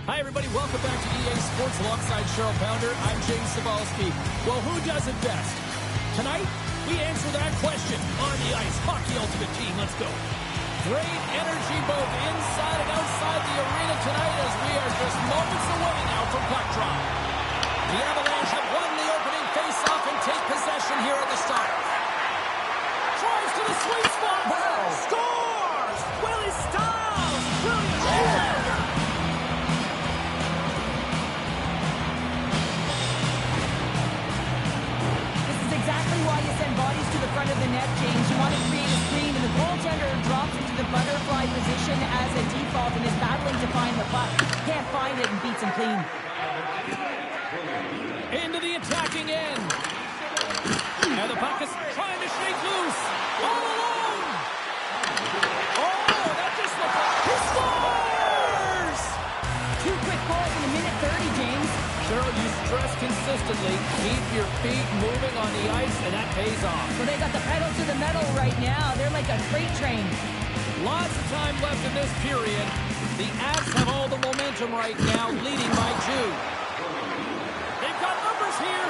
Hi, everybody. Welcome back to EA Sports alongside Cheryl Pounder. I'm James Cebulski. Well, who does it best? Tonight, we answer that question on the ice. Hockey Ultimate Team. Let's go. Great energy both inside and outside the arena tonight as we are just moments away now from puck drop. The Avalanche have won the opening face-off and take possession here at the start. Drives to the sweet spot. Scores! Willie Stiles! Brilliant! Why you send bodies to the front of the net, James. You want to create a screen, and the goaltender drops into the butterfly position as a default and is battling to find the puck. Can't find it and beats him clean. Into the attacking end. Now the puck is trying to shake loose. All alone. Oh, that just looked like he scores! 2 quick goals in a minute 30, James. Cheryl, you stress consistently, keep your feet moving on the ice, and that pays off. So they got the pedal to the metal right now. They're like a freight train. Lots of time left in this period. The Avs have all the momentum right now, leading by 2. They've got numbers here.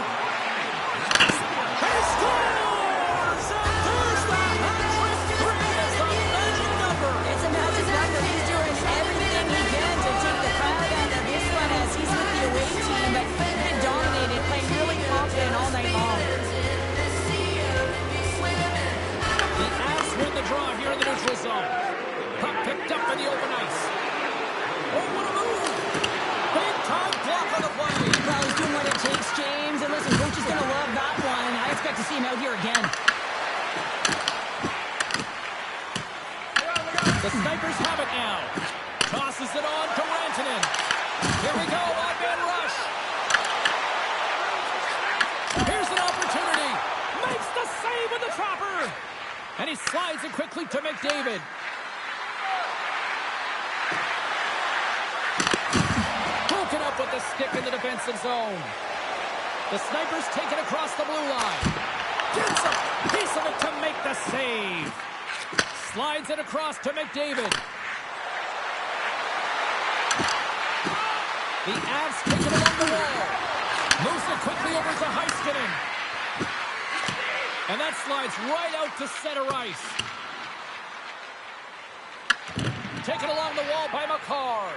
He scores! And there's the hat-trick. 3 is the magic number. It's a magic number. He's doing everything he can to take the crowd out of this one as he's with the away team. But he's been dominated, playing really confident all night long. The Avs win the draw here in the neutral zone. Puck picked up for the open ice. Oh, what a move! Big time block on the play. Well, he's doing what it takes, James. And listen, coach is going to love that one. I expect to see him out here again. The Snipers have it now. Tosses it on to Rantanen. Here we go, one-man rush. Here's an opportunity. Makes the save with the chopper. And he slides it quickly to McDavid. Broken up with the stick in the defensive zone. The Snipers take it across the blue line. Gets a piece of it to make the save. Slides it across to McDavid. The Avs take it along the wall. Moves it quickly over to Heiskanen. And that slides right out to center ice. Taken along the wall by McCarr.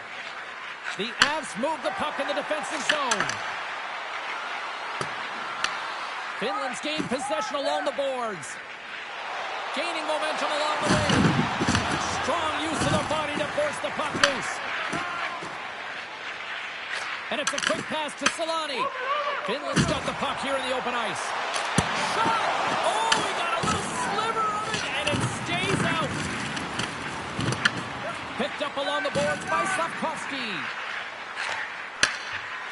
The Avs move the puck in the defensive zone. Finland's gained possession along the boards. Gaining momentum along the wing. Strong use of the body to force the puck loose. And it's a quick pass to Solani. Finland's got the puck here in the open ice. Shot! Oh, we got a little sliver of it, and it stays out. Picked up along the boards by Slavkovsky.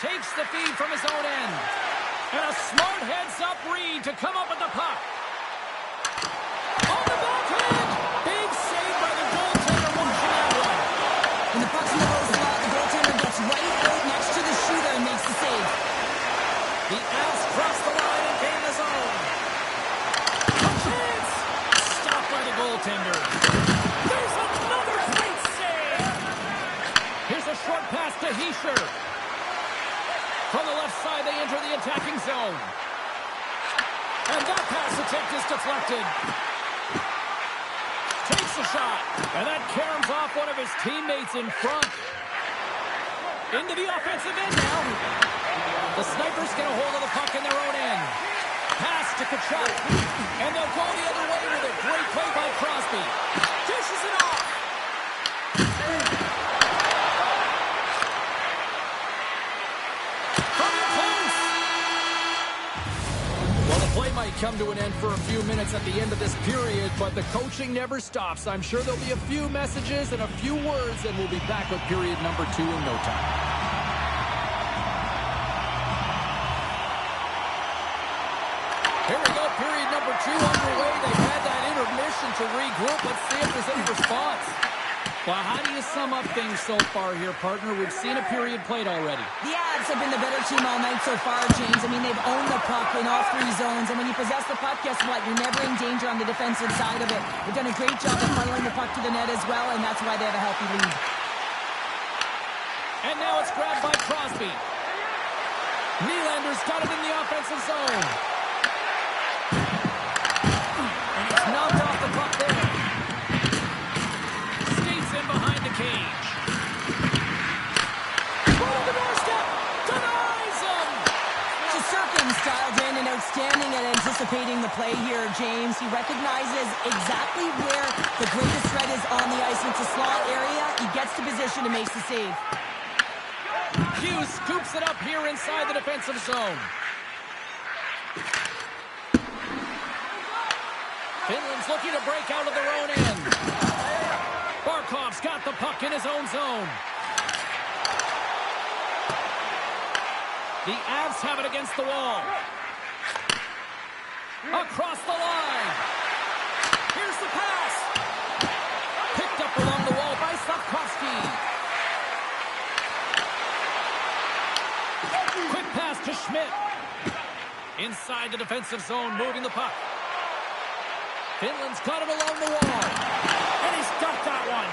Takes the feed from his own end. And a smart heads-up read to come up with the puck. On the backhand! Big save by the goaltender watching that one. When the puck's in the low slot, the goaltender gets right out next to the shooter and makes the save. goaltender. There's another great save. Here's a short pass to Hischier. From the left side, they enter the attacking zone. And that pass attempt is deflected. Takes a shot. And that caroms off one of his teammates in front. Into the offensive end now. The Snipers get a hold of the puck in their own end. Pass to Kachuk. And they'll go the other way with it. Great play by Crosby. Dishes it off. Play might come to an end for a few minutes at the end of this period, but the coaching never stops. I'm sure there'll be a few messages and a few words, and we'll be back with period number 2 in no time. Here we go, period number 2 underway. They've had that intermission to regroup. Let's see if there's any response. Well, how do you sum up things so far here, partner? We've seen a period played already. The Avs have been the better team all night so far, James. I mean, they've owned the puck in all 3 zones, and when you possess the puck, guess what? You're never in danger on the defensive side of it. They've done a great job of funneling the puck to the net as well, and that's why they have a healthy lead. And now it's grabbed by Crosby. Nylander's got it in the offensive zone. And he's knocked off the puck there. Behind the cage. Go to the doorstep. Denies him. Shesterkin's dialed in and outstanding at anticipating the play here, James. He recognizes exactly where the greatest threat is on the ice. It's a slot area. He gets to position and makes the save. Hughes scoops it up here inside the defensive zone. Finland's looking to break out of their own end. Barkov's got the puck in his own zone. The Avs have it against the wall. Across the line. Here's the pass. Picked up along the wall by Slavkovsky. Quick pass to Schmidt. Inside the defensive zone, moving the puck. Finland's got it along the wall. And he's got that one.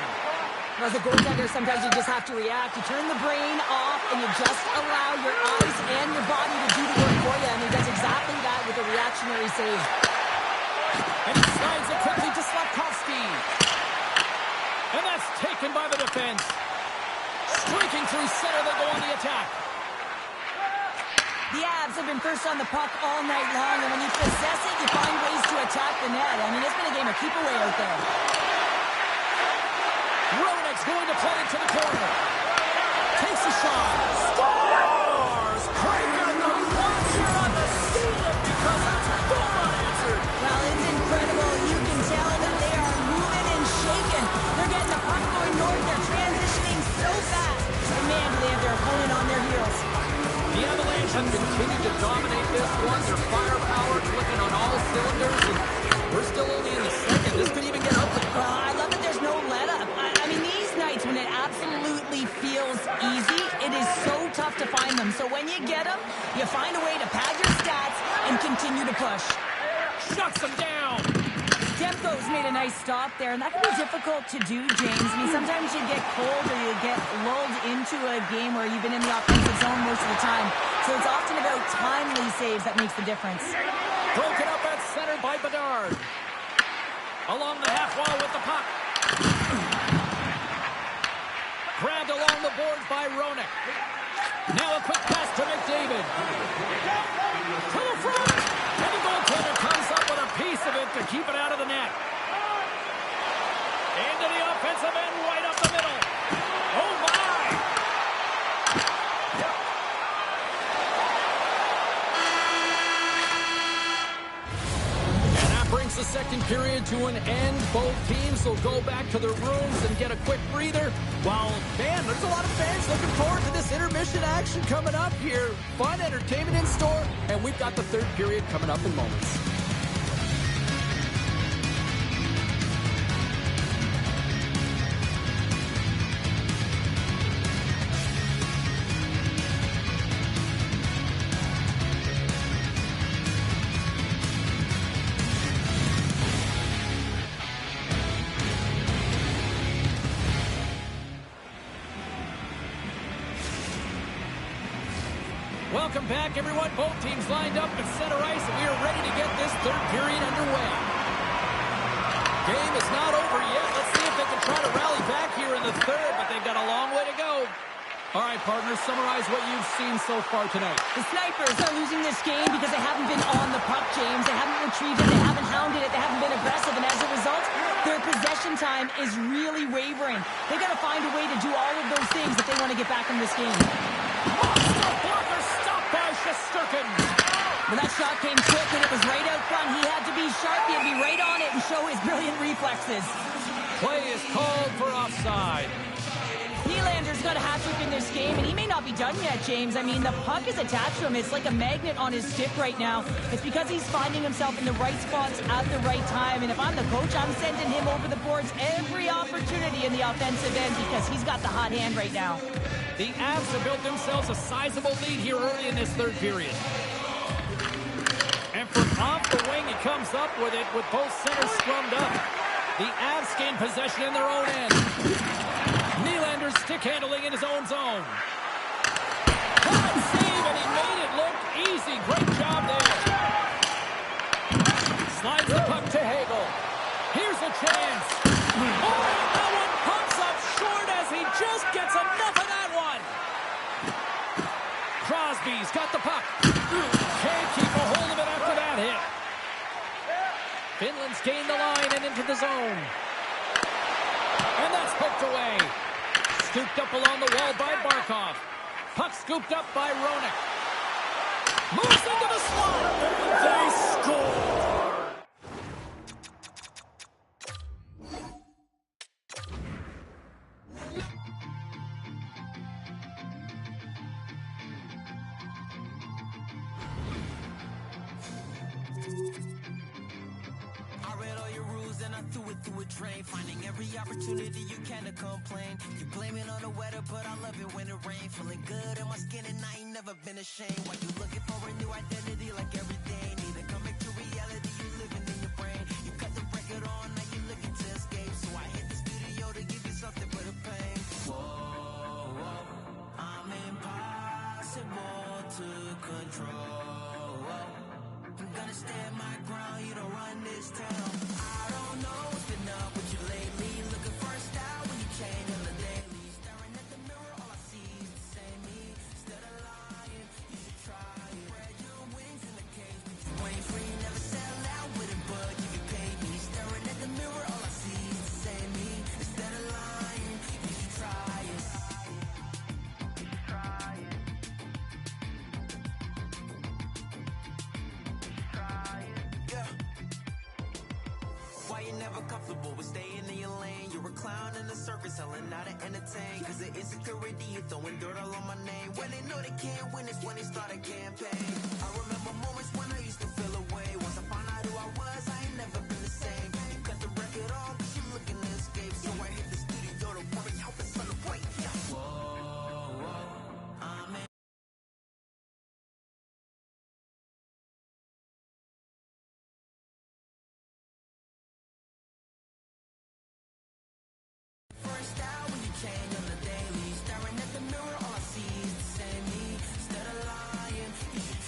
As a goaltender, sometimes you just have to react. You turn the brain off, and you just allow your eyes and your body to do the work for you. And he does exactly that with a reactionary save. And he slides it quickly to Slavkovsky. And that's taken by the defense. Streaking through center, they go on the attack. The Avs have been first on the puck all night long, and when you possess it, you find ways to attack the net. I mean, it's been a game of keep away out there. Roenick's going to play it to the corner. Takes a shot. Scores! Breaking the watcher on the steal because it's goal unanswered. Well, it's incredible. You can tell that they are moving and shaking. They're getting the puck going north. They're transitioning so fast. And man, do they have their opponent on their heels. The Avalanche have continued to dominate this one. Their firepower clicking on all cylinders, and we're still only in the second. This could even get ugly. I love that there's no let-up. I mean, these nights when it absolutely feels easy, it is so tough to find them. So when you get them, you find a way to pad your stats and continue to push. Shuts them down. Demko's made a nice stop there, and that can be difficult to do, James. I mean, sometimes you get cold or you get lulled into a game where you've been in the offensive zone most of the time. So it's often about timely saves that makes the difference. Broken up at center by Bedard. Along the half wall with the puck. Grabbed along the boards by Roenick. Now a quick pass to McDavid. To the front. And the goaltender comes up with a piece of it to keep it out of the net. Into the offensive end, right up the middle. Oh, my! And that brings the second period to an end. Both teams will go back to their rooms and get a quick breather. Well, man, there's a lot of fans looking forward to this intermission action coming up here. Fun entertainment in store, and we've got the third period coming up in moments. Welcome back, everyone. Both teams lined up at center ice, and we are ready to get this third period underway. Game is not over yet. Let's see if they can try to rally back here in the third, but they've got a long way to go. All right, partners, summarize what you've seen so far tonight. The Snipers are losing this game because they haven't been on the puck, James. They haven't retrieved it. They haven't hounded it. They haven't been aggressive. And as a result, their possession time is really wavering. They've got to find a way to do all of those things if they want to get back in this game. Monster blocker stopped by Shesterkin. Well, that shot came quick, and it was right out front. He had to be sharp. He had to be right on it and show his brilliant reflexes. Play is called for offside. Nylander's got a hat-trick in this game, and he may not be done yet, James. I mean, the puck is attached to him. It's like a magnet on his stick right now. It's because he's finding himself in the right spots at the right time. And if I'm the coach, I'm sending him over the boards every opportunity in the offensive end because he's got the hot hand right now. The Avs have built themselves a sizable lead here early in this third period. And from off the wing, he comes up with it with both centers scrummed up. The Avs gain possession in their own end. Nylander's stick handling in his own zone. Hot save, and he made it look easy. Great job there. Slides the puck to Hagel. Here's a chance. Oh, that one pops up short as he just gets enough of that one. Crosby's got the puck. Can't keep a hold of it after that hit. Finland's gained the line and into the zone. And that's poked away. Scooped up along the wall by Barkov. Puck scooped up by Roenick. Moves into the slot. And they score. Finding every opportunity you can to complain. You blame it on the weather, but I love it when it rains. Feeling good in my skin and I ain't never been ashamed. While you looking for a new identity like every day. Neither come back to reality, you living in your brain. You cut the record on, now you looking to escape. So I hit the studio to give you something for the pain. Whoa, whoa, I'm impossible to control. I'm gonna stand my ground, you don't run this town. I don't know what's been up with you lately. Looking for a style when you change on the daily. Staring at the mirror, all I see is the same me. Instead of lying, you should try it. Spread your wings in the cage, but you ain't free. Never sell out with it, but you can pay me. Staring at the mirror, all I see is the same me. Instead of lying, you should try it. You should try it. Why you never comfortable with staying in your lane? You're a clown in the circus, selling out to entertain. Cause the insecurity, you throwing dirt all on my name. When they know they can't win, it's when they start a campaign. I remember moments when I used to feel away. Once I found out who I was, I ain't never been the same. You cut the record off, cause you looking to escape. So I hit the studio to worry, help us celebrate. Yeah. Whoa, whoa, I'm in. First out when you change on the daily. Staring at the mirror, all I see is the same me. Instead of lying, you should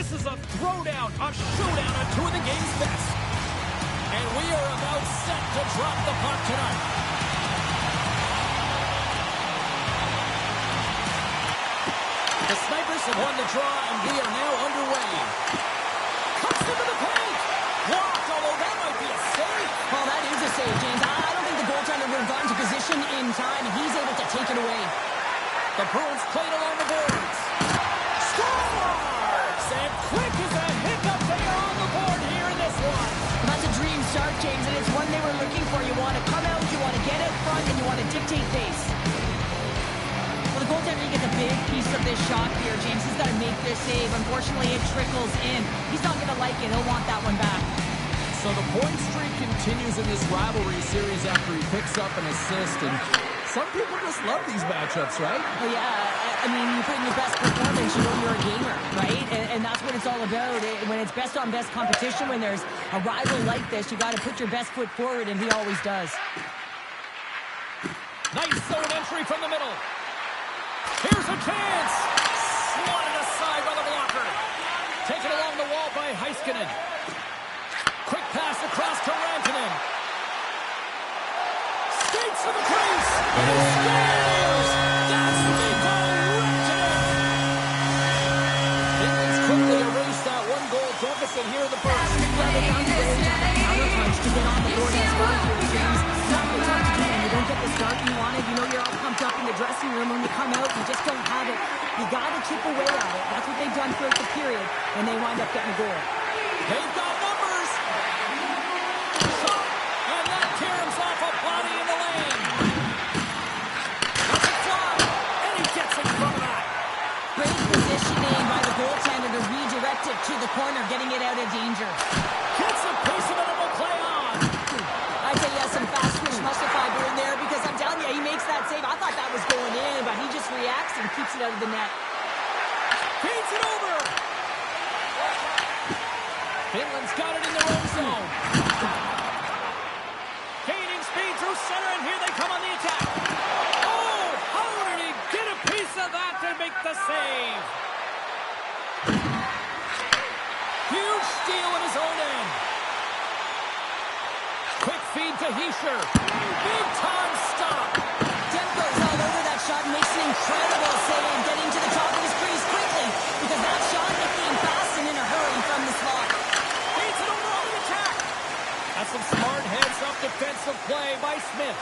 This is a throwdown, a showdown on two of the game's best. And we are about set to drop the puck tonight. The Snipers have won the draw, and we are now underway. Cuts into the paint. Blocked, although that might be a save. Oh, that is a save, James. I don't think the goaltender would have gotten to position in time, and he's able to take it away. The Bruins played along the boards. Scores! And quick as a hiccup, they are on the board here in this one. That's a dream start, James, and it's one they were looking for. You want to come out, you want to get out front, and you want to dictate pace. Well, the goaltender, he gets a big piece of this shot here, James. He's got to make this save. Unfortunately, it trickles in. He's not going to like it. He'll want that one back. So the point streak continues in this rivalry series after he picks up an assist, and some people just love these matchups, right? Oh, yeah. I mean, you put in your best performance, you know you're a gamer, right? And that's what it's all about. When it's best-on-best competition, when there's a rival like this, you got to put your best foot forward, and he always does. Nice zone entry from the middle. Here's a chance. Swatted aside by the blocker. Taken along the wall by Heiskanen. Quick pass across to Rantanen. Skates to the crease. And he scores. That's Mikko Rantanen. Finland's quickly erased that one-goal deficit here in the first. Well, they found a way to have that counter punch to get on the board and score here, James. Not the tough to do, and you don't get the start you wanted. You know you're all pumped up in the dressing room. When you come out, you just don't have it. You got to chip away at it. That's what they've done throughout the period, and they wind up getting a goal. They've got numbers. Shot, and that caroms off a body in the lane. That's a fly, and he gets in front of that. Great positioning by the goaltender to redirect it to the corner, getting it out of danger. Gets a piece of it and will play on. I'd say he has some fast twitch muscle fiber in there because I'm telling you, he makes that save. I thought that was going in, but he just reacts and keeps it out of the net. Feeds it over. Finland's got it in their own zone. Gaining speed through center, and here they come on the attack. Oh, how did he get a piece of that to make the save? Huge steal in his own end. Quick feed to Hischier. Big time stop. Demko's all over that shot and makes an incredible save, getting to the top of his crease quickly because that shot came fast and in a hurry from the slot. Feeds it over on the attack. That's some smart heads-up defensive play by Smith.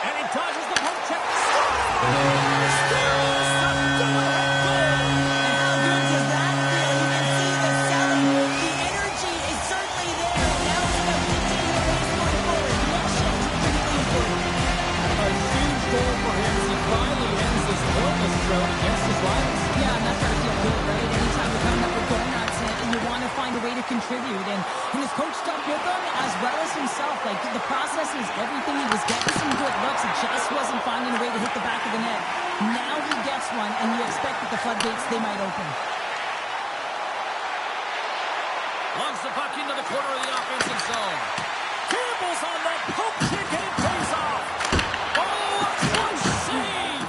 And he dodges the poke check. Scores! A go-ahead goal! And how good does that feel? You can see the selling. The energy is certainly there. Now it's about dictating the pace going forward. The next shift is critically important. A huge goal for him as he finally ends this horrible drought against his rivals. Yeah, and that's got to feel good, right? Anytime you're coming up with goal nuts and you want to find a way to contribute. And his coach stuck with him as well as himself. Like, the process is everything. He was getting some good looks. He just wasn't finding a way to hit the back of the net. Now he gets one, and you expect that the floodgates, they might open. Lungs the puck into the corner of the offensive zone. Campbell's on the poke check and it pays off. Oh, a clutch save.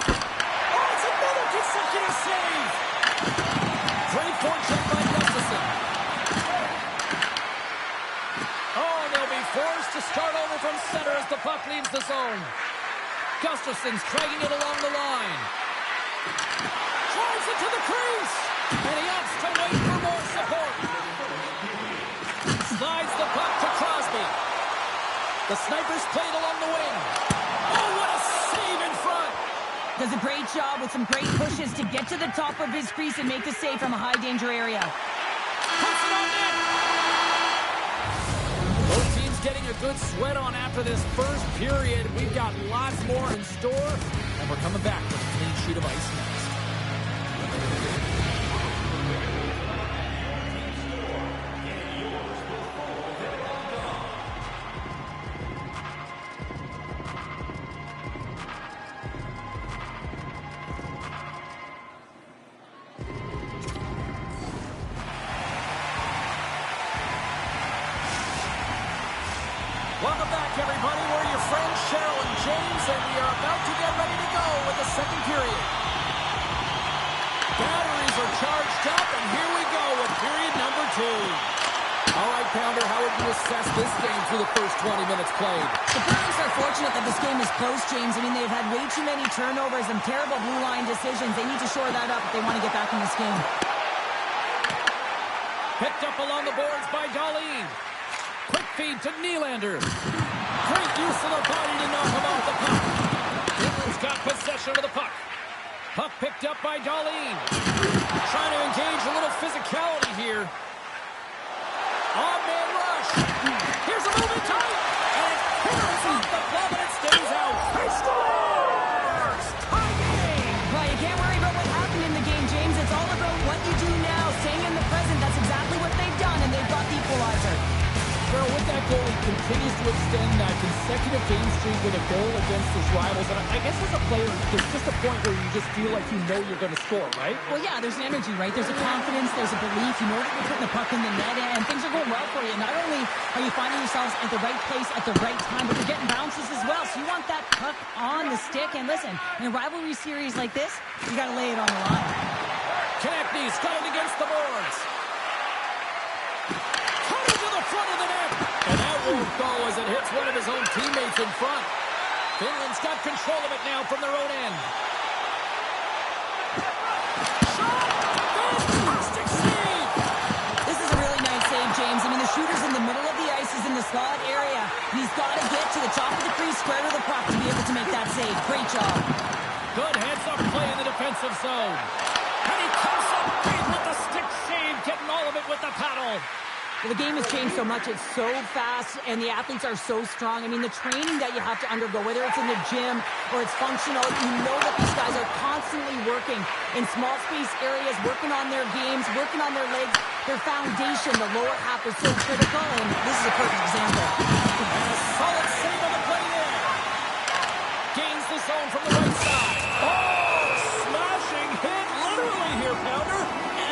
Oh, it's another consecutive save. Great forecheck by Gustafsson. Oh, they'll be forced to start over from center as the puck leaves the zone. Gustafsson's dragging it along the line. Drives it to the crease. And he opts to wait for more support. Slides the puck to Crosby. The Snipers played along the wing. Oh, what a save in front. Does a great job with some great pushes to get to the top of his crease and make the save from a high-danger area. Puts it on net. Both teams getting a good sweat on after this first period. We've got lots more in store, and we're coming back with a clean sheet of ice next. Welcome back, everybody. We're your friends, Cheryl and James, and we are about to get ready to go with the second period. Batteries are charged up, and here we go with period number 2. All right, Pounder, how would you assess this game through the first 20 minutes played? The Bruins are fortunate that this game is close, James. I mean, they've had way too many turnovers and terrible blue line decisions. They need to shore that up if they want to get back in this game. Picked up along the boards by Darlene. Quick feed to Nylander. Great use of the body to knock him off the puck. Finland's got possession of the puck. Puck picked up by Darlene. Trying to engage a little physicality here. On-man rush. Here's a moving tight. And it clears off the glove and it stays out. He scores! Tie game! Well, you can't worry about what happened in the game, James. It's all about what you do now. Staying in the present, that's exactly what they've done, and they've got the equalizer. Well, with that goal, he continues to extend that consecutive game streak with a goal against his rivals. And I guess as a player, there's just a point where you just feel like you know you're going to score, right? Well, yeah, there's an energy, right? There's a confidence, there's a belief. You know that you're putting the puck in the net, and things are going well for you. Not only are you finding yourselves at the right place at the right time, but you're getting bounces as well. So you want that puck on the stick. And listen, in a rivalry series like this, you got to lay it on the line. Konechny's got it against the boards. Coming to the front of the net. And that won't go as it hits one of his own teammates in front. Finland's got control of it now from their own end. Shot! Fantastic save! This is a really nice save, James. I mean, the shooter's in the middle of the ice. He's in the slot area. He's got to get to the top of the crease, square to the puck to be able to make that save. Great job. Good heads-up play in the defensive zone. And he comes up big with the stick save, getting all of it with the paddle. Well, the game has changed so much. It's so fast, and the athletes are so strong. I mean, the training that you have to undergo, whether it's in the gym or it's functional, you know that these guys are constantly working in small space areas, working on their games, working on their legs. Their foundation, the lower half, is so critical, and this is a perfect example. And a solid save on the play there. Gains the zone from the right side. Oh, smashing hit literally here, Pounder.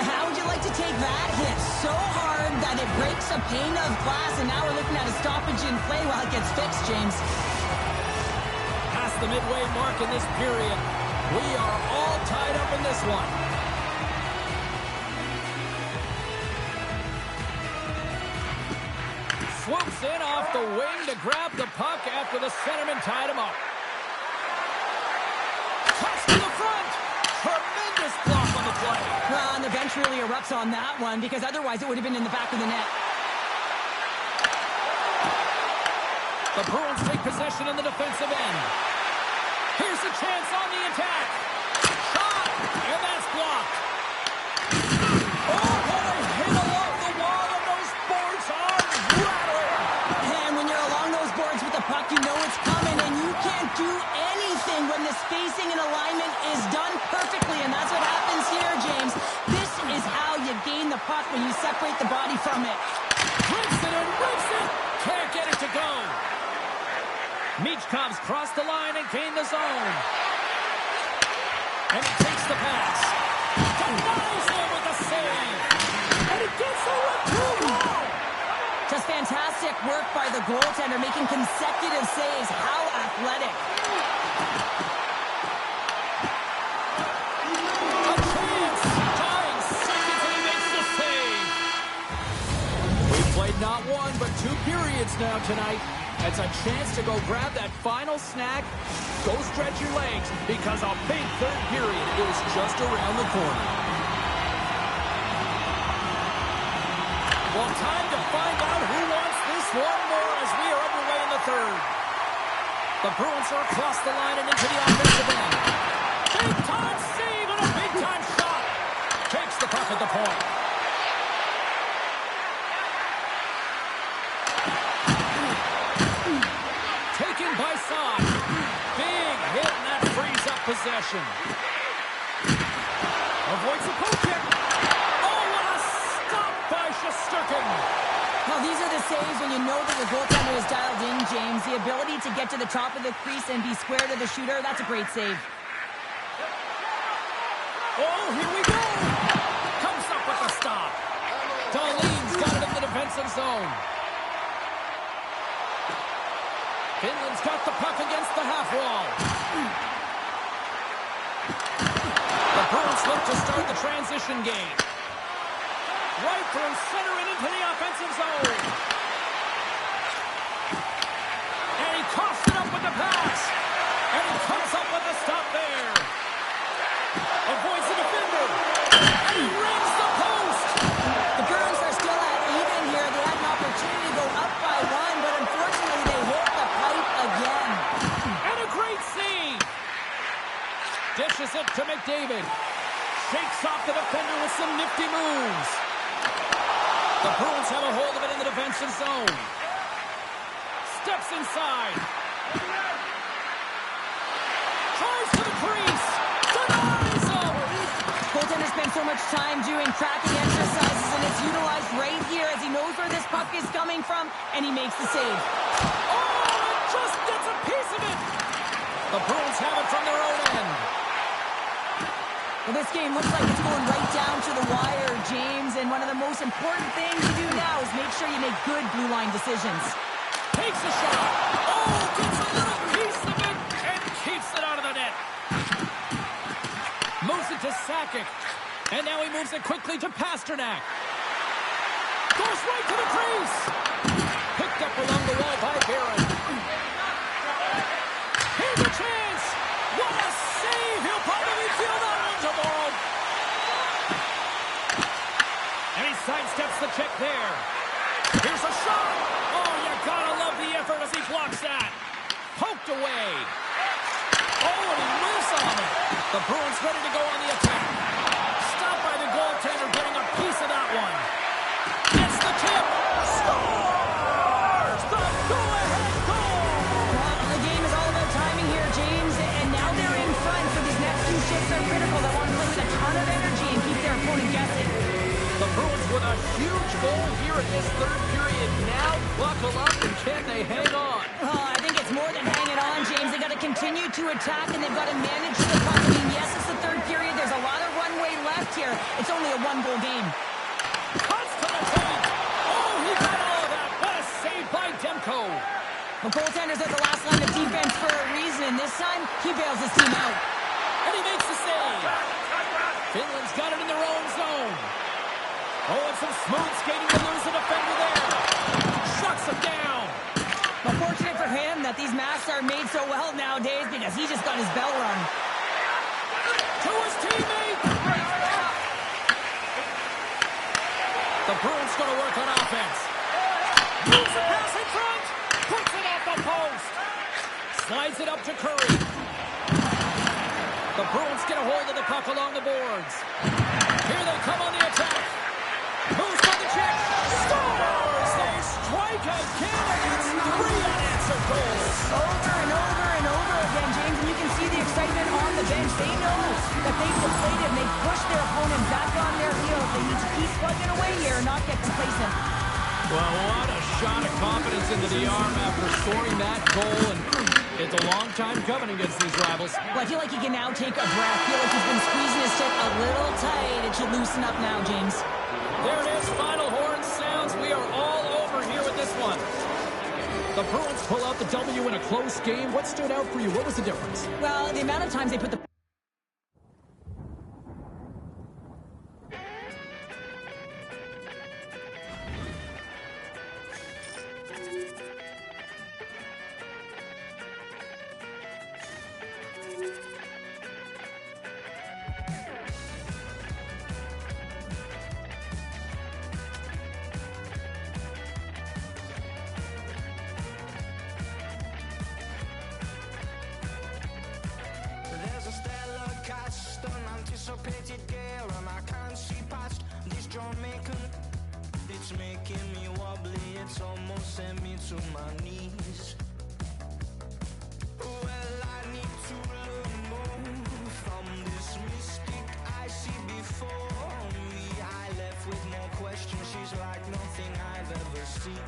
How would you like to take that hit? So hard that it breaks a pane of glass, and now we're looking at a stoppage in play while it gets fixed, James. Past the midway mark in this period. We are all tied up in this one. Swoops in off the wing to grab the puck after the centerman tied him up. Toss to the front. Tremendous block on the play. Well, and the bench really erupts on that one, because otherwise it would have been in the back of the net. The Bruins take possession in the defensive end. Here's a chance on the attack. Shot, and that's blocked. Oh, what a hit along the wall, and those boards are rattling. And when you're along those boards with the puck, you know it's coming, and you can't do anything when the spacing and alignment is done perfectly, and that's what happens here, James. This is how you gain the puck, when you separate the body from it. Rips it and rips it. Can't get it to go. Michkov's crossed the line and gained the zone. And he takes the pass. Denies him with a save. And he gets a return. Just fantastic work by the goaltender, making consecutive saves. How athletic. A chance. Tying seconds and he makes the save. We've played not one, but 2 periods now tonight. It's a chance to go grab that final snack. Go stretch your legs, because a big third period is just around the corner. Well, time to find out who wants this one more as we are underway in the third. The Bruins are across the line and into the offensive end. Big-time save and a big-time shot. Takes the puck at the point. Taken by Saad. Big hit, and that frees up possession. Avoids the poke kick. Oh, what a stop by Shesterkin. Well, these are the saves when you know that your goaltender is dialed in, James. The ability to get to the top of the crease and be square to the shooter, that's a great save. Oh, here we go. Comes up with the stop. Darlene's got it in the defensive zone. Finland's got the puck against the half wall. The Bruins look to start the transition game. Right through center and into the offensive zone. And he coughs it up with the pass. And he comes up with the stop there. Avoids the defender. And he rings the post. The Bruins are still at even here. They had an opportunity to go up by one, but unfortunately they hit the pipe again. And a great save. Dishes it to McDavid. Shakes off the defender with some nifty moves. The Bruins have a hold of it in the defensive zone. Steps inside. Tries to the crease. Denies him. Goaltender spends so much time doing cracking exercises, and it's utilized right here as he knows where this puck is coming from, and he makes the save. Oh, it just gets a piece of it. The Bruins have it from their own end. Well, this game looks like it's going right down to the wire, James, and one of the most important things to do now is make sure you make good blue line decisions. Takes a shot. Oh, gets a little piece of it and keeps it out of the net. Moves it to Sakic. And now he moves it quickly to Pasternak. Goes right to the crease. Picked up along the wall by Barron. Here's a chance. What a save. He'll probably feel that one tomorrow. And he sidesteps the check there. Here's a shot. Oh, you gotta love the effort as he blocks that. Poked away. Oh, and he moves on it. The Bruins ready to go on the attack. Stopped by the goaltender getting a piece of that one. Gets the tip. Scores! The go-ahead goal! Well, the game is all about timing here, James, and now they're in front, so these next few shifts are critical. They want to play with a ton of energy and keep their opponent guessing. The Bruins with a huge goal here in this third period. Now buckle up and can they hang on? Oh, I think it's more than hanging on, James. They've got to continue to attack, and they've got to manage the puck. I mean, yes, it's the third period. There's a lot of runway left here. It's only a one-goal game. Cuts to the paint. Oh, he got all of that. What a save by Demko. The goaltender's at the last line of defense for a reason, and this time, he bails his team out. And he makes the save. Finland's got it in their own zone. Oh, and some smooth skating to lose the defender there. Shuts him down. But fortunate for him that these masks are made so well nowadays because he just got his bell rung. To his teammate. The Bruins going to work on offense. Moves the pass in front. Puts it off the post. Slides it up to Curry. The Bruins get a hold of the puck along the boards. Here they come on the attack. Moves by the check. Scores! They strike again against 3 unanswered goals. Over and over and over again, James, and you can see the excitement on the bench. They know that they've deflated and they've pushed their opponent back on their heels. They need to keep plugging away here and not get complacent. Well, what a shot of confidence into the arm after scoring that goal, and it's a long time coming against these rivals. Well, I feel like he can now take a breath. I feel like he's been squeezing his stick a little tight. It should loosen up now, James. There it is, final horn sounds. We are all over here with this one. The Bruins pull out the W in a close game. What stood out for you? What was the difference? Well, the amount of times they put the There's a stellar cast, unanticipated gear, and I can't see past this Jamaican. It's making me wobbly, it's almost sent me to my knees. Well, I need to learn more from this mystic I see before me. I left with more questions, she's like nothing I've ever seen.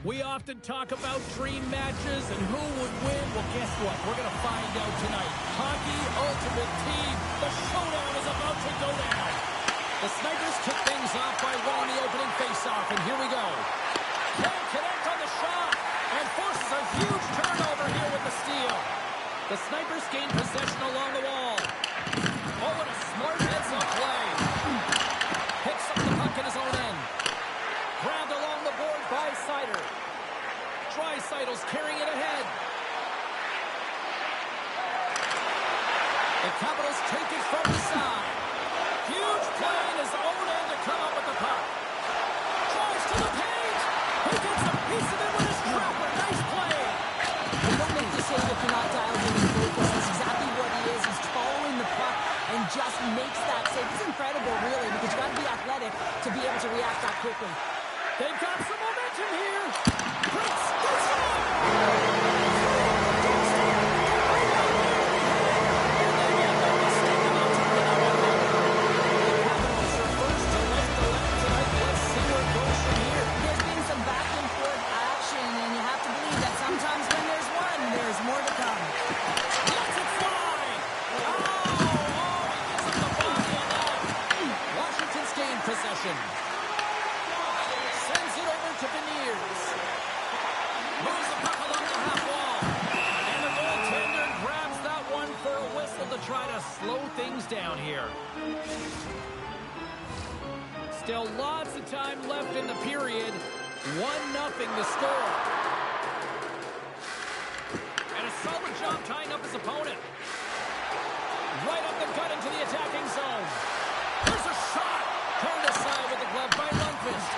We often talk about dream matches and who would win. Well, guess what? We're going to find out tonight. Hockey Ultimate Team, the showdown is about to go down. The Snipers kick things off by winning the opening faceoff, and here we go. Can't connect on the shot, and forces a huge turnover here with the steal. The Snipers gain possession along the wall. Oh, what a smart heads-up play. Picks up the puck in his own end. Grabbed along the board by Sider. Drysaitl's carrying it ahead. The Capitals take it from the side. Huge play in his own end to come up with the puck. Drives to the paint. He gets a piece of it with his trapper. Nice play. You don't make the save if you're not dialed in and focused. That's exactly what he is. He's following the puck and just makes that save. It's incredible, really, because you got to be athletic to be able to react that quickly. They've got some momentum here. Prince, possession. Sends it over to Beniers. Moves the puck along the half wall. And the goaltender grabs that one for a whistle to try to slow things down here. Still lots of time left in the period. 1-0 the score. And a solid job tying up his opponent. Right up the gut into the attacking zone. There's a shot. Turned aside with the glove by Lundqvist.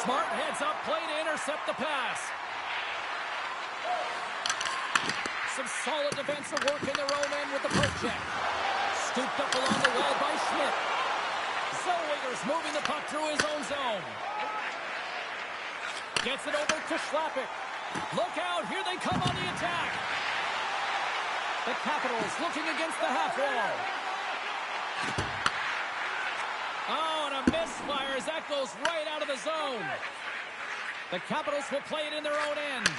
Smart heads up play to intercept the pass. Some solid defensive work in their own end with the poke check. Scooped up along the wall by Schmidt. Zellweger's moving the puck through his own zone. Gets it over to Schlappick. Look out, here they come on the attack. The Capitals looking against the half wall. Oh, and a misfire as that goes right out of the zone. The Capitals will play it in their own end.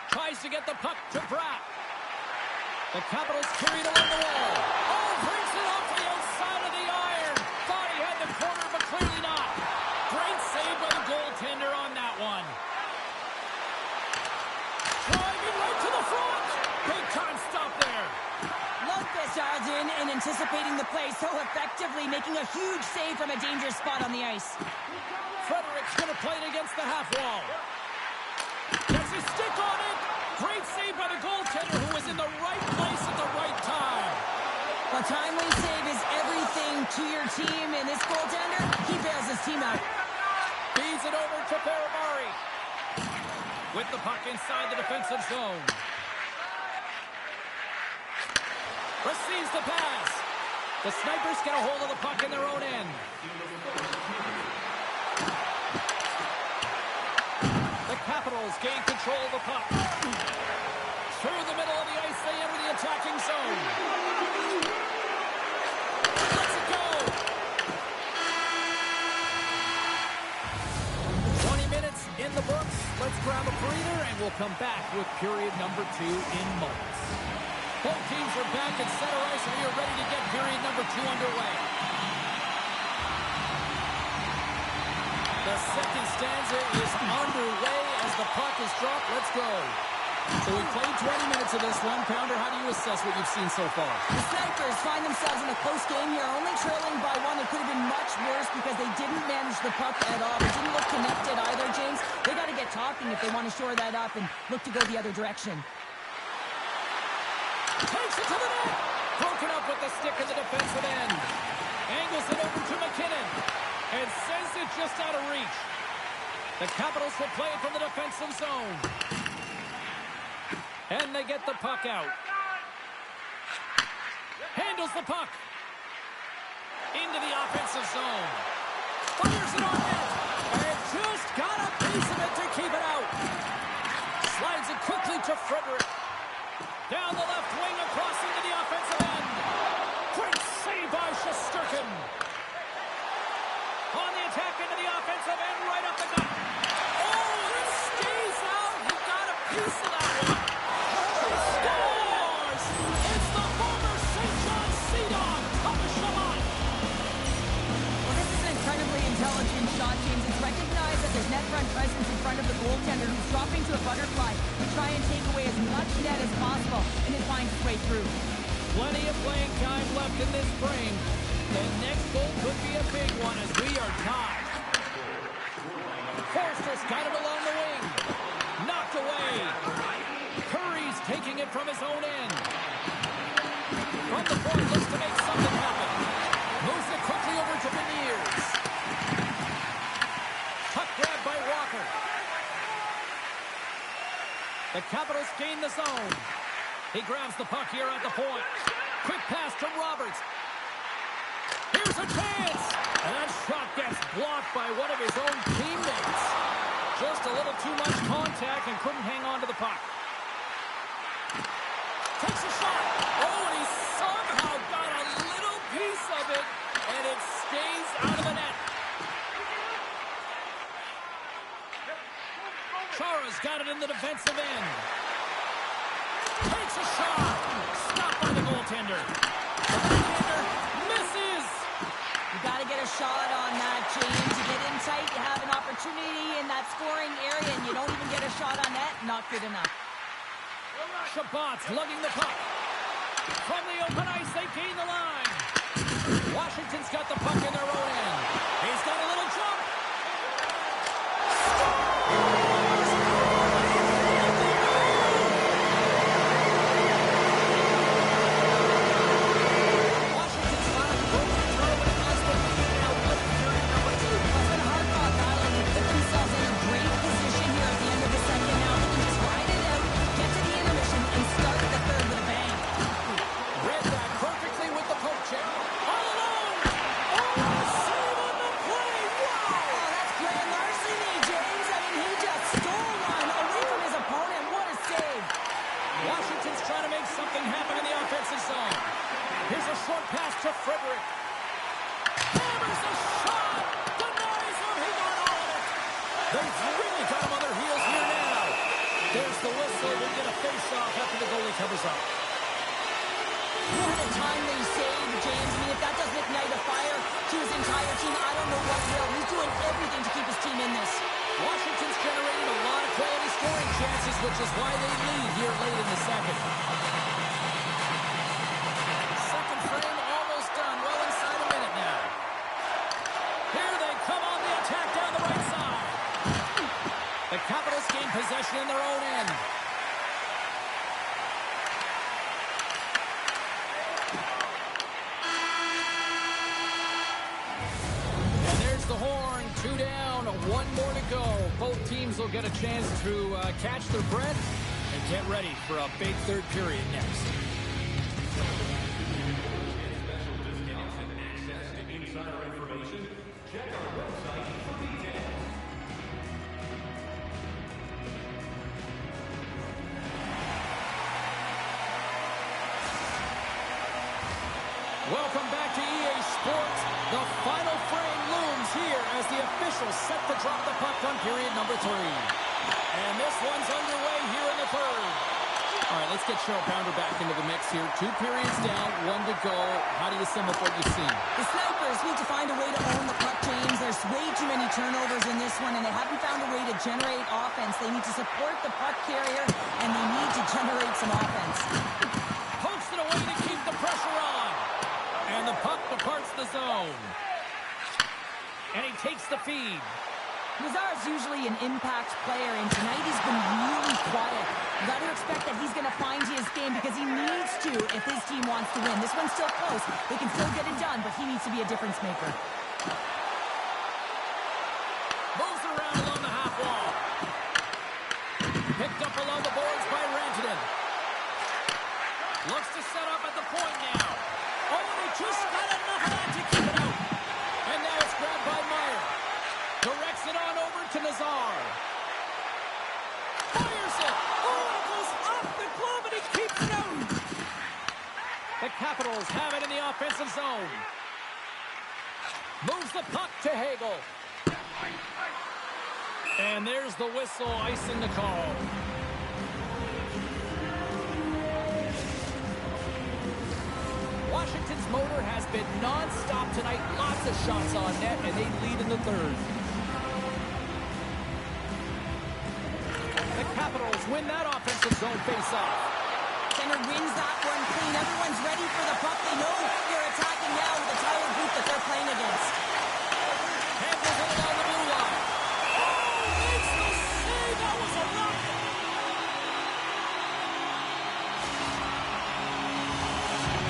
Tries to get the puck to Bratt. The Capitals carry it along the wall. Oh, brings it off the outside of the iron. Thought he had the corner, but clearly not. Great save by the goaltender on that one. Driving right to the front. Big time stop there. Lundqvist dialed in and anticipating the play so effectively, making a huge save from a dangerous spot on the ice. Frederick's going to play it against the half wall. Gets his stick on it. Great save by the goaltender who was in the right place at the right time. A timely save is everything to your team, and this goaltender, he bails his team out. Feeds it over to Ferrabari. With the puck inside the defensive zone. Receives the pass. The Snipers get a hold of the puck in their own end. The Capitals gain control of the puck. Through the middle of the ice, they enter the attacking zone. Let's go. 20 minutes in the books. Let's grab a breather, and we'll come back with period number 2 in moments. Both teams are back at center ice, and we are ready to get period number 2 underway. The second stanza is underway as the puck is dropped. Let's go. So we played 20 minutes of this one. Pounder, how do you assess what you've seen so far? The Snipers find themselves in a close game here, only trailing by one. It could have been much worse because they didn't manage the puck at all. It didn't look connected either, James. They got to get talking if they want to shore that up and look to go the other direction. Takes it to the net. Broken up with the stick in the defensive end. Angles it over to McKinnon. And sends it just out of reach. The Capitals will play it from the defensive zone. And they get the puck out. Handles the puck. Into the offensive zone. Fires it on net. And just got a piece of it to keep it out. Slides it quickly to Frederick. Down the left wing across into the offensive end. Great save by Shesterkin. On the attack into the offensive end, right up the gut. finds its way through. Plenty of playing time left in this frame. The next goal could be a big one as we are tied. Forster's got it along the wing. Knocked away. Curry's taking it from his own end. From the point, looks to make something happen. Moves it quickly over to Beniers. Puck grab by Walker. The Capitals gain the zone. He grabs the puck here at the point. Quick pass to Roberts. Here's a chance! And that shot gets blocked by one of his own teammates. Just a little too much contact and couldn't hang on to the puck. Takes a shot. Oh, and he somehow got a little piece of it, and it stays out of the net. Chara's got it in the defensive end. Takes a shot. Stopped by the goaltender. The goaltender misses. You got to get a shot on that, James. You get in tight, you have an opportunity in that scoring area, and you don't even get a shot on net. Not good enough. Shabbat's lugging the puck. From the open ice, they gain the line. Washington's got the puck in their own end. He's got a little jump. Washington's finally broken through and has the lead now with period number 2. It's been a hard fought battle, and they put themselves in a great position here at the end of the second. Now they can just ride it out, get to the intermission, and start the third with a bang. Read that perfectly with the poke check. All alone. Oh, save on the play. Wow. Oh, that's grand larceny, James. I mean, he just stole one away from his opponent. What a save. Washington's trying to make something happen in the offensive zone. Here's a short pass to Frederick. Hammers a shot. Denies him. He got all of it. They've really got him on their heels here now. There's the whistle. We'll get a face-off after the goalie covers up. What a timely save, James. I mean, if that doesn't ignite a fire to his entire team, I don't know what will. He's doing everything to keep his team in this. Washington's generating a lot of quality scoring chances, which is why they lead here late in the second. Second frame almost done. Well inside a minute now. Here they come on the attack down the right side. The Capitals gain possession in their own end. And there's the horn. 2 down, 1 more to go. Both teams will get a chance to catch their breath and get ready for a big third period next. Welcome back to EA Sports. The final frame looms here as the officials set to drop the puck on period number 3. And this one's underway here in the third. All right, let's get Cheryl Pounder back into the mix here. 2 periods down, 1 to go. How do you sum up what you've seen? The Snipers need to find a way to own the puck, James. There's way too many turnovers in this one, and they haven't found a way to generate offense. They need to support the puck carrier, and they need to generate some offense. Pokes it away to keep the pressure on. And the puck departs the zone. And he takes the feed. Nazar's usually an impact player, and tonight he's been really quiet. You got to expect that he's going to find his game because he needs to if his team wants to win. This one's still close. They can still get it done, but he needs to be a difference maker. Moves around along the half wall. Picked up along the boards by Rantanen. Looks to set up at the point now. Oh, and he just got enough of that to keep it out. And now it's grabbed by Meyer. Directs it on over to Nazar. Fires it. Oh, it goes off the glove and he keeps it out. The Capitals have it in the offensive zone. Moves the puck to Hagel. And there's the whistle, icing the call. Washington's motor has been non-stop tonight. Lots of shots on net, and they lead in the third. The Capitals win that offensive zone face-off. To goaltender wins that one clean. Everyone's ready for the puck. They know they're attacking now with the Tyler group that they're playing against. Handles it along the blue line. Oh, makes the save. That was a rocket.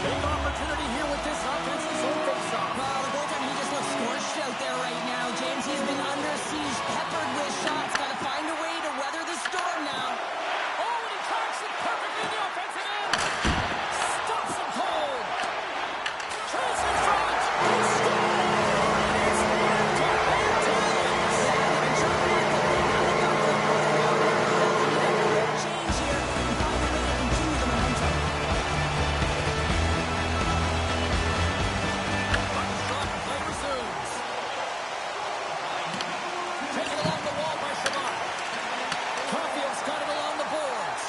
Big opportunity here with this offensive zone face-off. Well, the goaltender, he just looks scorched out there right now. James, he's been under siege, peppered with shots. Got to find a way to weather the storm now. Oh, and he tracks it perfectly in the offensive end. Stops him cold. Chance in front. Change here and find a way to continue the momentum. Shot play resumes. Taken along the wall by Shabbat. Caulfield's got it along the boards.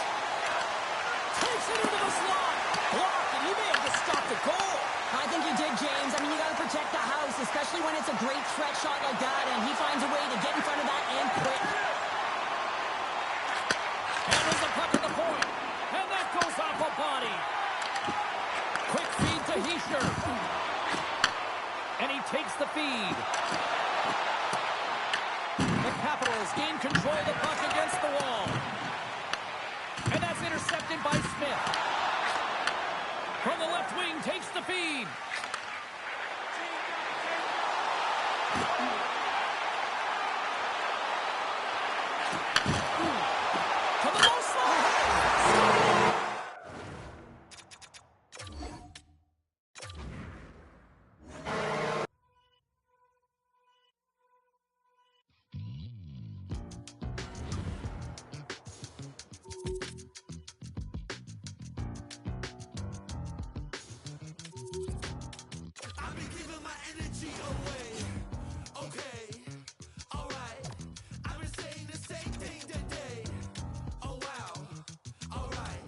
Takes it into the slot. Blocked, and he may have just stopped the goal. I think you did, James. I mean, you got to protect the house, especially when it's a great threat shot like that, and he finds a way to get in front of that and quick. Handles the puck at the point. And that goes off a body. Quick feed to Heischer. And he takes the feed. The Capitals gain control of the puck against the wall. And that's intercepted by Smith. From the left wing, takes the feed. To the low slot. I've been giving my energy away. Okay, alright. I've been saying the same thing today. Oh wow, alright.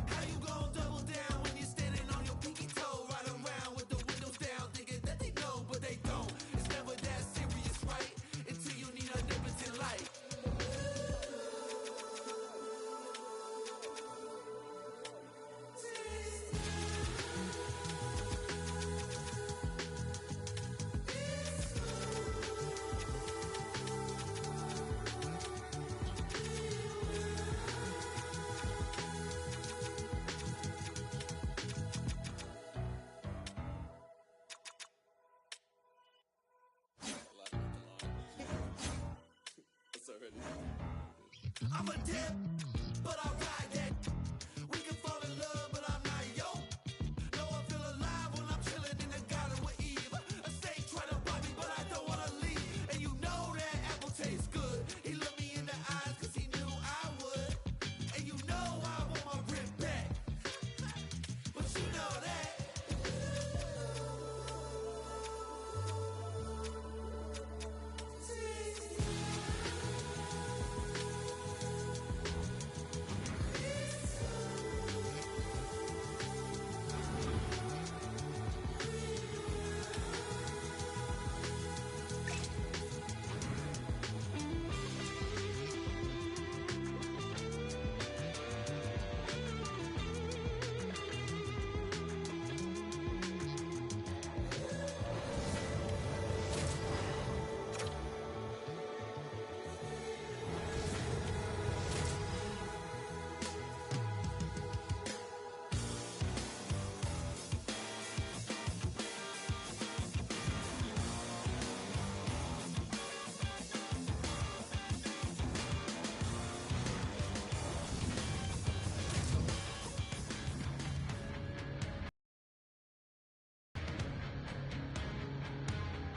How you gon' double down when you're standing on your pinky toe? Right around with the windows down, thinking that they know, but they don't. It's never that serious, right? Until you need a omnipotent light. I'm a dip, but I ride that. We can fall in love, but I'm not yo. No, I feel alive when I'm chilling in the garden with Eve. A snake trying to bite me, but I don't wanna leave. And you know that apple tastes good. He looked me in the eyes cause he knew I would. And you know I want my rip back. But you know that.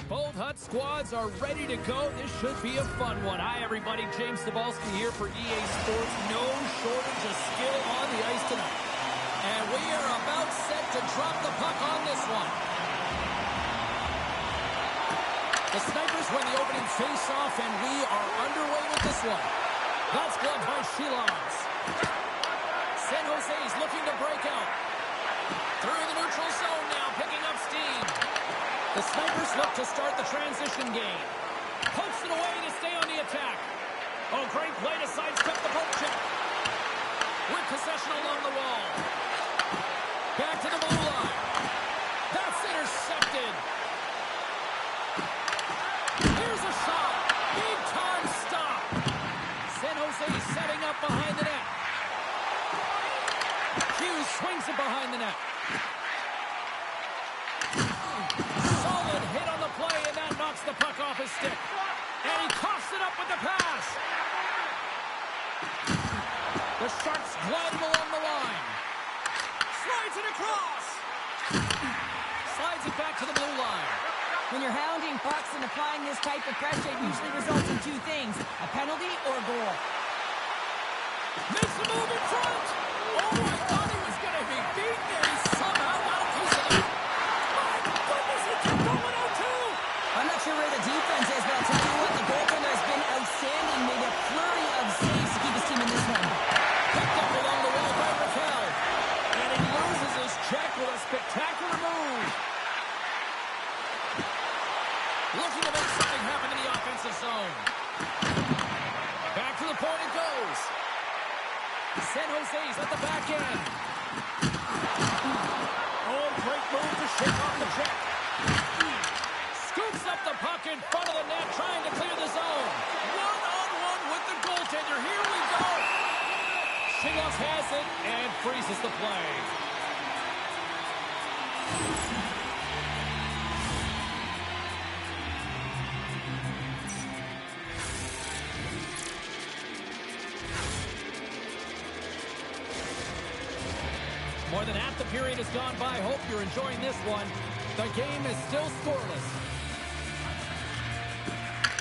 Both Hut squads are ready to go. This should be a fun one. Hi, everybody. James Cebulski here for EA Sports. No shortage of skill on the ice tonight. And we are about set to drop the puck on this one. The Snipers win the opening face-off, and we are underway with this one. That's gloved by Shilans. San Jose's looking to break out. Through the neutral zone now, picking up steam. The Snipers look to start the transition game. Pokes it away to stay on the attack. Oh, great play to sidestep the poke check. with possession along the wall. Back to the blue line. That's intercepted. Here's a shot. Big time stop. San Jose setting up behind the net. Hughes swings it behind the net. Solid hit on the play, and that knocks the puck off his stick. And he coughs it up with the pass. The Sharks glide him along the line. Slides it across. Slides it back to the blue line. When you're hounding pucks and applying this type of pressure, it usually results in two things, a penalty or a goal. Makes the move in front. Oh, I thought he was going to be beaten, and he somehow got a piece of it. My goodness, he kept going out too. I'm not sure where the defense is, but I'll tell you what, the goaltender has been outstanding. Made a flurry of saves to keep his team in this one. Picked up along the wall by Raquel. And he loses his check with a spectacular move. Looking to make something happen in the offensive zone. Back to the point it goes. San Jose's at the back end. Oh, great move to shake off the check. Scoops up the puck in front of the net, trying to clear the zone. One-on-one with the goaltender. Here we go. Shingles has it and freezes the play. More than half the period has gone by. Hope you're enjoying this one. The game is still scoreless.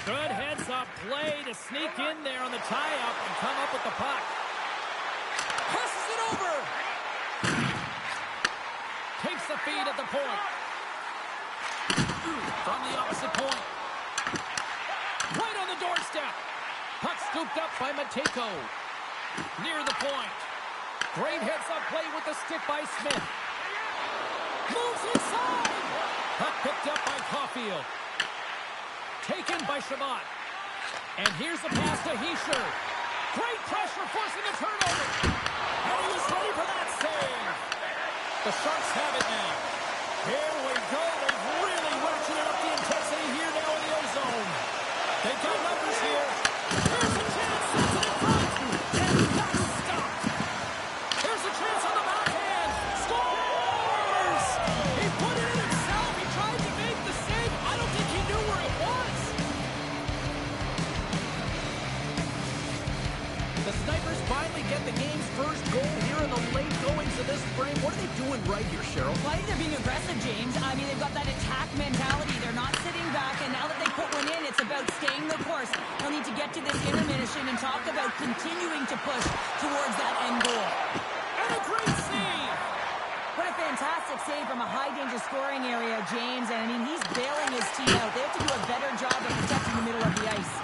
Good heads-up play to sneak in there on the tie-up and come up with the puck. Passes it over. Takes the feed at the point. From the opposite point. Right on the doorstep. Puck scooped up by Matejko. Near the point. Great heads-up play with the stick by Smith. Moves inside. Puck picked up by Caulfield. Taken by Shabbat. And here's the pass to Hischier. Great pressure forcing the turnover. And he was ready for that save. The Sharks have it now. Here we go. They've really ratcheted up the intensity here now in the O-zone. They've got numbers here. Here's a chance. Sets it in front. And that's stopped. There's a chance on the backhand. Scores! He put it in himself. He tried to make the save. I don't think he knew where it was. The Snipers finally get the game's first goal here in the late goings of this frame. What are they doing right here, Cheryl? Well, I think they're being aggressive, James. I mean, they've got that attack mentality. They're not sitting back, and now that they put one in, it's about staying the course. They'll need to get to this intermission and talk about continuing to push towards that end goal. And a great save! What a fantastic save from a high-danger scoring area, James. And, I mean, he's bailing his team out. They have to do a better job of protecting the middle of the ice.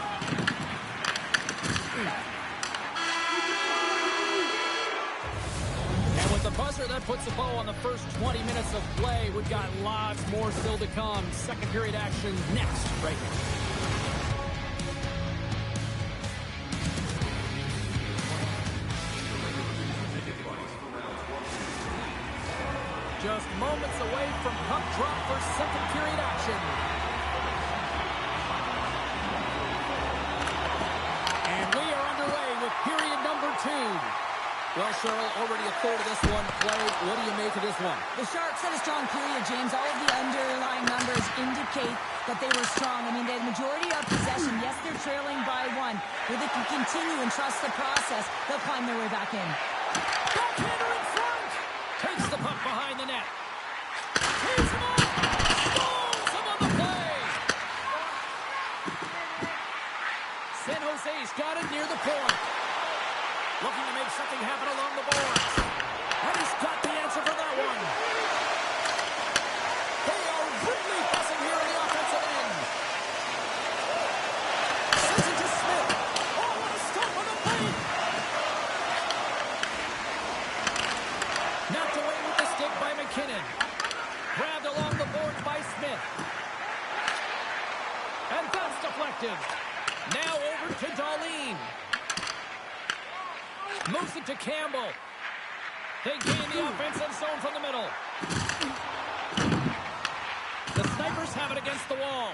And with the buzzer, that puts a bow on the first 20 minutes of play. We've got lots more still to come. Second period action next, right here. Just moments away from puck drop for second period action. And we are underway with period number 2. Well, Cheryl, already a third of this one played. What do you make of this one? The Sharks had a strong period, James. All of the underlying numbers indicate that they were strong. I mean, they had majority of possession. Yes, they're trailing by 1. If they can continue and trust the process, they'll climb their way back in. Backhander in front! Takes the puck behind the net. He's him up! Stones him on the play! San Jose's got it near the point. Looking to make something happen along the boards. And he's got the answer for that one. They are really buzzing here in the offensive end. Sends it to Smith. Oh, what a stop on the plate! Knocked away with the stick by McKinnon. Grabbed along the boards by Smith. And that's deflected. Now over to Darlene. Moves it to Campbell. They gain the offensive zone from the middle. The Snipers have it against the wall.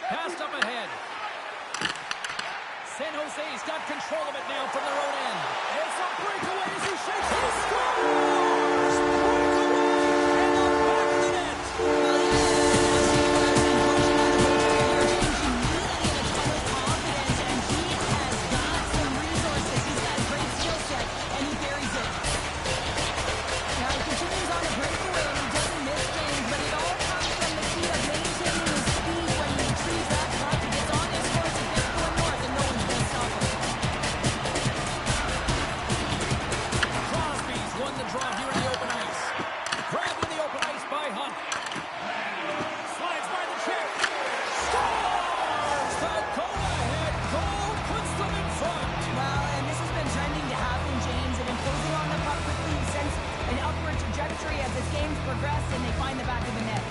Passed up ahead. San Jose's got control of it now from their own end. It's a breakaway as he shakes. He scores! Breakaway! And the back of the net.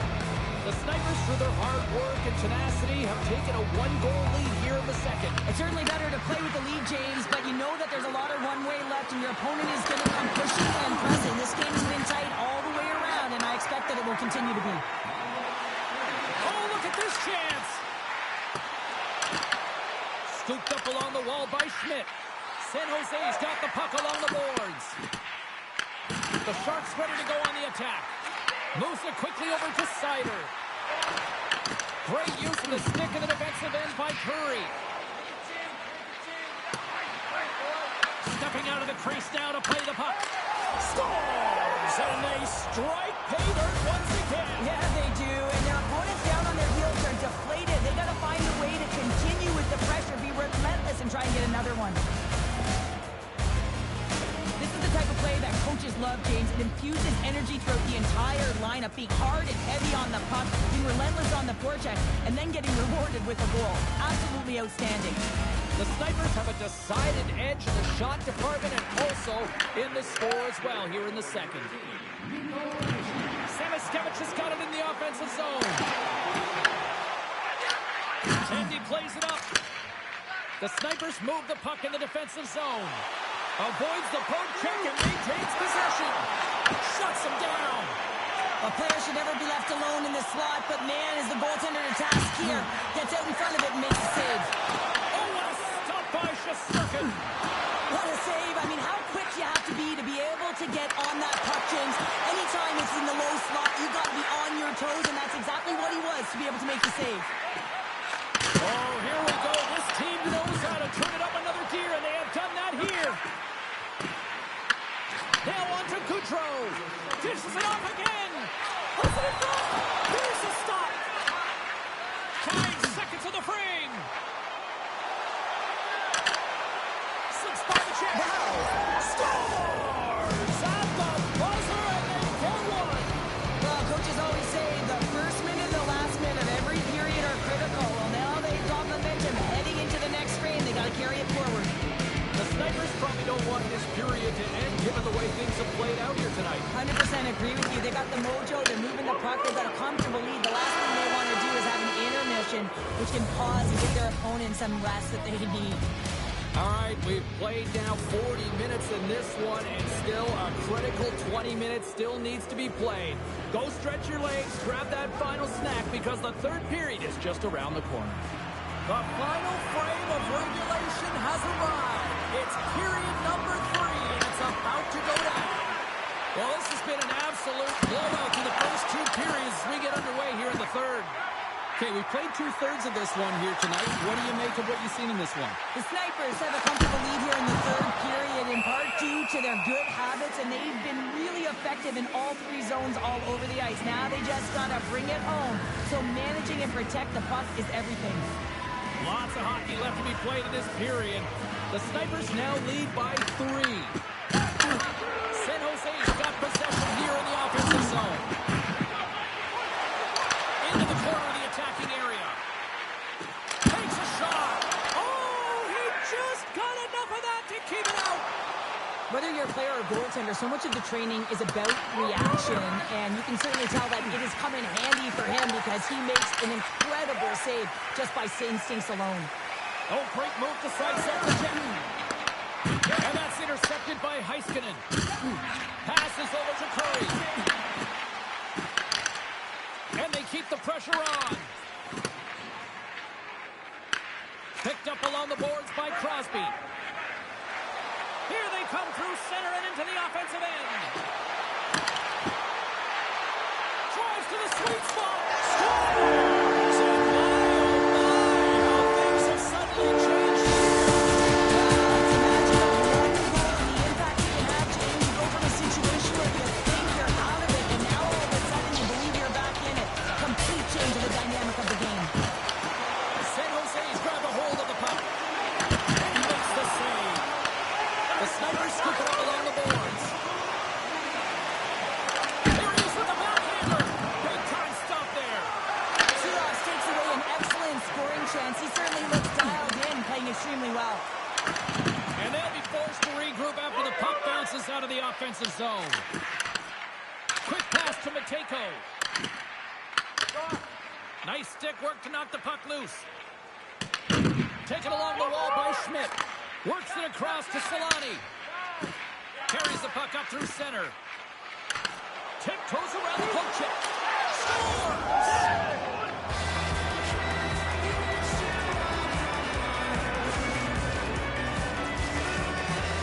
It's certainly better to play with the lead, James, but you know that there's a lot of runway left and your opponent is going to come pushing and pressing. This game's been tight all the way around, and I expect that it will continue to be. Oh, look at this chance! Scooped up along the wall by Schmidt. San Jose's got the puck along the boards. The Sharks ready to go on the attack. Moves it quickly over to Sider. Great use of the stick in the defensive end by Curry. Stepping out of the crease now to play the puck. Scores! And they strike pay dirt once again. Yeah, they do. And their opponents down on their heels are deflated. They got to find a way to continue with the pressure, be relentless, and try and get another one. This is the type of play that coaches love, James. It infuses energy throughout the entire lineup, being hard and heavy on the puck, being relentless on the forecheck, and then getting rewarded with a goal. Absolutely outstanding. The Snipers have a decided edge in the shot department and also in the score as well here in the second. Samiskevich has got it in the offensive zone. Tandy plays it up. The Snipers move the puck in the defensive zone. Avoids the poke check and maintains possession. Shuts him down. A player should never be left alone in the slot, but man, is the goaltender to task here. Gets out in front of it and makes a save. Oh, what a stop by Shesterkin. What a save. I mean, how quick you have to be able to get on that puck, James. Anytime it's in the low slot, you've got to be on your toes, and that's exactly what he was to be able to make the save. Oh, here we go. This team knows how to turn it up another gear, and they have done that here. Now on to Goudreau. Dishes it off again. Puts it in front. Here's the stop. 5 seconds of the frame. Slips by the check. Wow. Scores at the buzzer, and they get one. Well, coaches always say the first minute and the last minute of every period are critical. Well, now they've got momentum heading into the next frame. They got to carry it forward. The Snipers probably don't want this period to end, given the way things have played out here tonight. 100% agree with you. They got the mojo. They're moving the puck. They've got a comfortable lead. The last thing they want to do is have an intermission, which can pause and give their opponent some rest that they need. All right, we've played now 40 minutes in this one, and still a critical 20 minutes still needs to be played. Go stretch your legs, grab that final snack, because the third period is just around the corner. The final frame of regulation has arrived. It's period number 3, and it's about to go down. Well, this has been an absolute blowout to the first 2 periods as we get underway here in the third. Okay, we've played 2/3 of this one here tonight. What do you make of what you've seen in this one? The Snipers have a comfortable lead here in the third period, in part due to their good habits, and they've been really effective in all 3 zones all over the ice. Now they just got to bring it home. So managing and protect the puck is everything. Lots of hockey left to be played in this period. The Snipers now lead by 3. San Jose's got possession here in the offensive zone. Into the corner of the attacking area. Takes a shot. Oh, he just got enough of that to keep it out. Whether you're a player or goaltender, so much of the training is about reaction, and you can certainly tell that it has come in handy for him because he makes an incredible save just by instincts alone. Oh, great move to sidestep the check. And that's intercepted by Heiskanen. Passes over to Curry. And they keep the pressure on. Picked up along the boards by Crosby. Here they come through center and into the offensive end. Drives to the sweet spot. Scores! And my, how things have suddenly changed here. The impact you can have, James. You go from a situation where you think you're out of it, and now all of a sudden you believe you're back in it. Complete change of the dynamic of the game. San Jose's grabbed a hold of the puck. And makes the save. The Snipers scoop it up along the boards. Here he is with the backhander. Big time stop there. Silas takes away an excellent scoring chance. He certainly looks dialed in, playing extremely well. And they'll be forced to regroup after the puck bounces out of the offensive zone. Quick pass to Matejko. Nice stick work to knock the puck loose. Taken along the wall by Schmidt. Works it across to Solani. Carries the puck up through center. Tiptoes around the poke check. Scores!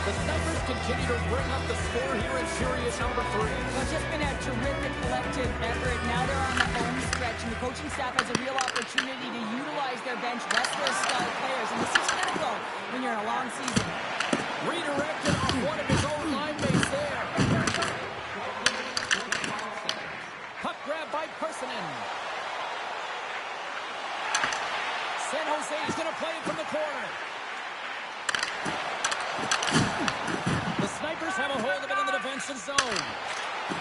The Snipers continue to bring up the score here in series number 3. Well, just been a terrific collective effort. Now they're on the home stretch, and the coaching staff has a real opportunity to utilize their bench, rest their star players, and this is critical when you're in a long season. Redirected off one of his own line mates there. Puck grab by Persinen. San Jose is going to play it from the corner. The Snipers have a hold of it in the defensive zone.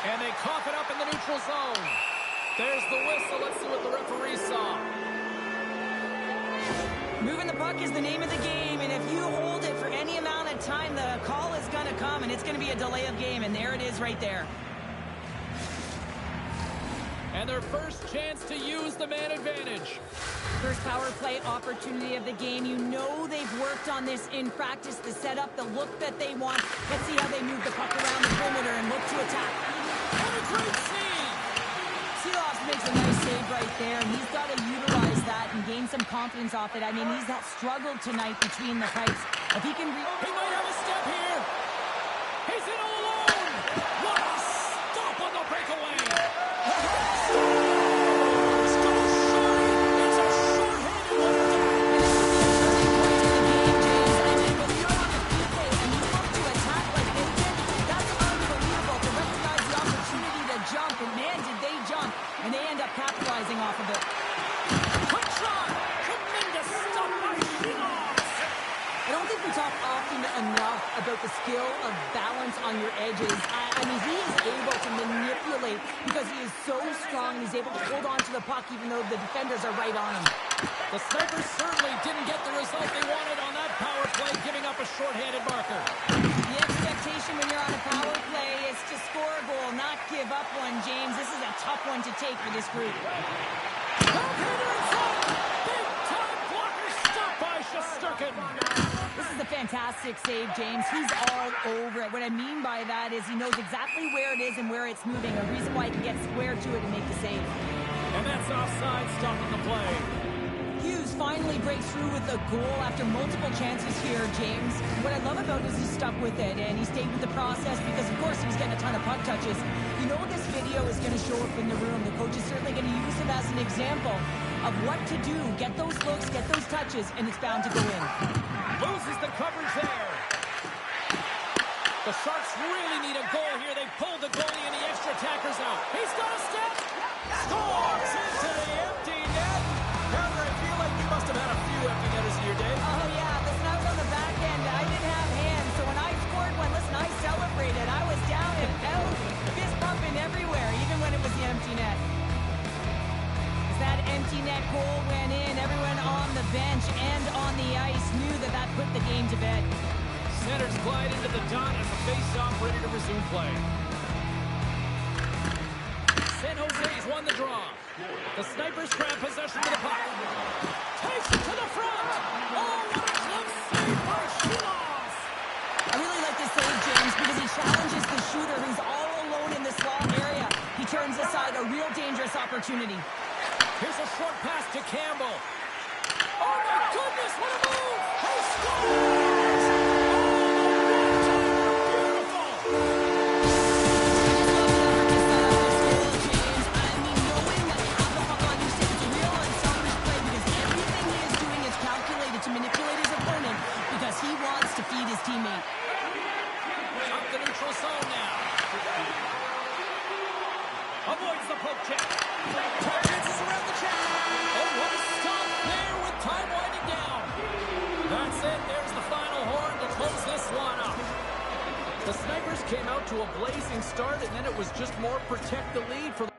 And they cough it up in the neutral zone. There's the whistle. Let's see what the referee saw. Moving the puck is the name of the game, and if you hold it for any amount of time, the call is going to come, and it's going to be a delay of game, and there it is right there. And their first chance to use the man advantage. First power play opportunity of the game. You know they've worked on this in practice, the setup, the look that they want. Let's see how they move the puck around the perimeter and look to attack. What a great scene! Silas makes a nice save right there, and he's got to utilize that and gain some confidence off it. I mean, he's struggled tonight between the pipes. If he can... He might have a step here. He's in all alone. What a stop on the breakaway. Scores! Goes short. It's a short-handed one. I mean, when you're on the field and you look to attack like they did, that's unbelievable to recognize the opportunity to jump, and man, did they jump, and they end up capitalizing off of it. Quick shot. Tremendous stop by Silas. I don't think we talk often enough about the skill of balance on your edges. I mean, he is able to manipulate because he is so strong. He's able to hold on to the puck even though the defenders are right on him. The Snipers certainly didn't get the result they wanted on that power play, giving up a short-handed marker. The expectation when you're on a power play is to score a goal, not give up one, James. This is a tough one to take for this group. Backhander in front. Big-time blocker stop by Shesterkin. This is a fantastic save, James. He's all over it. What I mean by that is he knows exactly where it is and where it's moving, a reason why he can get square to it and make the save. And that's offside, stopping the play. Hughes finally breaks through with a goal after multiple chances here, James. What I love about it is he stuck with it, and he stayed with the process because, of course, he was getting a ton of puck touches. You know this video is going to show up in the room. The coach is certainly going to use it as an example of what to do. Get those looks, get those touches, and it's bound to go in. Loses the coverage there. The Sharks really need a goal here. They pulled the goalie and the extra attackers out. He's got a step. Scores into the empty net. Pounder, I feel like you must have had a few empty netters in your day. Oh, yeah. Listen, I was on the back end. I didn't have hands, so when I scored one, listen, I celebrated. I was down and out, fist pumping everywhere, even when it was the empty net. As that empty net goal went in, everyone on the bench and on the ice knew that that put the game to bed. Centers glide into the dot as the face-off ready to resume play. San Jose's won the draw. The Snipers grab possession of the puck. Takes it to the front. Oh, what a close save by Silas. I really like this save, James, because he challenges the shooter who's all alone in the small area. He turns aside a real dangerous opportunity. Here's a short pass to Campbell. Oh, my goodness, what a move! He scores! He wants to feed his teammate. Up the neutral zone now. Avoids the poke check. Chances around the check. Oh, what a stop there with time winding down. That's it. There's the final horn to close this one up. The Snipers came out to a blazing start, and then it was just more protect the lead for the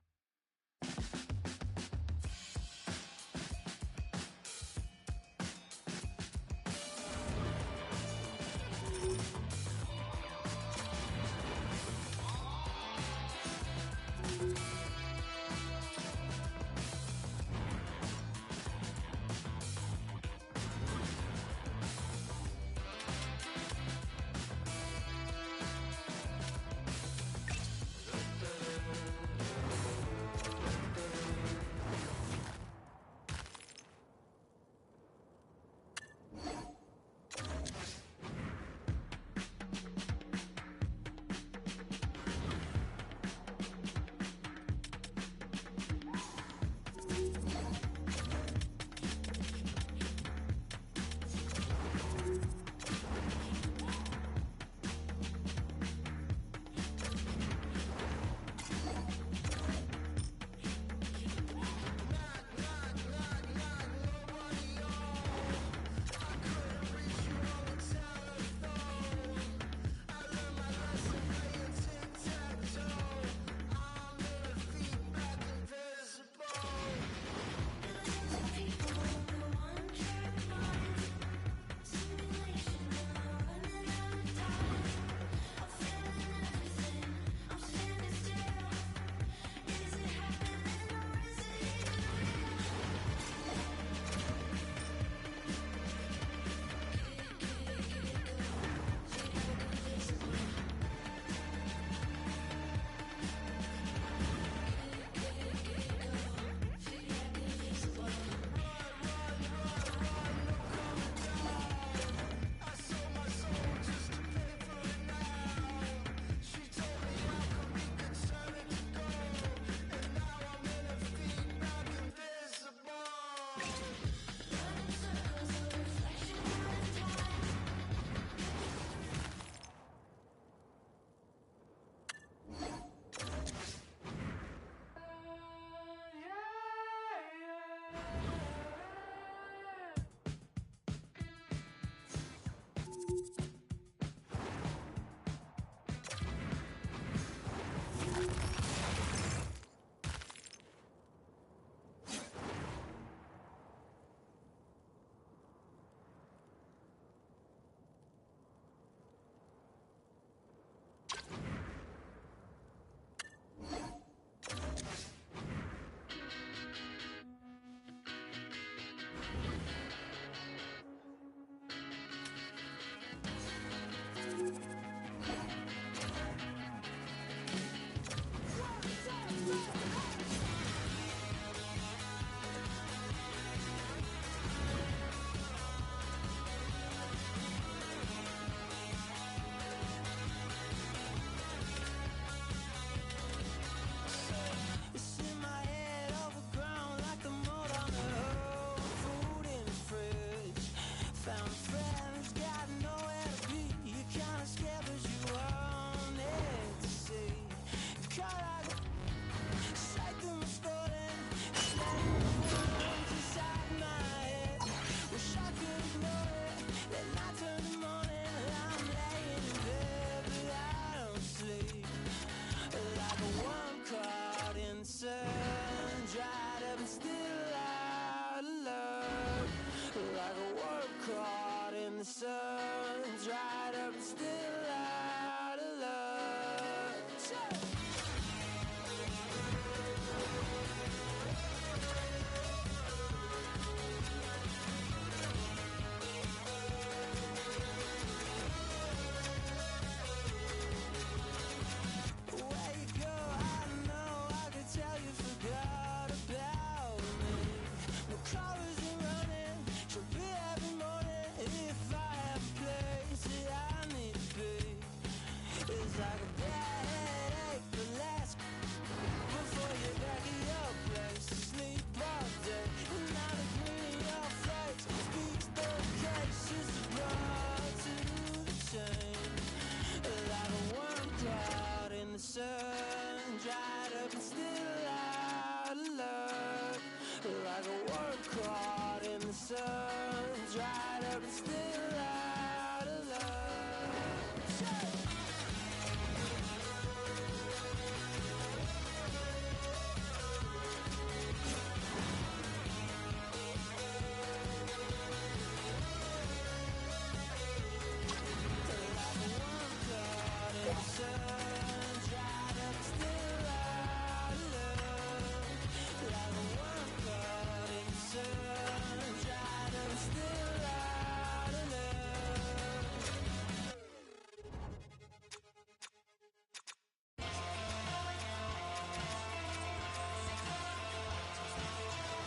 sun's right up and still out of love.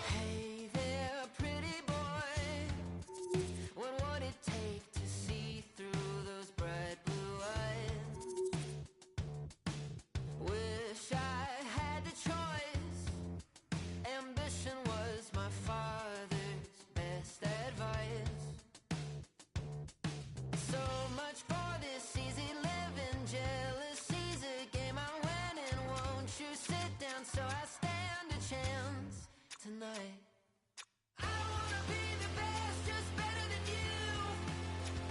Hey there, pretty boy. What would it take to see through those bright blue eyes? Wish I had the choice. Ambition was my father's best advice. So much for this easy living. Jealousy's a game I win and won't you sit down so I stand a chance tonight. I wanna be the best, just better than you.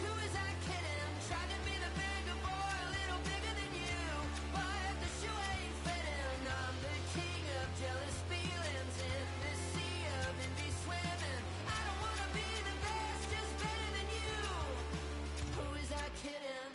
Who is that kidding? Tried to be the bigger boy, a little bigger than you. But the shoe ain't fitting. I'm the king of jealous feelings in this sea of envy swimming. I don't wanna be the best, just better than you. Who is that kidding?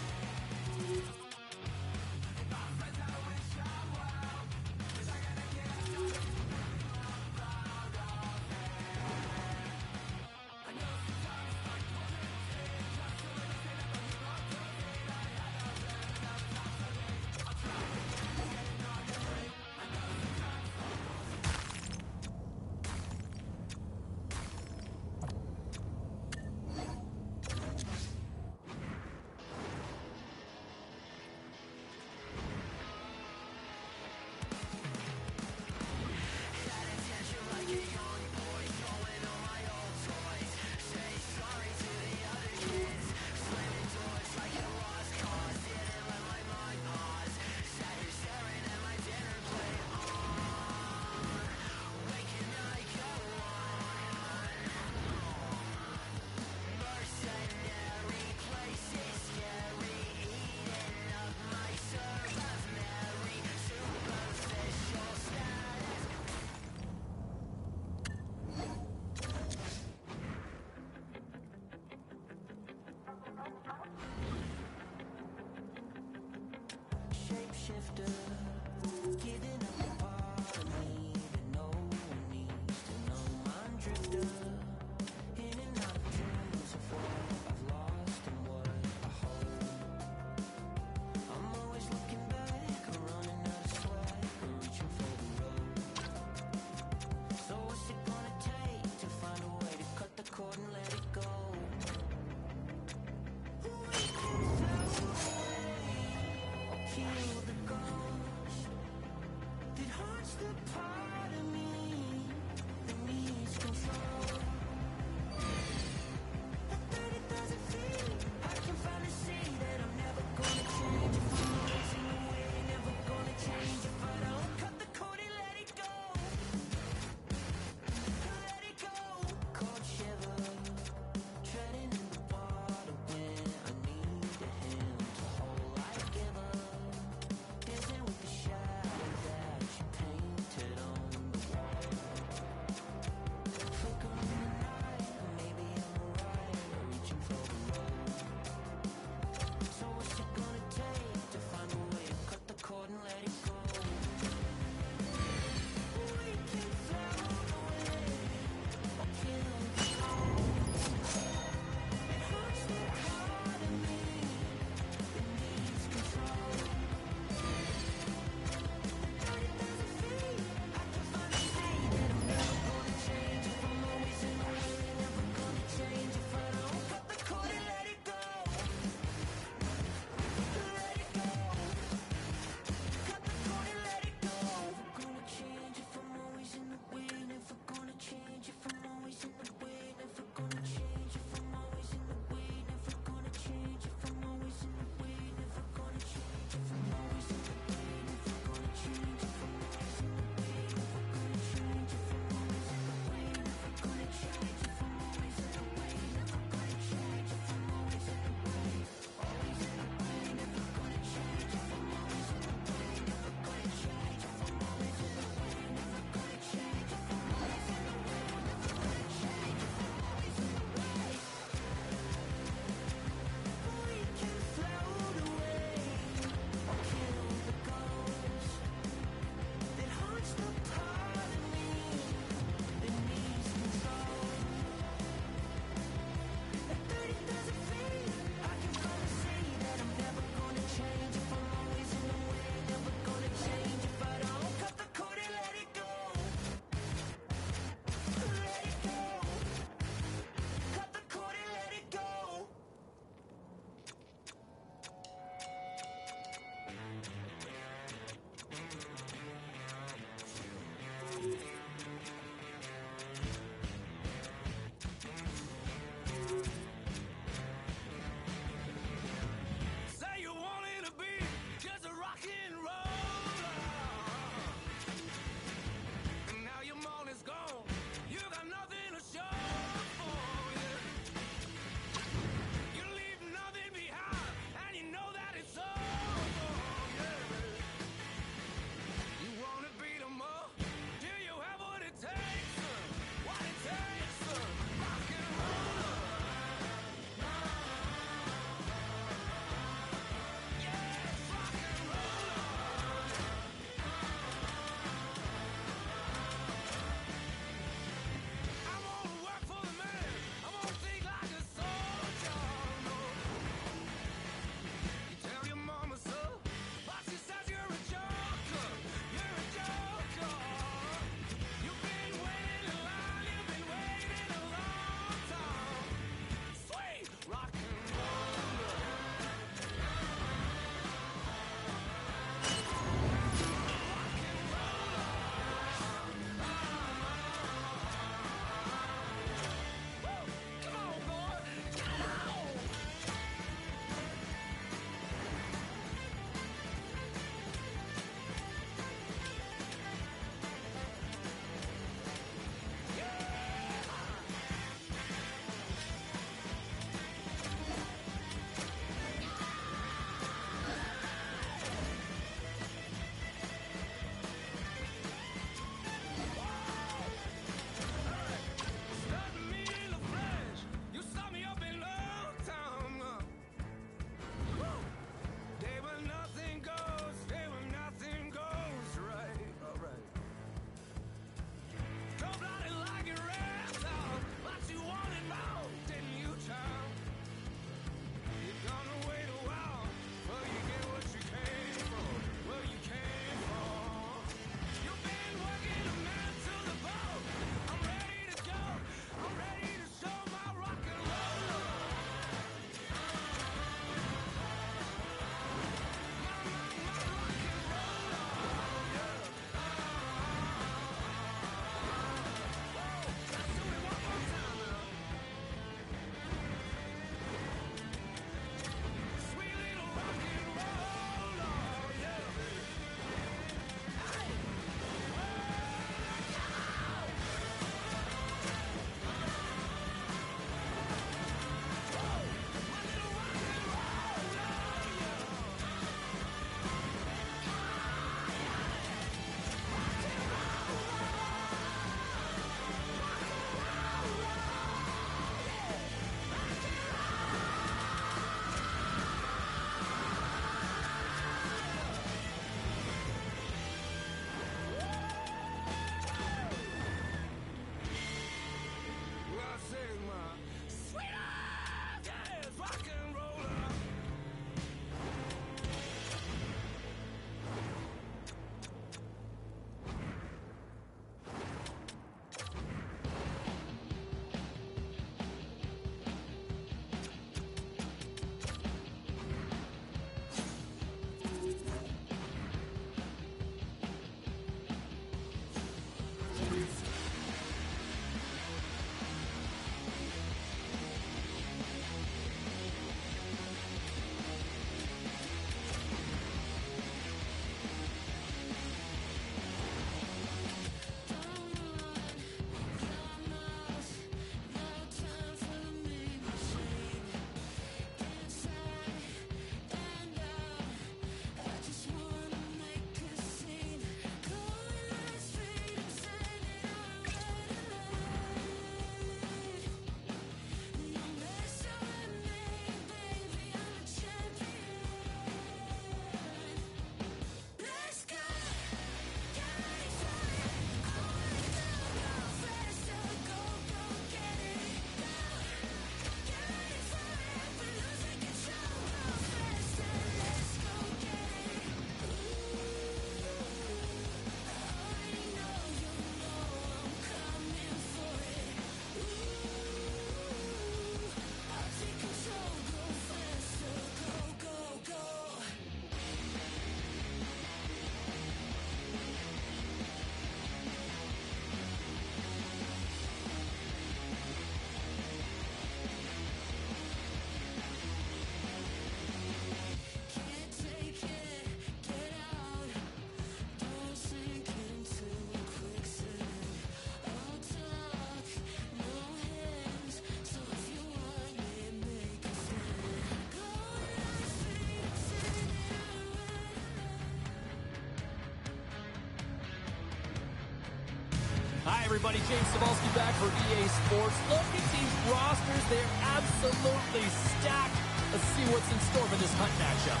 Hi, everybody. James Cebulski back for EA Sports. Look at these rosters. They're absolutely stacked. Let's see what's in store for this Hunt matchup.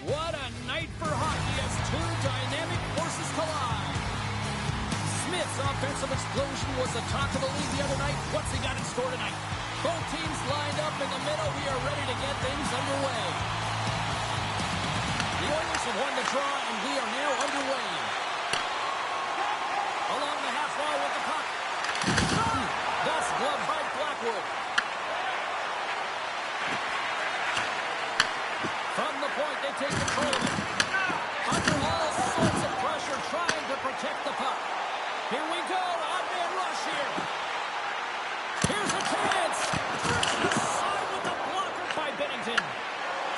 What a night for hockey as two dynamic forces collide. Smith's offensive explosion was the talk of the league the other night. What's he got in store tonight? Both teams lined up in the middle. We are ready to get things underway. The Oilers have won the draw, and we are now underway. Along the half wall with the puck. That's gloved by Blackwood. From the point, they take control of it. Under all sorts of pressure, trying to protect the puck. Here we go, odd man rush here. Here's a chance. First the side with the blocker by Bennington.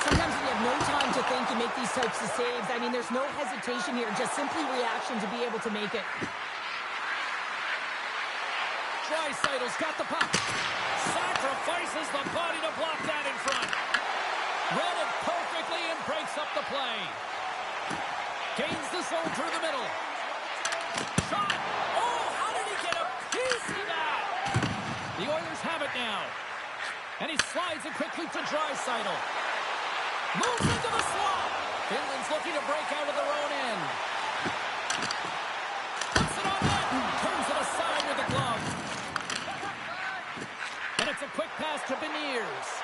Sometimes when you have no time to think, you make these types of saves. I mean, there's no hesitation here, just simply reaction to be able to make it. Draisaitl's got the puck. Sacrifices the body to block that in front. Read it perfectly and breaks up the play. Gains the zone through the middle. Shot. Oh, how did he get a piece of that? The Oilers have it now. And he slides it quickly to Draisaitl. Moves into the slot. Finland's looking to break out of their own end. Puts it on net. Turns it aside with a glove. And it's a quick pass to Beniers.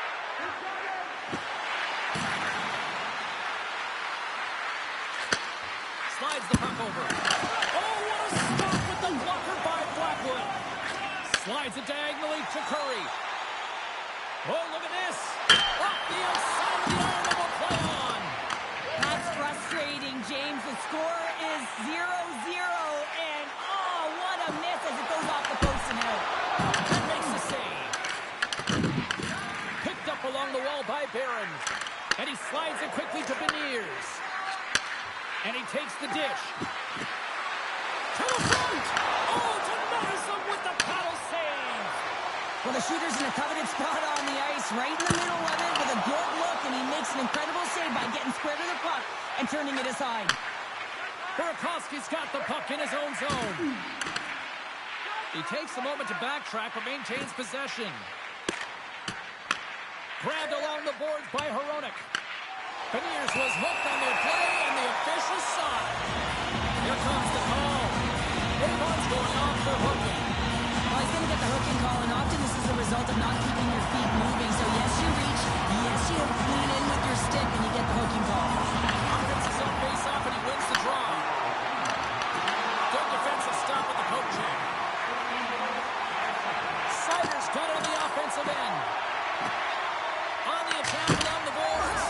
Slides the puck over. Oh, what a stop with the blocker by Blackwood. Slides it diagonally to Curry. Oh, look at this. Off the outside of the iron and will play on. That's frustrating, James. The score is 0-0, and oh, what a miss as it goes off the post and out. That makes the save. Picked up along the wall by Barron. And he slides it quickly to Beniers. And he takes the dish. To the front! Oh, to Madison with the paddle save! Well, the shooter's in a coveted spot on the ice, right in the middle of it with a good look, and he makes an incredible save by getting square to the puck and turning it aside. Burakovsky's got the puck in his own zone. He takes a moment to backtrack but maintains possession. Grabbed along the boards by Hronek. Beniers was hooked on their play, and the officials saw it. Here comes the call. Avon's going off for hooking. Well, he's going to get the hooking call, and often this is a result of not keeping your feet moving. So, yes, you reach. Yes, you lean in with your stick, and you get the hooking call. Offense is on face-off, and he wins the draw. Good defensive stop at the poke check. Sider's got it on the offensive end. On the attack along the boards.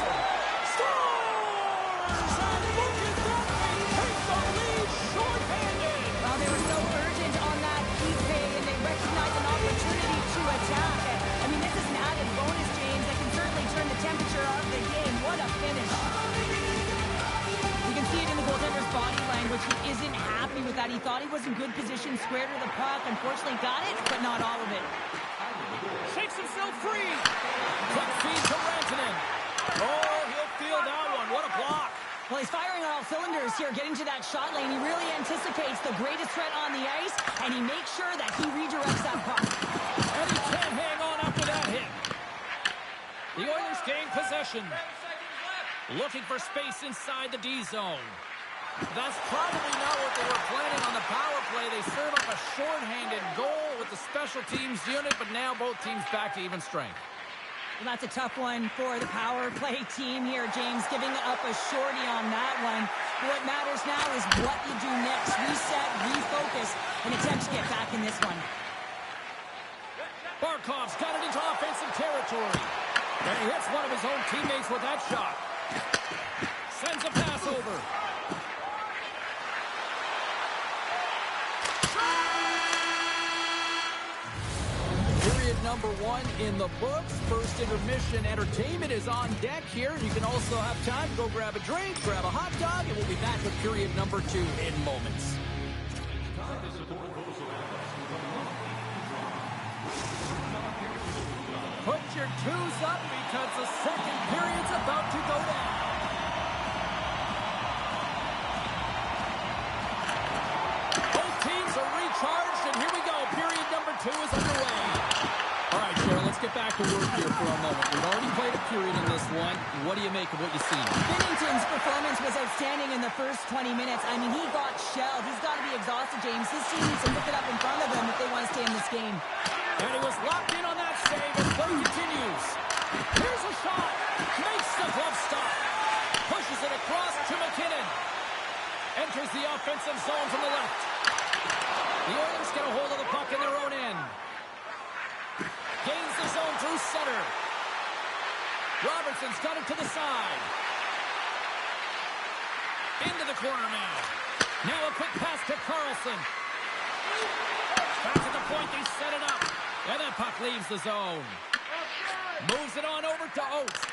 Scores! And look at that! They take the lead short-handed. Well, they were so urgent on that key pay, and they recognized an opportunity to attack. I mean, this is an added bonus, James, that can certainly turn the temperature of the game. What a finish. You can see it in the goaltender's body language. He isn't happy with that. He thought he was in good position, square to the puck. Unfortunately, got it, but not all of it. Shakes himself free. Quick feed to Rantanen. Oh, he'll feel that one. What a block. Well, he's firing on all cylinders here, getting to that shot lane. He really anticipates the greatest threat on the ice, and he makes sure that he redirects that puck. And he can't hang on after that hit. The Oilers gain possession. Looking for space inside the D zone. That's probably not what they were planning on the power play. They serve up a shorthanded goal with the special teams unit, but now both teams back to even strength. Well, that's a tough one for the power play team here, James, giving up a shorty on that one. What matters now is what you do next. Reset, refocus, and attempt to get back in this one. Barkov's got it into offensive territory. And he hits one of his own teammates with that shot. Sends a pass over. Period number 1 in the books. First intermission entertainment is on deck here. You can also have time to go grab a drink, grab a hot dog, and we'll be back with period number 2 in moments. Put your twos up because the second period's about to go down. Both teams are recharged, and here we go. Period number 2 is underway. All right, Cheryl, let's get back to work here for a moment. We've already played a period in this one. What do you make of what you've seen? Binnington's performance was outstanding in the first 20 minutes. I mean, he got shelled. He's got to be exhausted, James. His team needs to pick it up in front of him if they want to stay in this game. And he was locked in on that save as play continues. Here's a shot. Makes the glove stop. Pushes it across to McKinnon. Enters the offensive zone from the left. The Oilers get a hold of the puck in their own end. Gains the zone through center. Robertson's got it to the side. Into the corner now. Now a quick pass to Carlson. Back to the point, they set it up. And that puck leaves the zone. Moves it on over to Oates.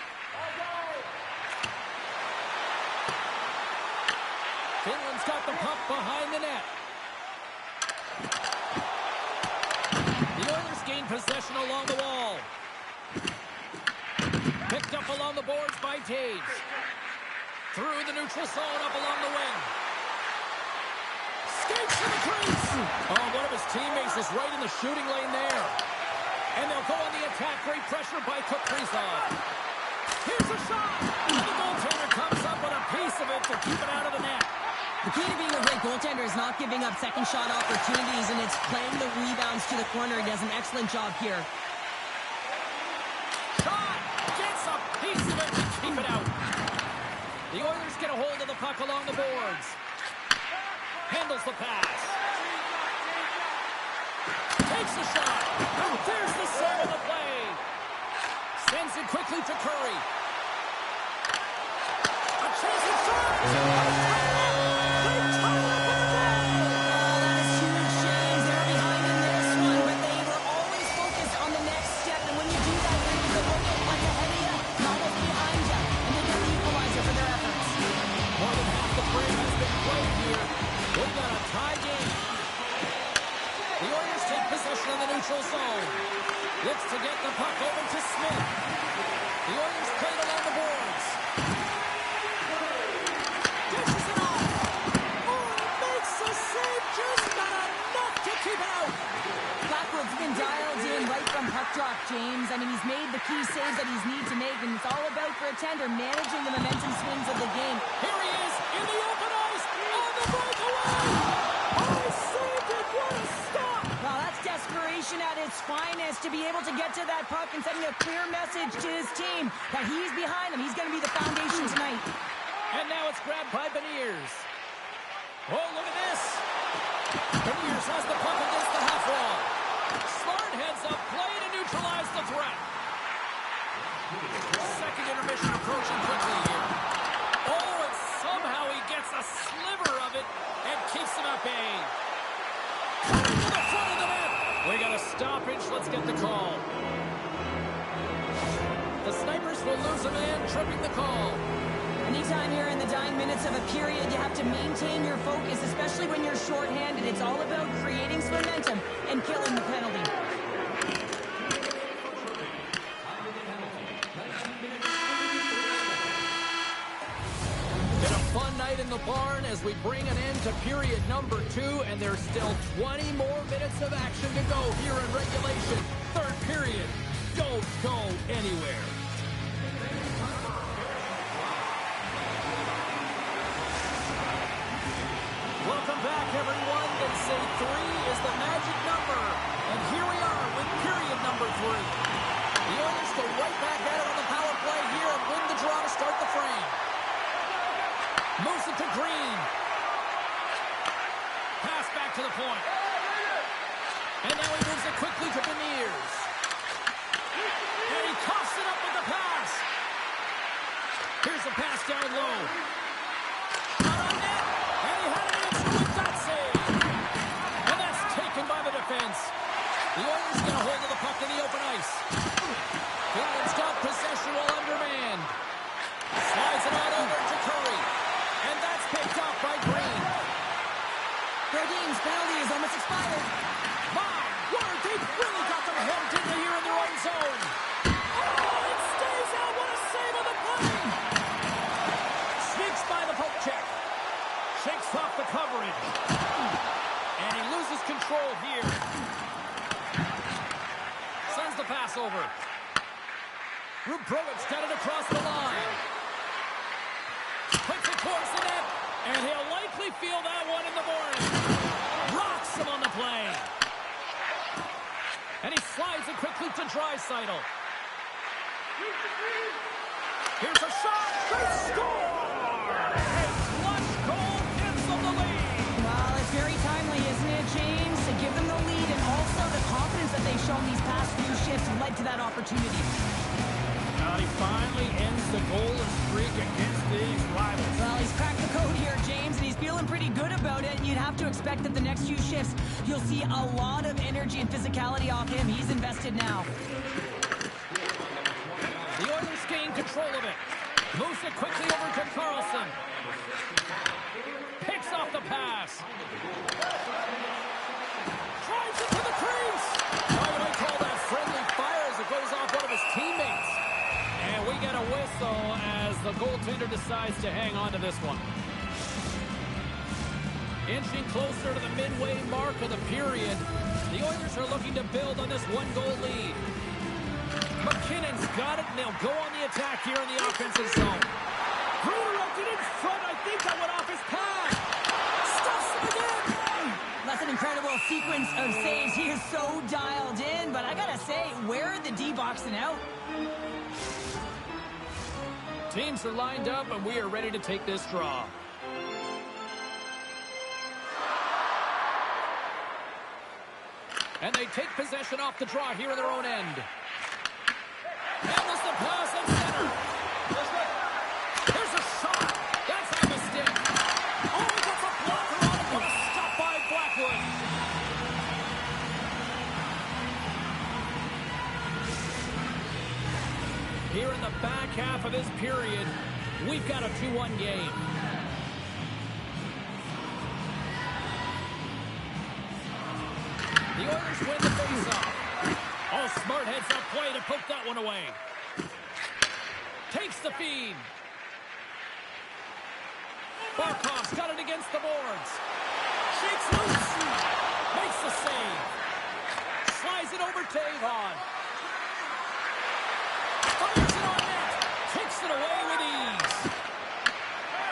Finland's got the puck behind the net. The Oilers gain possession along the wall. Picked up along the boards by Taves. Through the neutral zone, up along the wing. Skates to the crease. Oh, one of his teammates is right in the shooting lane there. And they'll go on the attack. Great pressure by Kaprizov. Here's a shot. And the goaltender comes up with a piece of it to keep it out of the net. The key to being a great goaltender is not giving up second shot opportunities, and it's playing the rebounds to the corner. He does an excellent job here. Shot. Gets a piece of it to keep it out. The Oilers get a hold of the puck along the boards. Handles the pass. Takes the shot. There's the save of the play. Sends it quickly to Curry. A chance at shot. They tie it up with the goal. That's huge, James. They're behind in this one, but they were always focused on the next step. And when you do that, you're able to look at what's ahead of you, not what's behind you, and they get the equalizer for their efforts. More than half the frame has been played here. We've got a tie game. The Oilers take possession of the neutral zone. Looks to get the puck over to Smith. The Oilers play it along the boards. Dishes it off. Oh, makes the save. Just not enough to keep it out. Blackwood's been dialed in right from puck drop, James. I mean, he's made the key saves that he's need to make, and it's all about for a tender managing the momentum swings of the game. Here he is in the open ice on the breakaway. Oh, he saved it. What a stop. Well, that's desperation at its finest, to be able to get to that puck and sending a clear message to his team that he's behind them. He's going to be the foundation tonight. And now it's grabbed by Beniers. Oh, look at this. Beniers has the puck against the half wall. Smart heads up play to neutralize the threat. Second intermission approaching quickly here. Oh, and somehow he gets a sliver of it and keeps him at bay. Coming to the front of the net. We got a stoppage. Let's get the call. The Snipers will lose a man, tripping the call. Anytime you're in the dying minutes of a period, you have to maintain your focus, especially when you're shorthanded. It's all about creating some momentum and killing the penalty. Been a fun night in the barn as we bring an end to period number 2, and there's still 20 more minutes of action to go here in regulation. Third period. Don't go anywhere. Three is the magic number. And here we are with period number 3. The Oilers go right back at it on the power play here and win the draw to start the frame. Moves it to Green. Pass back to the point. And now he moves it quickly to Beniers. And he coughs it up with the pass. Here's the pass down low. Not on net. And he had an answer with that save. And that's taken by the defense. The Oilers get a hold of the puck in the open ice. Finland's got possession while undermanned. Slides it on over to Curry. And that's picked off by Green. Brodin's penalty is almost expired. My word, they really got them hemmed in here in their own zone. Oh, it stays out. What a save on the play. Sneaks by the poke check. Shakes off the coverage. And he loses control here. Sends the pass over. Rubrowic's got it across the line. Puts it towards the net. And he'll likely feel that one in the morning. Rocks him on the play. And he slides it quickly to Draisaitl. Here's a shot. They score! A clutch goal gives them the lead. Well, it's very timely, isn't it, James? To give them the lead and also the confidence that they've shown these past few shifts led to that opportunity. He finally ends the goalless streak against these rivals. Well, he's cracked the code here, James, and he's feeling pretty good about it. You'd have to expect that the next few shifts, you'll see a lot of energy and physicality off him. He's invested now. The Oilers gain control of it. Moves it quickly over to Carlson. Picks off the pass. Drives it to the crease. Why would I call that friendly fire as it goes off one of his teammates? And we get a whistle as the goaltender decides to hang on to this one. Inching closer to the midway mark of the period, the Oilers are looking to build on this one-goal lead. McKinnon's got it, and they'll go on the attack here in the offensive zone. Redirected in front, I think that went off his pad. Stuffs him again. That's an incredible sequence of saves. He is so dialed in, but I gotta say, where are the D-boxing out? Teams are lined up, and we are ready to take this draw. And they take possession off the draw here in their own end. And there's the pass at center. There's a shot. That's a mistake. Oh, he gets a blocker on it. What a stop by Blackwood. Here in the back half of this period, we've got a 2-1 game. The Oilers win the faceoff. Oh, smart heads up play to poke that one away. Takes the feed. Barkov's got it against the boards. Shakes loose. Makes the save. Slides it over to Avon. Fires it on net. Takes it away with ease.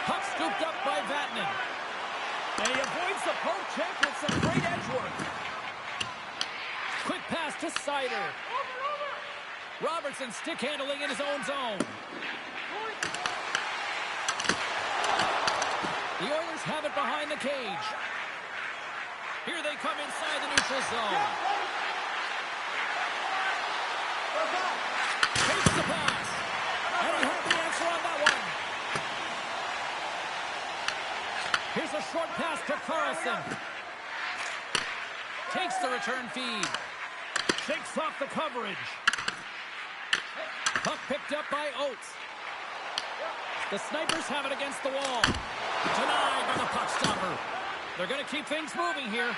Puck scooped up by Vatanen. And he avoids the poke check with some great edge work. Quick pass to Sider. Robertson stick handling in his own zone. The Oilers have it behind the cage. Here they come inside the neutral zone. Takes the pass. And he had the answer on that one. Here's a short pass to Carlson. Takes the return feed. Shakes off the coverage. Puck picked up by Oates. The Snipers have it against the wall. Denied by the puck stopper. They're going to keep things moving here.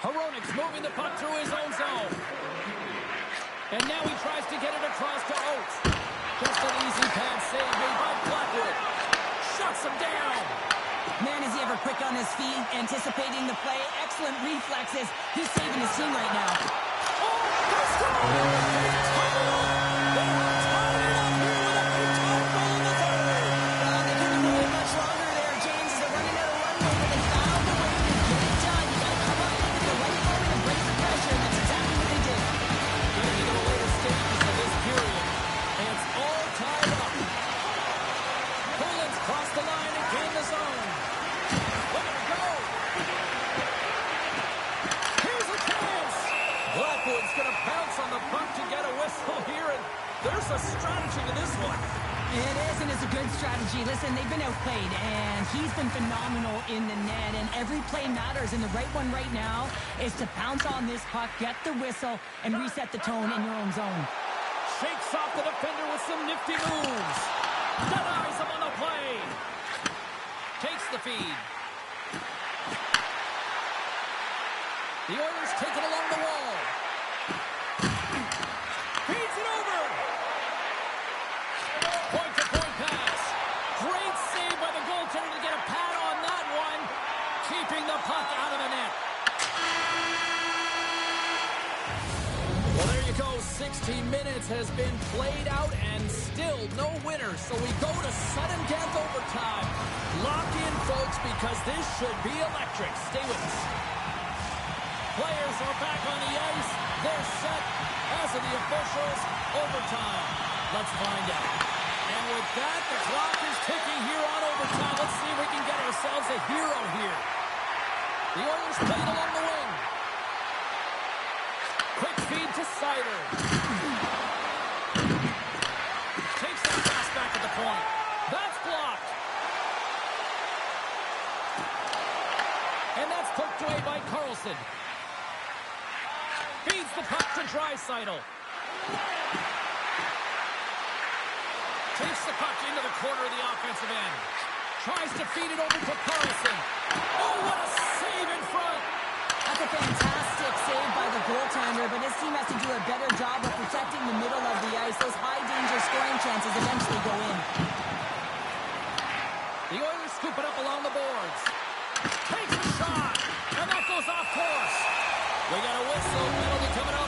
Hronik's moving the puck through his own zone. And now he tries to get it across to Oates. Just an easy pad save made by Blackwood. Shuts him down. Man, is he ever quick on his feet, anticipating the play. Excellent reflexes. He's saving his team right now. Oh, they score! They couldn't wait much longer there, James, as they're running out of runway, but they found a way to get it done. You gotta It is, and it's a good strategy. Listen, they've been outplayed, and he's been phenomenal in the net, and every play matters, and the right one right now is to pounce on this puck, get the whistle, and reset the tone in your own zone. Shakes off the defender with some nifty moves. Denies him on the play. Takes the feed. The Oilers take it along the wall. Feeds it over. Point-to-point pass. Great save by the goaltender to get a pad on that one. Keeping the puck out of the net. Well, there you go. 60 minutes has been played out and still no winner. So we go to sudden death overtime. Lock in, folks, because this should be electric. Stay with us. Players are back on the ice. They're set, as are the officials. Overtime. Let's find out. And with that, the clock is ticking here on overtime. Let's see if we can get ourselves a hero here. The Oilers play it along the wing. Quick feed to Sider. Takes that pass back at the point. That's blocked. And that's poked away by Carlson. Feeds the puck to Draisaitl. Takes the puck into the corner of the offensive end. Tries to feed it over to Carlson. Oh, what a save in front. That's a fantastic save by the goaltender, but his team has to do a better job of protecting the middle of the ice. Those high-danger scoring chances eventually go in. The Oilers scoop it up along the boards. Takes a shot, and that goes off course. We got a whistle, penalty coming up.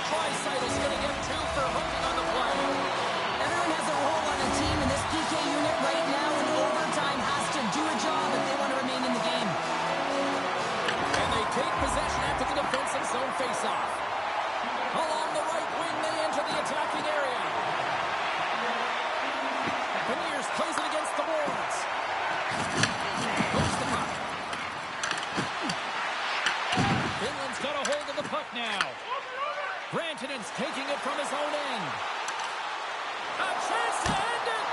Draisaitl's going to get 2 for hooking on the play. Everyone has a role on the team, and this PK unit right now in overtime has to do a job if they want to remain in the game. And they take possession after the defensive zone faceoff. Along the right wing, they enter the attacking area. Beniers plays it against the boards. Moves the puck. Finland's got a hold of the puck now. Rantanen's taking it from his own end. A chance to end it.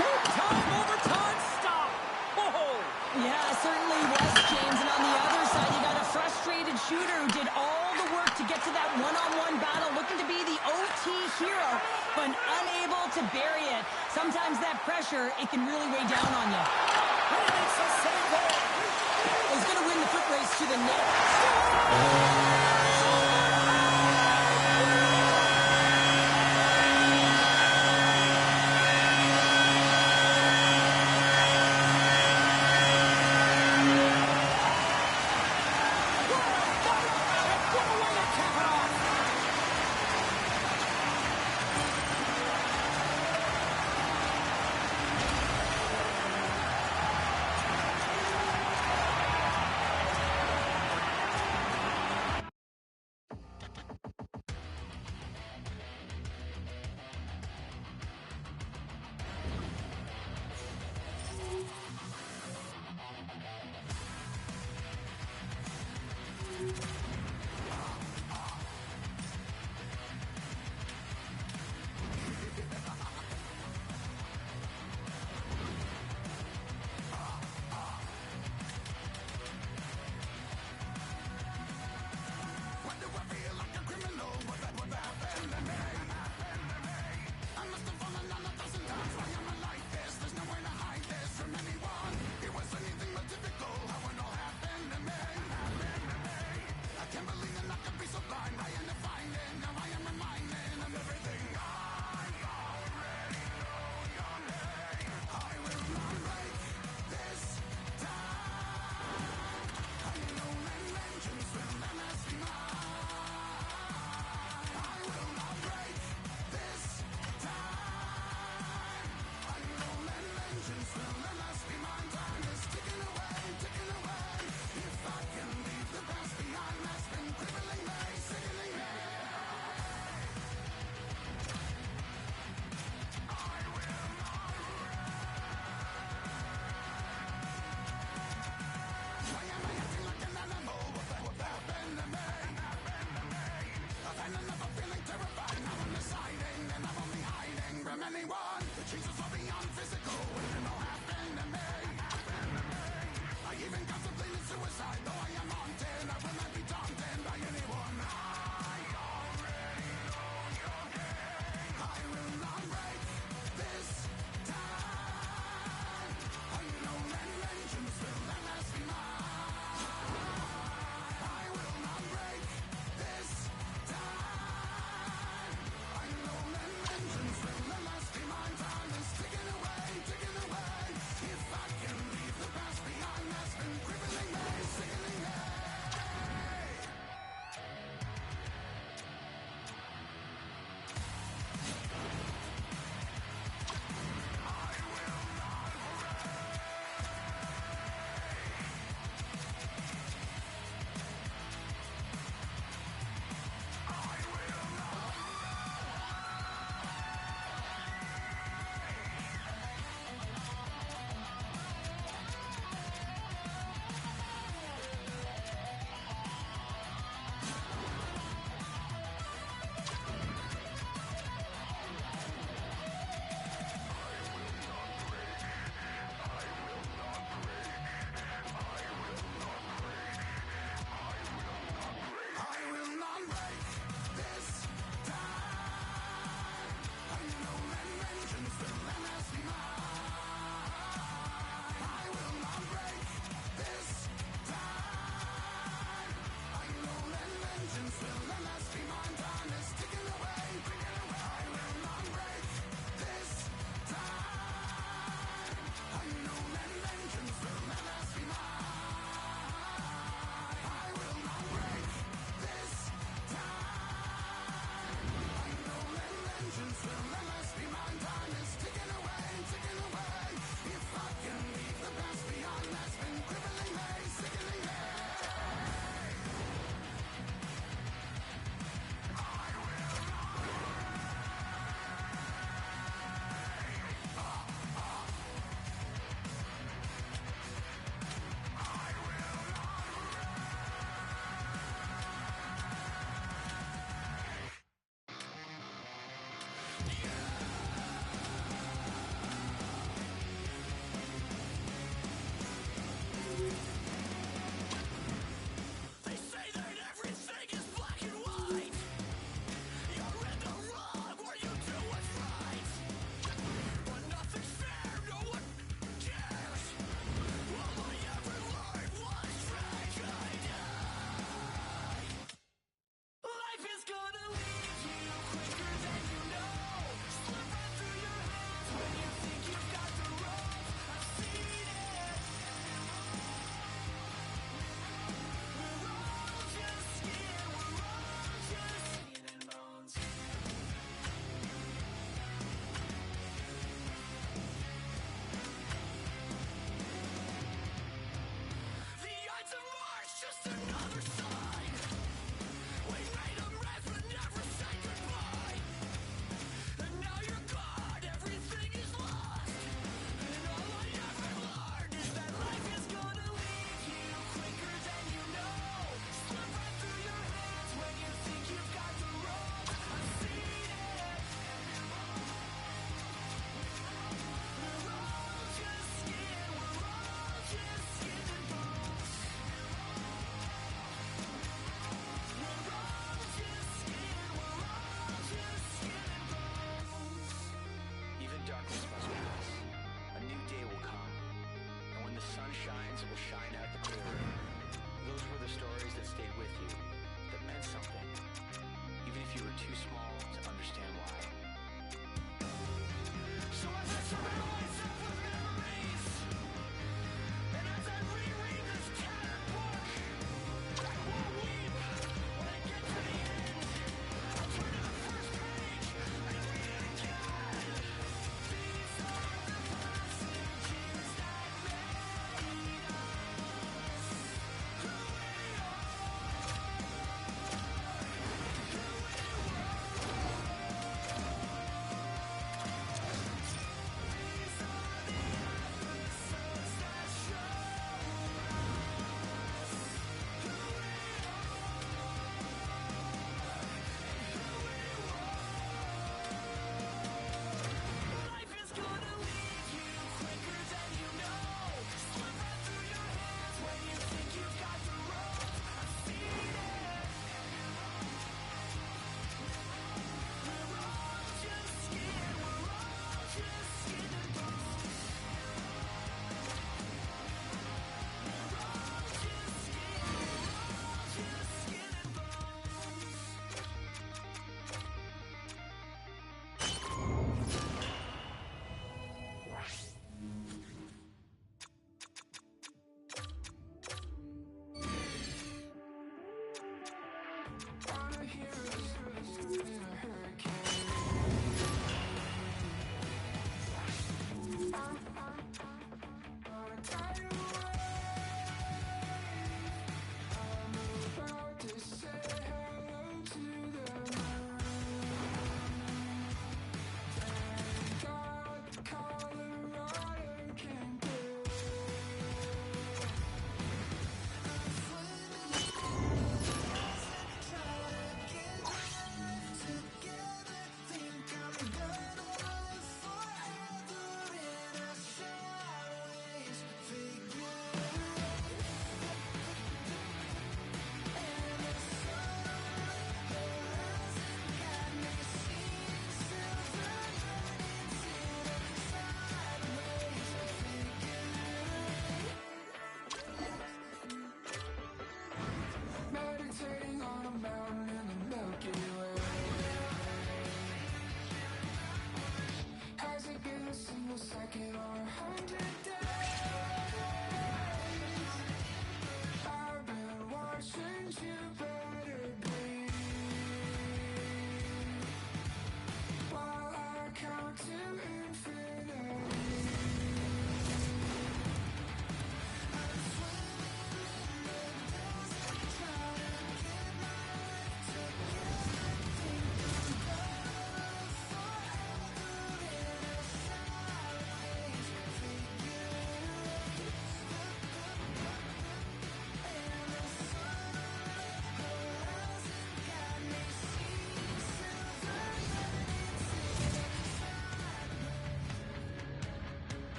Big time overtime stop. Whoa. Yeah, it certainly was, James. And on the other side, you got a frustrated shooter who did all the work to get to that one-on-one battle, looking to be the OT hero, but unable to bury it. Sometimes that pressure, it can really weigh down on you. And he makes a save there. He's going to win the foot race to the net. anyone. The Jesus are beyond physical. It all happened to me. I even contemplated suicide, though I am haunted. I will not be daunted by anyone. I already know your name. I will not break this time. I know that vengeance will at last be mine. I will not break this time. I know that vengeance will at last be mine. Time is ticking away, ticking away. If I can leave the past behind, that's been crippling me, sickening me.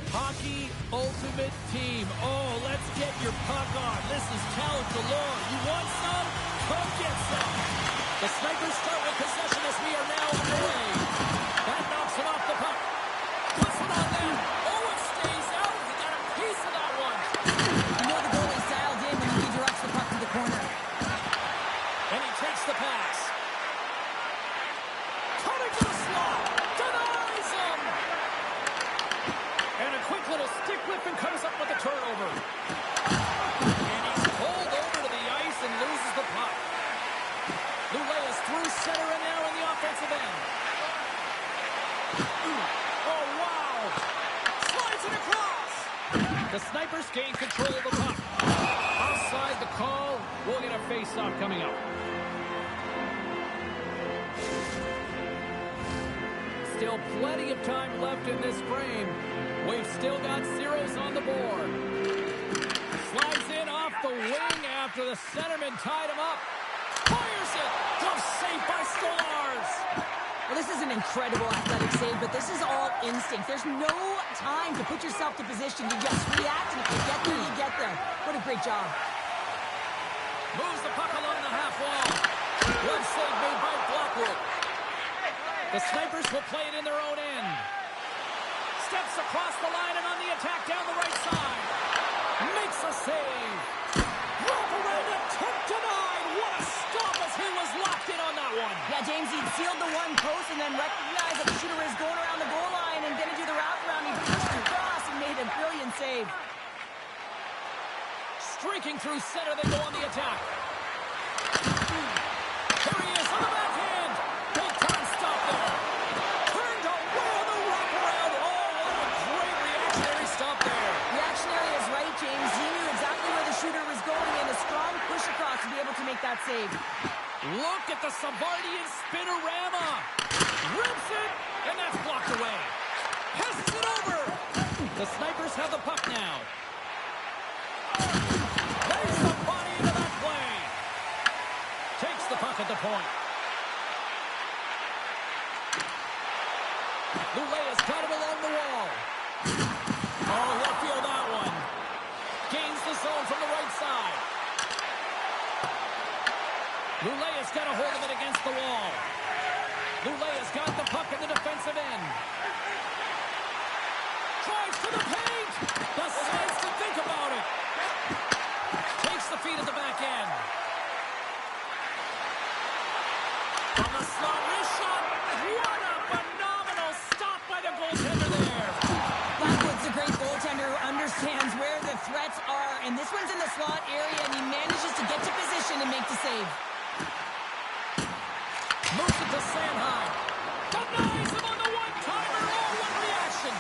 Hockey Ultimate Team. Oh, let's get your puck on. This is talent galore. You want some? Come get some. The Snipers start with possession as we are now underway. That knocks it off the puck. Puts it on them. Oh, it stays out. He got a piece of that one. You know the goalie's dialed in when he redirects the puck to the corner. And he takes the pass. Coming to the slot. Denies him. And a quick little stick whip and comes up with a turnover. And he's pulled over to the ice and loses the puck. Lulea is through center and now in the offensive end. Oh, wow. Slides it across. The Snipers gain control of the puck. Offside the call. We'll get a face-off coming up. Still plenty of time left in this frame. We've still got zeros on the board. Slides in off the wing after the centerman tied him up. Fires it! Tough save by Stolars! Well, this is an incredible athletic save, but this is all instinct. There's no time to put yourself to position. You just react, and if you get there, you get there. What a great job. Moves the puck along the half wall. Good save made by Blackwood. The Snipers will play it in their own end. Steps across the line and on the attack down the right side. Makes a save. Wrap around it, tip denied. What a stop as he was locked in on that one. Yeah, James, he sealed the one post and then recognized that the shooter is going around the goal line and didn't do the wraparound. He pushed across and made a brilliant save. Streaking through center, they go on the attack. Here he is on the backhand. Big time stop there. Turned away on the wraparound. Oh, what a great reactionary stop there. Reactionary is right, James. He knew exactly where the shooter was going and a strong push across to be able to make that save. Look at the Savardian spinorama. Rips it, and that's blocked away. Passes it over. The Snipers have the puck now. Lays the body into that play. Takes the puck at the point. Lulea's got it along the wall. Oh, he'll feel that one. Gains the zone from the right side. Lulea's got a hold of it against the wall. Lulea's got the puck in the defensive end. Drives to the paint. The sense to think about it. Takes the feed at the back end. On the slot, wrist shot. What a phenomenal stop by the goaltender there. Blackwood's a great goaltender who understands where the threats are, and this one's in the slot area, and he manages to get to position and make the save. Moves it to Sanheim. Denies him on the one-timer. Oh, what reaction.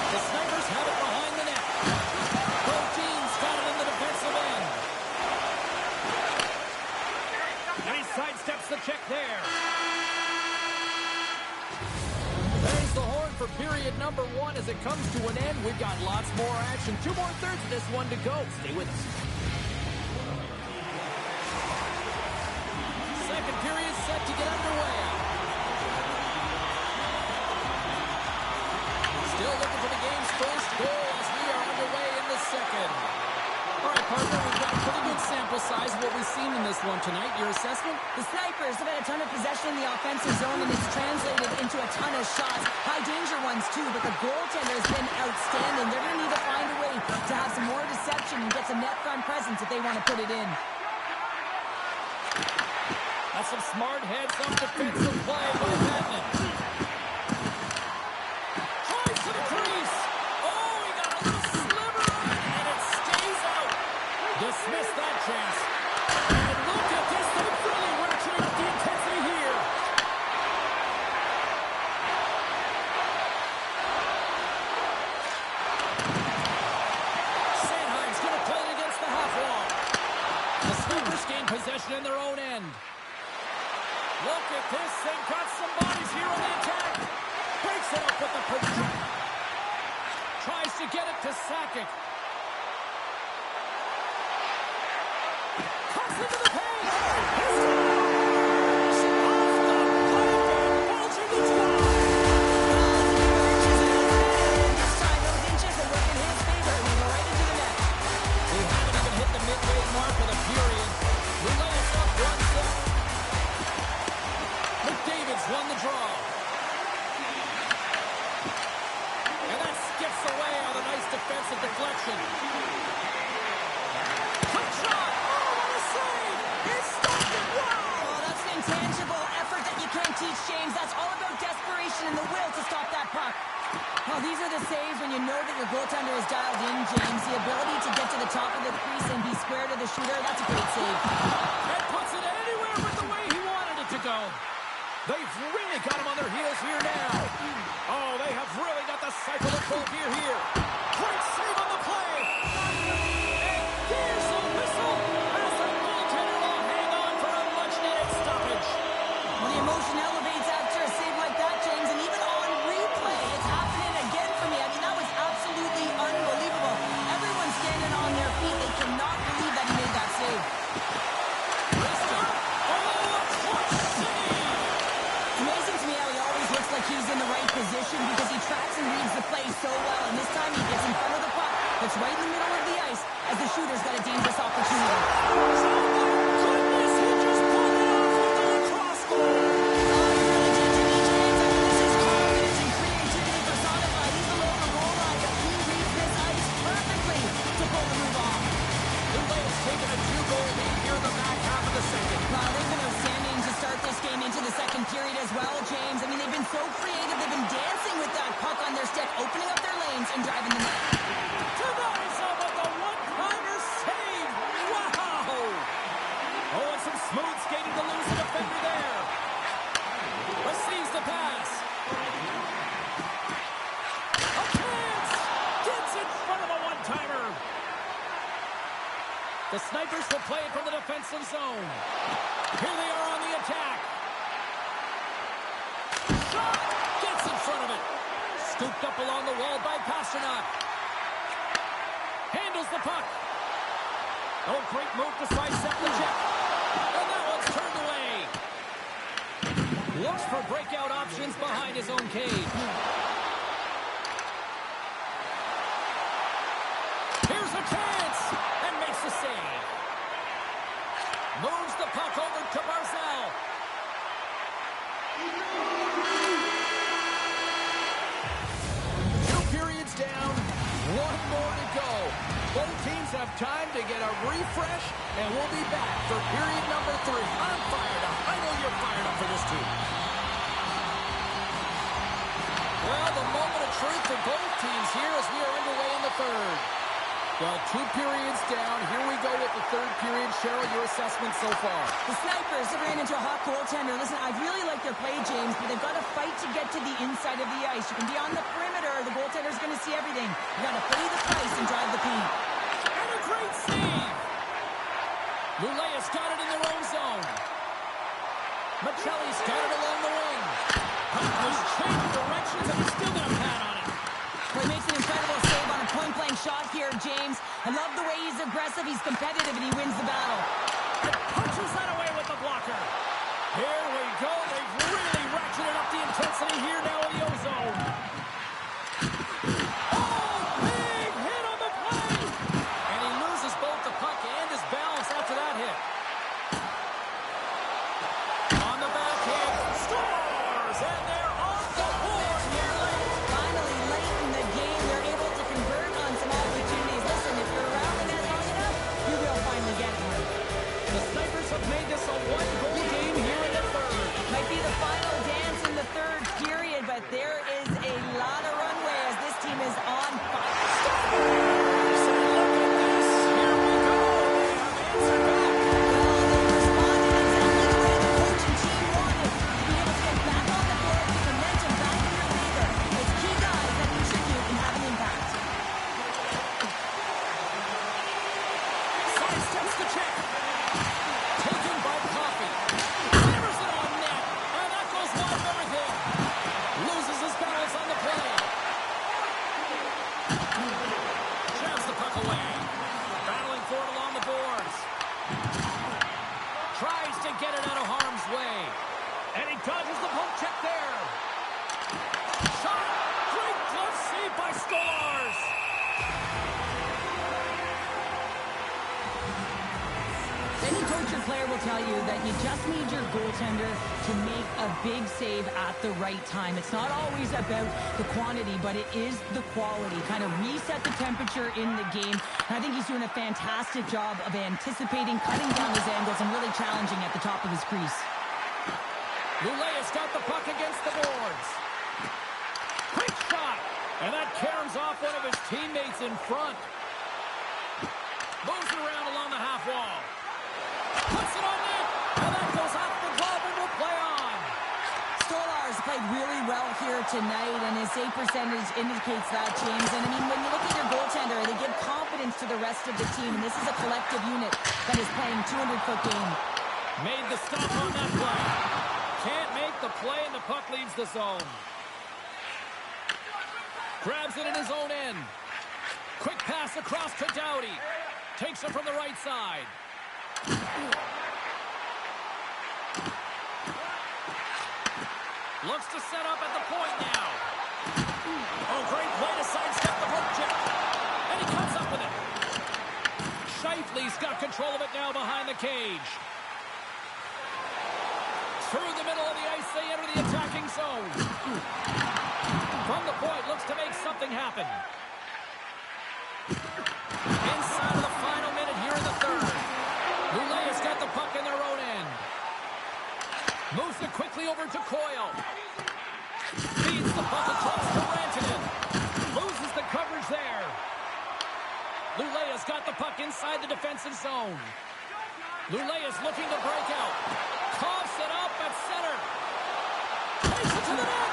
The Snipers have it behind the net. Both teams got it in the defensive end. And he sidesteps the check there. There's the horn for period number 1 as it comes to an end. We've got lots more action. 2 more thirds of this one to go. Stay with us. Second period set to get underway. Still looking for the game's first goal as we are underway in the second. All right, partner, we've got a pretty good sample size of what we've seen in this one tonight. Your assessment? The Snipers have had a ton of possession in the offensive zone, and it's translated into a ton of shots. High-danger ones, too, but the goaltender has been outstanding. They're going to need to find a way to have some more deception and get some net front presence if they want to put it in. That's some smart heads-up defensive play by Batman. Tries to the crease. Oh, he got a little sliver on it, and it stays out. Dismissed that chance. And look at this. They're really ratcheting up the intensity here. Sanheim's going to play it against the half wall. The Snipers gain possession in their own end. Look at this. They've got some bodies here on the attack. Breaks it up with the push. Tries to get it to Sakic. Cuts into the paint. His off the pipe and bulging the top. draw. And that skips away on a nice defensive deflection. Quick shot! Oh, what a save! He stopped it! Wow! Oh, that's an intangible effort that you can't teach, James. That's all about desperation and the will to stop that puck. Well, these are the saves when you know that your goaltender is dialed in, James. The ability to get to the top of the crease and be square to the shooter, that's a great save. And puts it anywhere but the way he wanted it to go. They've really got him on their heels here now. Oh, they have really got the cycle of full gear here. Great save on the play. And there's a whistle as the goaltender will hang on for a much-needed stoppage. Well, the emotion elevates after a save like that, James, and even on replay, it's happening again for me. I mean, that was absolutely unbelievable. Everyone's standing on their feet. They cannot believe that he made that save. He's in the right position because he tracks and reads the play so well, and this time he gets in front of the puck that's right in the middle of the ice as the shooter's got a dangerous opportunity. Oh my goodness, he just pulled it off with the lacrosse goal. Oh, he really did to me, James. I mean, this is confidence and creativity personified. He's below the goal line, but he reads this ice perfectly to pull the move off. Lulay has taken a 2-goal lead here in the back half of the second. Wow, they've been outstanding to start this game into the second period as well, James. I mean, they've been so creative. They've been dancing with that puck on their stick, opening up their lanes and driving the net. To the result of the one-timer save. Wow! Oh, and some smooth skating to lose the defender there. Receives the pass. A chance! Gets in front of a one-timer. The Snipers will play it from the defensive zone. Here they are on the attack. Shot! Gets in front of it. Scooped up along the wall by Pasternak. Handles the puck. Oh, great move to sidestep the check. And that one's turned away. Looks for breakout options behind his own cage. Here's a chance. And makes the save. Moves the puck over to Barzal. Two periods down, one more to go. Both teams have time to get a refresh, and we'll be back for period number 3. I'm fired up. I know you're fired up for this too. Well, the moment of truth for both teams here as we are underway in the third. Well, 2 periods down. Here we go with the third period. Cheryl, your assessment so far? The Snipers have ran into a hot goaltender. Listen, I really like their play, James, but they've got to fight to get to the inside of the ice. You can be on the perimeter. The goaltender's going to see everything. You got to pay the price and drive the paint. And a great save. Lulay has got it in their own zone. Michelli's got it along the wing. Puck was changed directions, and he's still going to pat on it. Well, he makes an incredible save on a point-blank shot here, James. I love the way he's aggressive, he's competitive, and he wins the battle. And punches that away with the blocker. Here we go. They've really ratcheted up the intensity here now in the O-zone. Oh, big hit on the play. And he loses both the puck and his balance after that hit. On the backhand, scores! And they're on the board here late. Finally, late in the game, they're able to convert on some opportunities. Listen, if you're around the net long enough, you will finally get one. The Snipers have made this a 1-goal game here in the third. Any coach or player will tell you that you just need your goaltender to make a big save at the right time. It's not always about the quantity, but it is the quality. Kind of reset the temperature in the game. And I think he's doing a fantastic job of anticipating, cutting down his angles, and really challenging at the top of his crease. Lulea's got the puck against the boards. Quick shot! And that caroms off one of his teammates in front. Moves it around along the half wall. Puts it on net. And that goes off the glove and will play on. Stolar's played really well here tonight, and his save percentage indicates that, James. And, I mean, when you look at your goaltender, they give confidence to the rest of the team. And this is a collective unit that is playing 200-foot game. Made the stop on that play. Can't make the play, and the puck leaves the zone. Grabs it in his own end. Quick pass across to Doughty. Takes it from the right side. Looks to set up at the point now. Oh, great play to sidestep the poke check. And he comes up with it. Scheifele's got control of it now behind the cage. Through the middle of the ice, they enter the attacking zone. From the point, looks to make something happen. Inside of the final minute here in the third. Lulea's got the puck in their own end. Moves it quickly over to Coyle. Feeds the puck across to Rantanen. Loses the coverage there. Lulea's got the puck inside the defensive zone. Lulea's looking to break out. Coughs it up at center. Takes it to the net.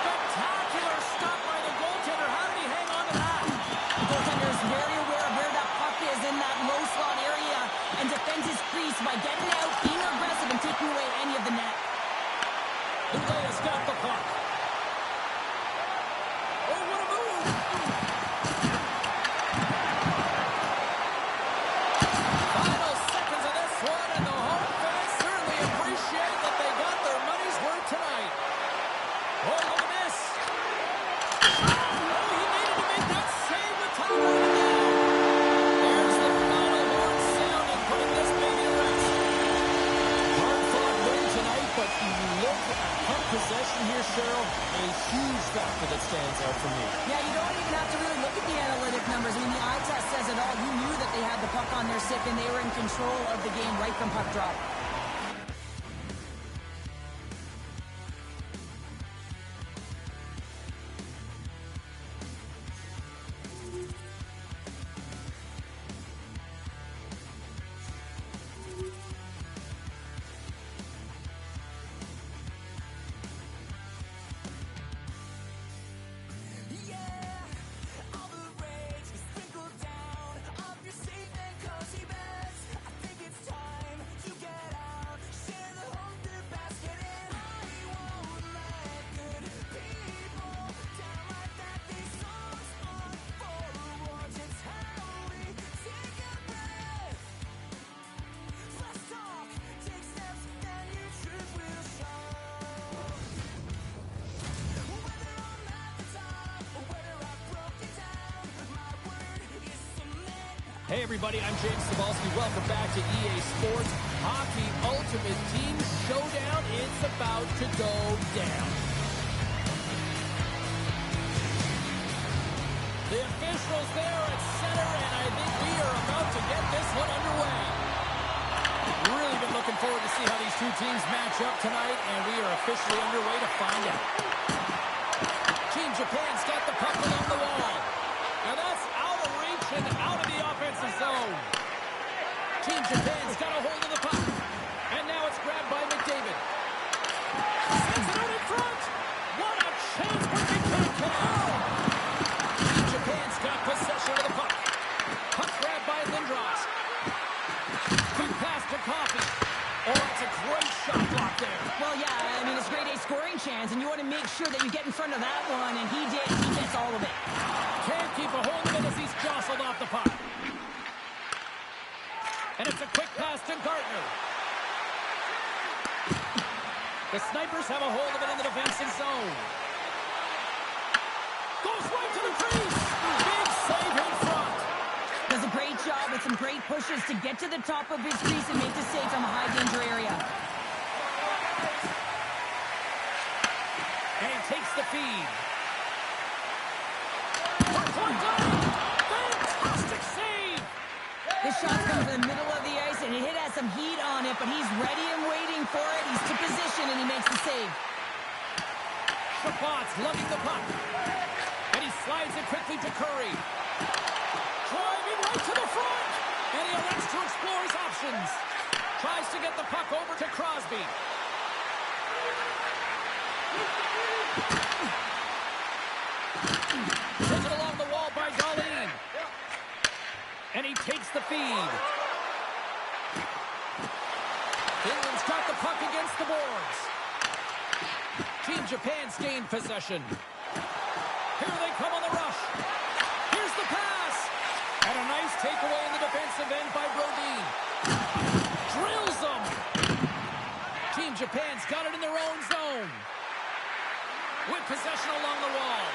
Spectacular stop by the goaltender. How did he hang on to that? The goaltender is very aware of where that puck is in that low slot area and defends his crease by getting out, being aggressive, and taking away any of the net. Lulea's got the puck. Oh, what a move! Final seconds of this one, and the home fans certainly appreciate that they got their money's worth tonight. Oh, look at this. Oh, he needed to make that save with time running down. There's the final horn sound and putting this baby to rest. Hard-fought win tonight, but look at puck possession here, Cheryl. A huge factor that stands out for me. Yeah, you don't even have to really look at the analytic numbers. I mean, the eye test says it all. You knew that they had the puck on their stick and they were in control of the game right from puck drop. Hey everybody, I'm James Cebulski. Welcome back to EA Sports Hockey Ultimate Team Showdown. It's about to go down. The officials there at center, and I think we are about to get this one underway. Really been looking forward to see how these two teams match up tonight, and we are officially underway to find out. Team Japan's got the puck along the wall. And that's out of reach and out of the offensive zone. Team Japan's got a hold of the puck. And now it's grabbed by McDavid. Sends it out in front. What a chance for McDavid. Team Japan's got possession of the puck. Puck grabbed by Lindros. Quick pass to Coffey. Oh, it's a great shot block there. Well, yeah, I mean, it's grade A scoring chance, and you want to make sure that you get in front of that one, and he did. He gets all of it. Can't keep a hold of it as he's jostled off the puck. And it's a quick pass to Gardner. The Snipers have a hold of it in the defensive zone. Goes right to the crease. Big save in front. Does a great job with some some great pushes to get to the top of his crease and make the save from a high-danger area. And he takes the feed. Point line! Fantastic save! The shot's come from the middle of the ice, and it has some heat on it, but he's ready and waiting for it. He's to position, and he makes the save. Chabot's lugging the puck. And he slides it quickly to Curry. Driving right to the front. And he elects to explore his options. Tries to get the puck over to Crosby. Sends it along the wall by Darlene. And he takes the feed. Finland's got the puck against the boards. Team Japan's gained possession. Here they come on the rush. Here's the pass. And a nice takeaway in the defensive end by Brodin. Drills them. Team Japan's got it in their own zone. With possession along the wall.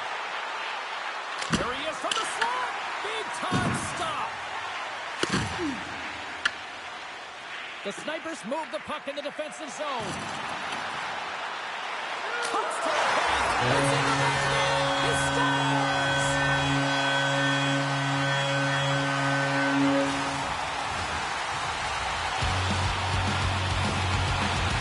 There he is from the slot. Big time stop. The Snipers move the puck in the defensive zone. Cuts to the paint. He scores!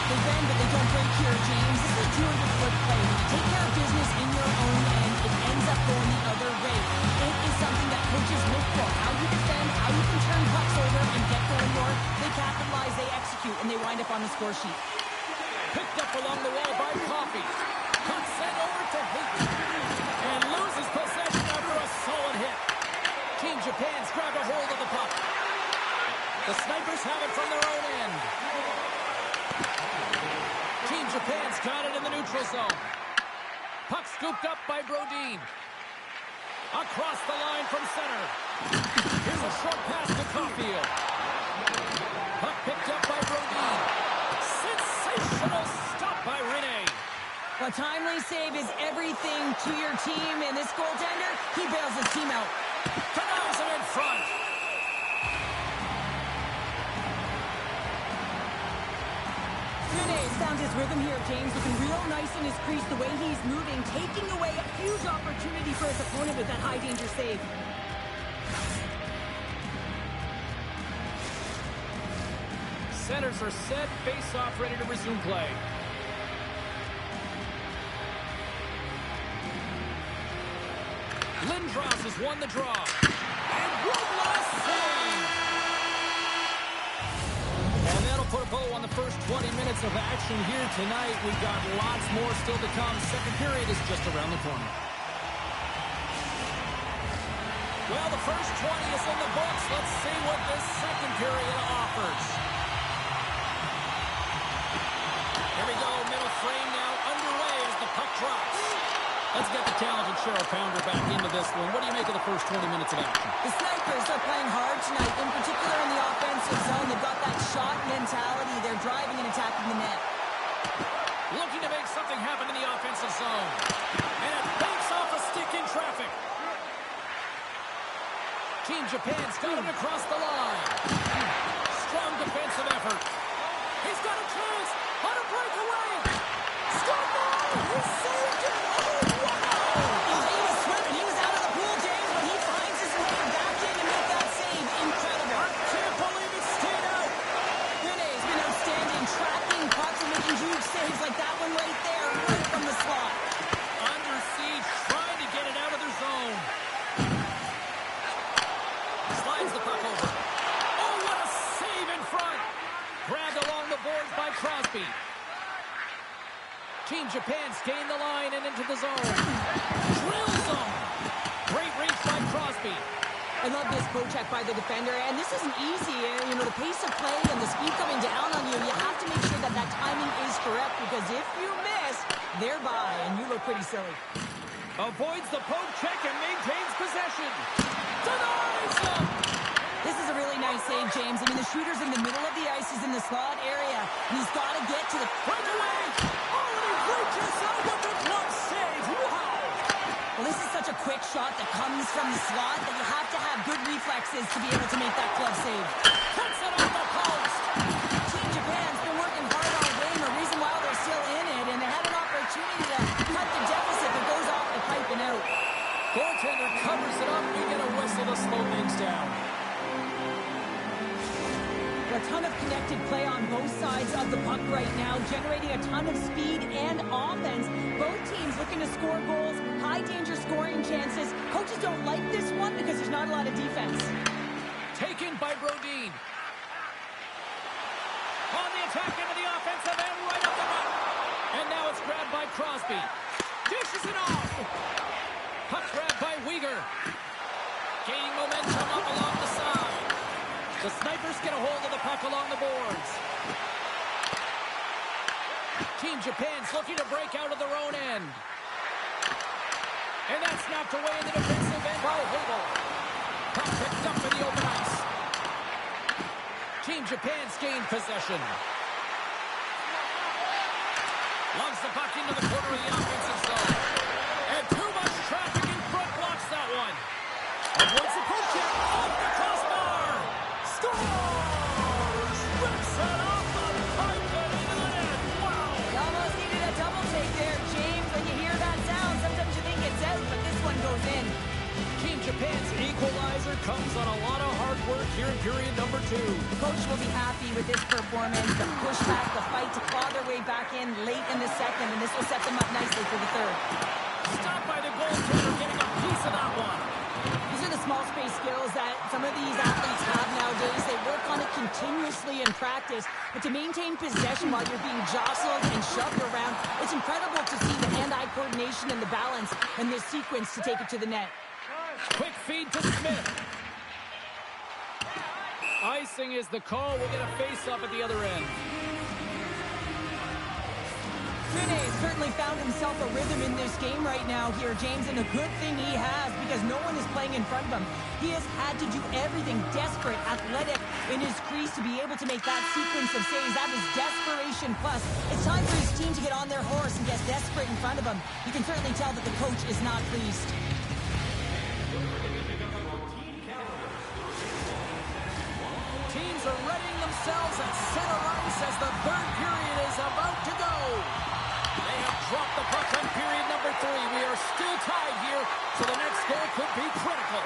They bend, but they don't break here, James. This is a 200-foot play. When you take care of business in your own end, it ends up going the other way. It is something that coaches look for. How you defend, how you can turn pucks over and get going more. They capitalize, they execute, and they wind up on the score sheet. Picked up along the wall by Coffey. Puck sent over to Hayton. And loses possession after a solid hit. Team Japan's grabbed a hold of the puck. The Snipers have it from their own end. Team Japan's got it in the neutral zone. Puck scooped up by Brodin. Across the line from center. Here's a short pass to Caulfield. Puck picked up by Brodin. Sensational stop by Rene. A timely save is everything to your team, and this goaltender, he bails his team out. Denies him in front. Rene's found his rhythm here, James, looking real nice in his crease, the way he's moving, taking away a huge opportunity for his opponent with that high-danger save. Centers are set, face-off ready to resume play. Lindros has won the draw. And one last save! And that'll put a bow on the first 20 minutes of action here tonight. We've got lots more still to come. Second period is just around the corner. Well, the first 20 is in the books. Let's see what this second period offers. Here we go, middle frame now underway as the puck drops. Let's get the talented Cheryl Pounder back into this one. What do you make of the first 20 minutes of action? The Snipers are playing hard tonight, in particular in the offensive zone. They've got that shot mentality. They're driving and attacking the net. Looking to make something happen in the offensive zone. And it banks off a stick in traffic. Team Japan's got him across the line. Strong defensive effort. He's got a chance on a breakaway. Stop ball! He saved it! Oh, wow! He was swimming. He was out of the pool, James, but he finds his way back in to make that save. Incredible. I can't believe it stayed out. Rene's been outstanding, tracking pucks and making huge saves like that one right there, right from the slot. Under siege, trying to get it out of their zone. Slides the puck over. Oh, what a save in front. Grabbed along the boards by Crosby. Team Japan's gained the line and into the zone. Drills them. Great reach by Crosby. I love this poke check by the defender, and this isn't easy. You know, the pace of play and the speed coming down on you, you have to make sure that that timing is correct, because if you miss, they're by, and you look pretty silly. Avoids the poke check and maintains possession. Denies them. This is a really nice save, James. I mean, the shooter's in the middle of the ice. He's in the slot area, and he's got to get to the... Breakaway. Oh, and he reaches out with the glove save. Wow. Well, this is such a quick shot that comes from the slot that you have to have good reflexes to be able to make that glove save. Puts it on the post. Team Japan's been working hard all game, a reason why they're still in it, and they had an opportunity to cut the deficit that goes off the pipe and out. Goaltender covers it up. You get a whistle to slow things down. A ton of connected play on both sides of the puck right now, generating a ton of speed and offense. Both teams looking to score goals, high danger scoring chances. Coaches don't like this one because there's not a lot of defense. Taken by Brodin. On the attack into the offensive end, right up the net. And now it's grabbed by Crosby. Dishes it off. Puck grabbed by Weegar. Gaining momentum up along the side. The Snipers get a hold of the puck along the boards. Team Japan's looking to break out of their own end. And that's knocked away in the defensive end by Hagel. Puck picked up in the open ice. Team Japan's gained possession. Lugs the puck into the corner of the offensive zone. And too much traffic in front blocks that one. Avoids the poke check. Off the crossbar. Scores! Rips it off the pipe and into the net. Wow! You almost needed a double take there, James. When you hear that sound, sometimes you think it's out, but this one goes in. Team Japan's equalizer comes on a lot of hard work here in period number 2. Coach will be happy with this performance. The pushback, the fight to claw their way back in late in the second, and this will set them up nicely for the third. Stopped by the goaltender, getting a piece of that one. These are the small space skills that some of these athletes have nowadays. They work on it continuously in practice, but to maintain possession while you're being jostled and shoved around, it's incredible to see the hand-eye coordination and the balance in this sequence to take it to the net. Quick feed to Smith. Icing is the call. We'll get a face-off at the other end. Finne has certainly found himself a rhythm in this game right now here, James, and a good thing he has because no one is playing in front of him. He has had to do everything desperate, athletic in his crease to be able to make that sequence of saves. That was desperation plus. It's time for his team to get on their horse and get desperate in front of him. You can certainly tell that the coach is not pleased. Teams are readying themselves at center ice as the third period is about to go. They have dropped the puck on period number 3. We are still tied here, so the next goal could be critical.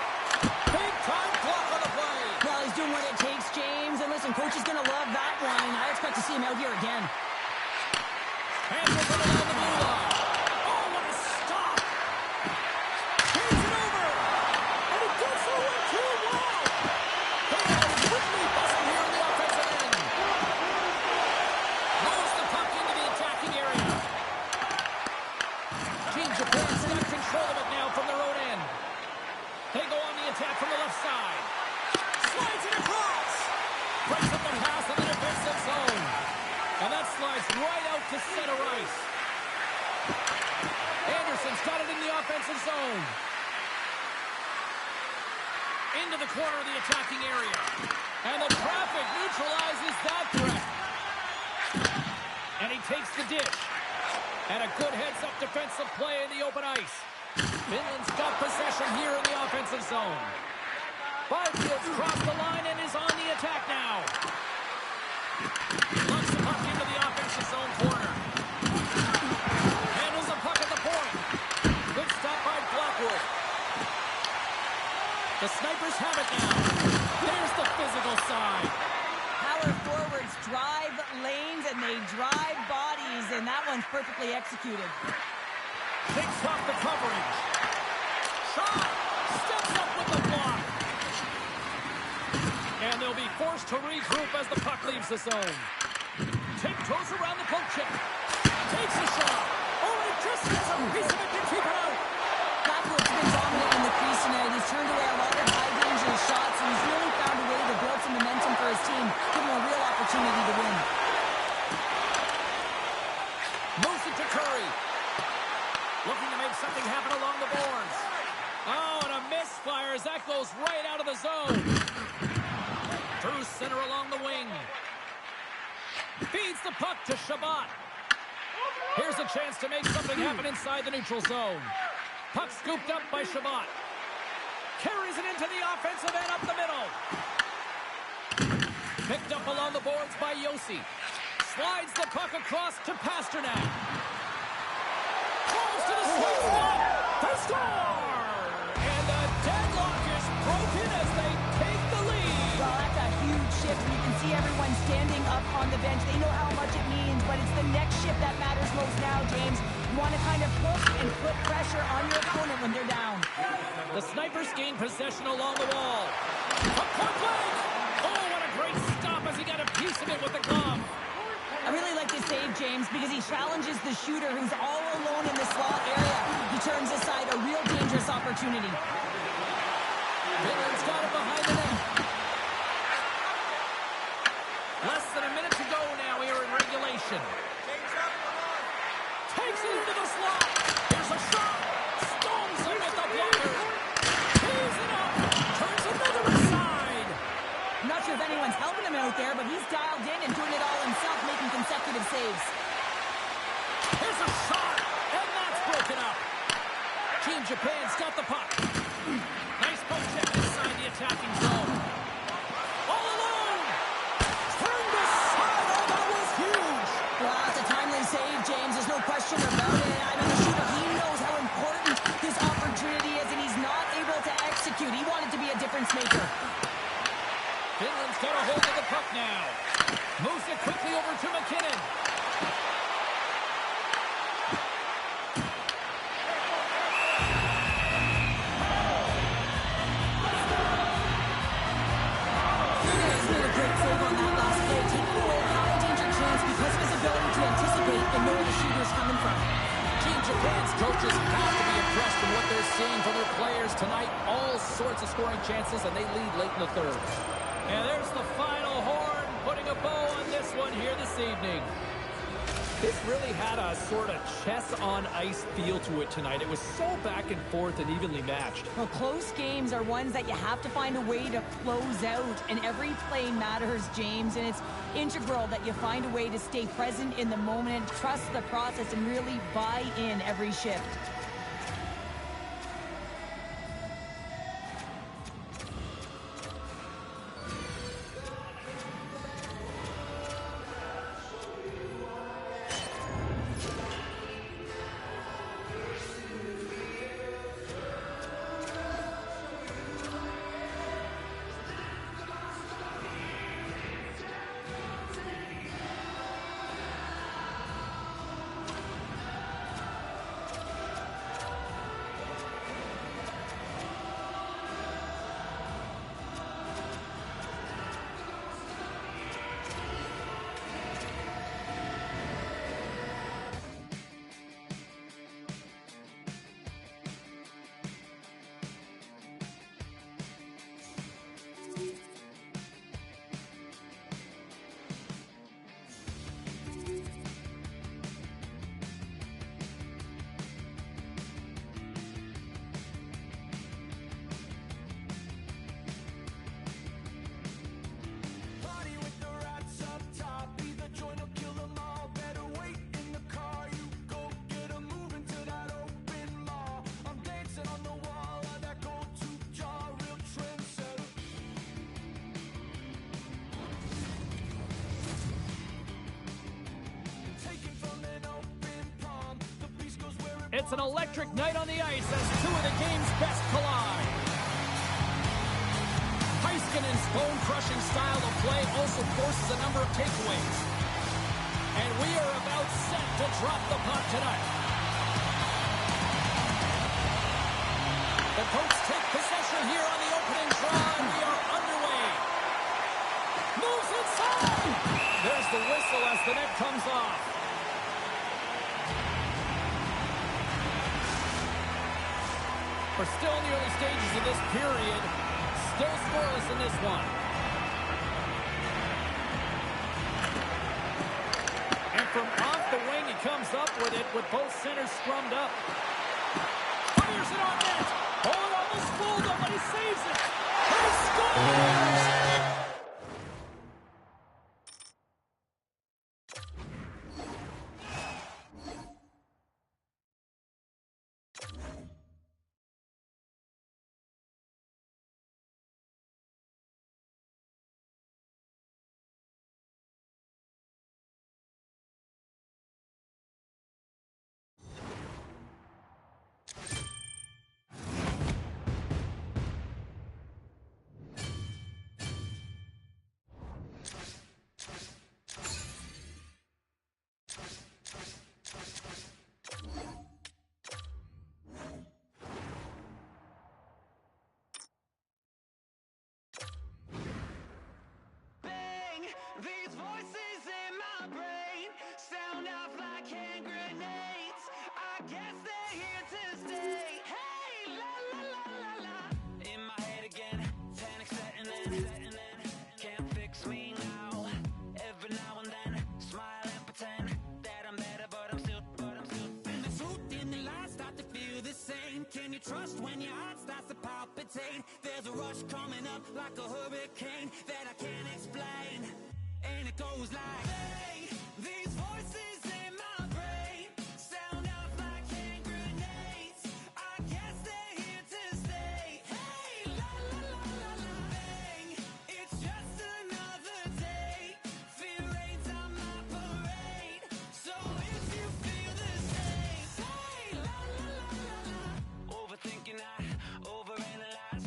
Big time block on the play. Well, he's doing what it takes, James. And listen, coach is going to love that one. I expect to see him out here again. Handles it along the blue line. Oh, what a stop. Turns it over. And it goes for 1-2. Wow. They are quickly busting here in the offensive end. Moves the puck into the attacking area. Team Japan's got control of it now from their own end. They go on the attack from the left side. Slides it across. Breaks up the pass in the defensive zone. And that slides right out to center ice. Anderson's got it in the offensive zone. Into the corner of the attacking area. And the traffic neutralizes that threat. And he takes the dish. And a good heads-up defensive play in the open ice. Finland's got possession here in the offensive zone. Byfield's crossed the line and is on the attack now. Lunks the puck into the offensive zone corner. Handles the puck at the point. Good stop by Blackwood. The Snipers have it now. There's the physical side. Power forwards drive lanes and they drive bodies, and that one's perfectly executed. Takes off the coverage. Shot. Steps up with the block. And they'll be forced to regroup as the puck leaves the zone. Tiptoes around the poke check. Takes a shot. Oh, and it just has a piece of it to keep it out. Blackwood's been dominant in the crease tonight. He's turned away a lot of high-danger shots, and he's really found a way to build some momentum for his team, giving him a real opportunity to win. Moves it to Curry. Looking to make something happen along the boards. Oh, and a misfire as that goes right out of the zone. Through center along the wing. Feeds the puck to Shabbat. Here's a chance to make something happen inside the neutral zone. Puck scooped up by Shabbat. Carries it into the offensive end up the middle. Picked up along the boards by Yossi. Slides the puck across to Pasternak. Close to the sweet spot. They score! And the deadlock is broken as they take the lead. Well, that's a huge shift. You can see everyone standing up on the bench. They know how much it means, but it's the next shift that matters most now, James. You want to kind of push and put pressure on your opponent when they're down. The Snipers gain possession along the wall. From point blank! Oh, what a great stop as he got a piece of it with the glove. I really like this save, James, because he challenges the shooter who's all alone in the slot area. He turns aside a real dangerous opportunity. Finland's got it behind the net. Less than a minute to go now here in regulation. Takes it into the slot. Here's a shot. Stones him with the blocker. Tees it up. Turns another aside. I'm not sure if anyone's helping him out there, but he's dialed in and doing it all himself, making consecutive saves. Here's a shot. And that's broken up. Team Japan's got the puck. Nice poke check inside the attacking zone. All alone. Turned aside. Oh, that was huge. Well, it's a timely save, James. There's no question about it. I mean, the shooter, he knows how important this opportunity is, and he's not able to execute. He wanted to be a difference maker. Finland's got a hold of the puck now. Moves it quickly over to McKinnon. He's made a great save on that last play, taking away a high-danger chance because of his ability to anticipate and know where the shooter's coming from. Team Japan's coaches have to be impressed with what they're seeing from their players tonight. All sorts of scoring chances, and they lead late in the third. And there's the final horn, putting a bow on this one here this evening. This really had a sort of chess-on-ice feel to it tonight. It was so back and forth and evenly matched. Well, close games are ones that you have to find a way to close out, and every play matters, James, and it's integral that you find a way to stay present in the moment, trust the process, and really buy in every shift. It's an electric night on the ice as two of the game's best collide. Heiskanen's bone-crushing style of play also forces a number of takeaways. And we are about set to drop the puck tonight. The Pokes take possession here on the opening draw, and we are underway. Moves inside! There's the whistle as the net comes off. We're still in the early stages of this period. Still scoreless in this one. And from off the wing, he comes up with it with both centers scrummed up. Fires it on net. Oh, it almost fooled him, but he saves it. He scores! guess they're here to stay. Hey, la la la la la. In my head again, panic setting in. Can't fix me now. Every now and then, smile and pretend that I'm better, but I'm still. And the truth in the lies start to feel the same. Can you trust when your heart starts to palpitate? There's a rush coming up like a hurricane that I can't explain. And it goes like, hey, these voices in my brain sound off like hand grenades. I guess they're here to stay. Hey, la la la la la, bang. It's just another day. Fear ain't on my parade. So if you feel the same, say la la la la la. Overthinking, I overanalyze.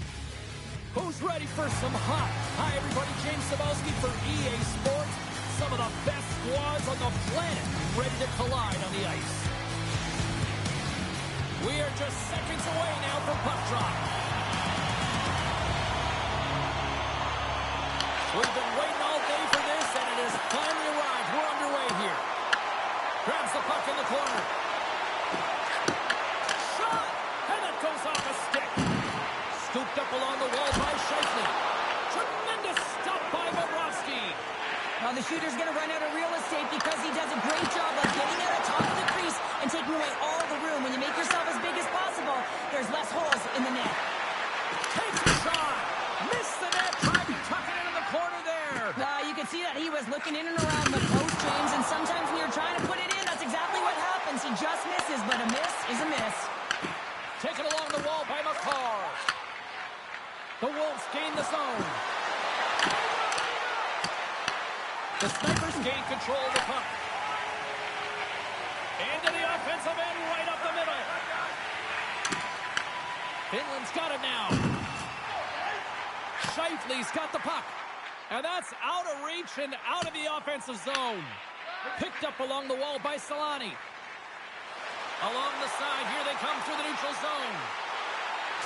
Who's ready for some hot? Hi, everybody. James Cebulski for EA Sports. Some of the best squads on the planet ready to collide on the ice. We are just seconds away now from puck drop. We've been waiting all day for this, and it has finally arrived. We're underway here. Grabs the puck in the corner. Shot! And it goes off a stick. Scooped up along the wall by Scheifele. Tremendous stop by Bobrovsky. Now the shooter's going to run out of real estate because he does a great job of getting out of top of the crease and taking away all the room. When you make yourself as big as possible, there's less holes in the net. Takes a shot. Missed the net. Tried tucking it in the corner there. You can see that he was looking in and around the post, James, and sometimes when you're trying to put it in, that's exactly what happens. He just misses, but a miss is a miss. Taken along the wall by McCarr. The Wolves gain the zone. The Snipers gain control of the puck. Into the offensive end, right up the middle. Finland's got it now. Scheifele's got the puck. And that's out of reach and out of the offensive zone. Picked up along the wall by Solani. Along the side, here they come through the neutral zone.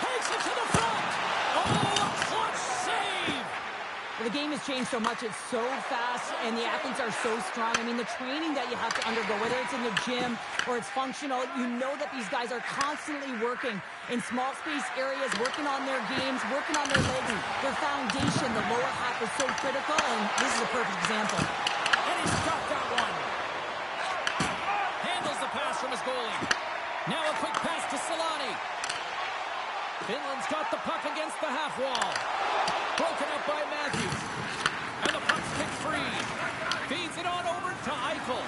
Takes it to the front. Oh, a clutch save. Well, the game has changed so much. It's so fast, and the athletes are so strong. I mean, the training that you have to undergo, whether it's in the gym or it's functional, you know that these guys are constantly working in small space areas, working on their games, working on their legs. Their foundation, the lower half, is so critical, and this is a perfect example. And he stopped that one. Handles the pass from his goalie. Now a quick pass to Solani. Finland's got the puck against the half wall. Broken up by Matthews. And the puck's kicked free. Feeds it on over to Eichel.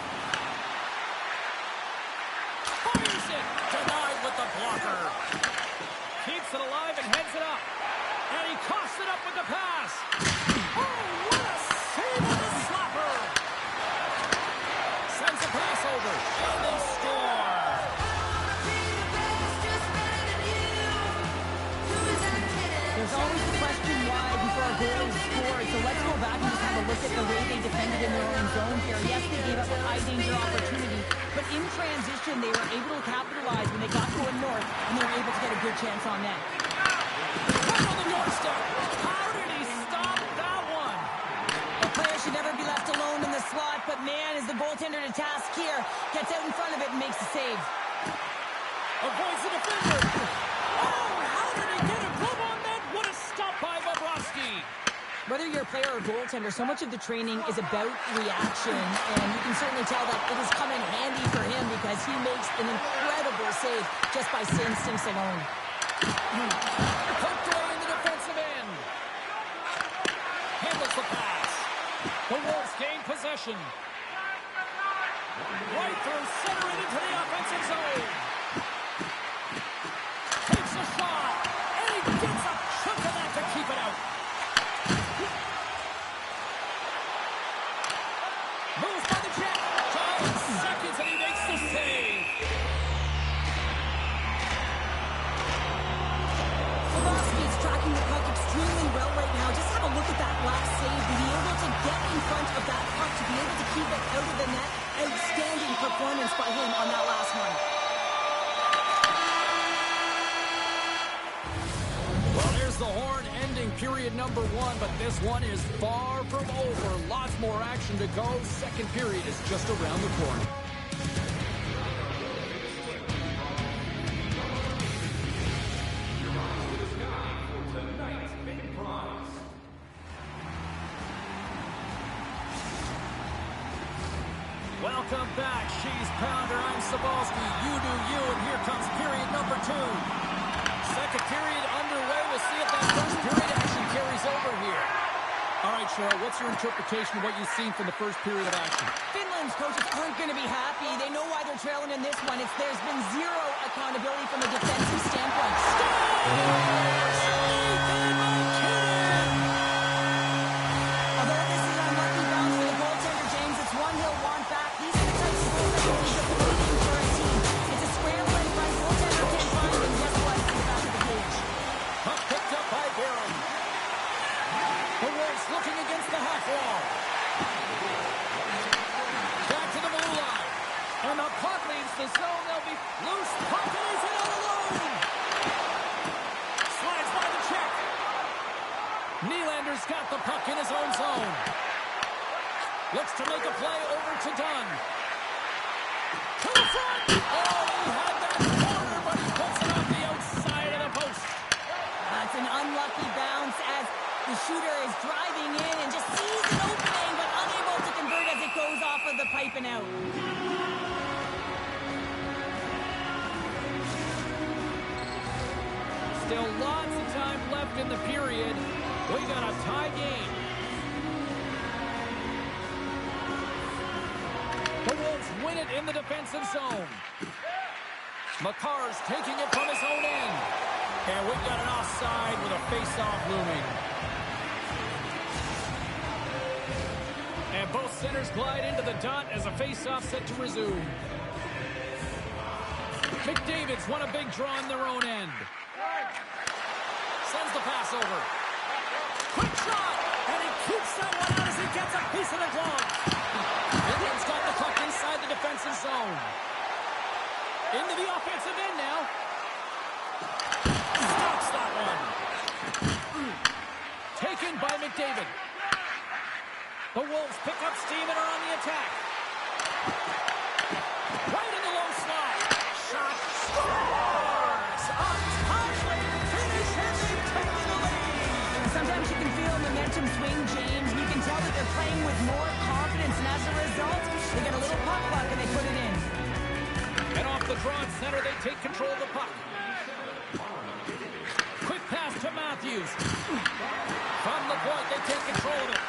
Fires it. Denied with the blocker. Keeps it alive and heads it up. And he coughs it up with the pass. Oh, what a save with the slapper. Sends the pass over. And they score. There's always the question why before a goal is scored, so let's go back and just have a look at the way they defended in their own zone here. Yes, they gave up a high-danger opportunity, but in transition, they were able to capitalize when they got going north, and they were able to get a good chance on net. Right on the doorstep. How did he stop that one? A player should never be left alone in the slot, but man, is the goaltender to task here. Gets out in front of it and makes the save. Avoids the defender. Oh, how did he get a glove on that? What a stop by Bobrovsky. Whether you're a player or goaltender, so much of the training is about reaction, and you can certainly tell that it has come in handy for him because he makes an incredible save just by instincts alone. Poked away in the defensive end. Handles the pass. The Wolves gain possession. Right through center and into the offensive zone. Takes a shot. And he gets a chunk of that to keep it out. Moves by the Jet. 5 seconds and he makes the save. Bobrovsky's tracking the puck extremely well right now. Just have a look at that last save. To be able to get in front of that puck, to be able to keep it out of the net. Outstanding performance by him on that last one. Well, there's the horn ending period number 1, but this one is far from over. Lots more action to go. Second period is just around the corner. Ice Pounder. I'm Cebulski. You do you, and here comes period number 2. Second period underway. We'll see if that first period action carries over here. All right, Cheryl, what's your interpretation of what you've seen from the first period of action? Finland's coaches aren't going to be happy. They know why they're trailing in this one. There's been zero accountability from a defensive standpoint. Although this is an unlucky bounce for the goaltender, James, it's one he'll want back. These are the types of goals that will be deflating for a team. It's a scramble in front. Goaltender can't find him. Guess what? It's in the back of the cage. Puck picked up by Barron. The Wolves looking against the half wall. Back to the blue line. And the puck leaves the zone. They'll be loose. Puck is in on alone. Slides by the check. Nylander's got the puck in his own zone. Looks to make a play over to Dunn. To the front. Oh, he had that corner, but he puts it off the outside of the post. That's an unlucky bounce as the shooter is driving in and just sees an opening, but unable to convert as it goes off of the pipe and out. Still lots of time left in the period. We got a tie game. The Wolves win it in the defensive zone. McCarr's taking it from his own end. And we've got an offside with a face-off looming. And both centers glide into the dot as a face-off set to resume. McDavid's won a big draw in their own end. Sends the pass over. Quick shot! And he keeps that one out as he gets a piece of the glove. Finland's got the puck inside the defensive zone. Into the offensive end now. Stops that one. Taken by McDavid. The Wolves pick up steam and are on the attack. Right in the low slot. Shot. Scores! Untimely finish and they take the lead. Sometimes you can feel momentum swing, James, and you can tell that they're playing with more confidence, and as a result, they get a little puck luck and they put it in. And off the draw at center, they take control of the puck. Quick pass to Matthews. From the point, they take control of it.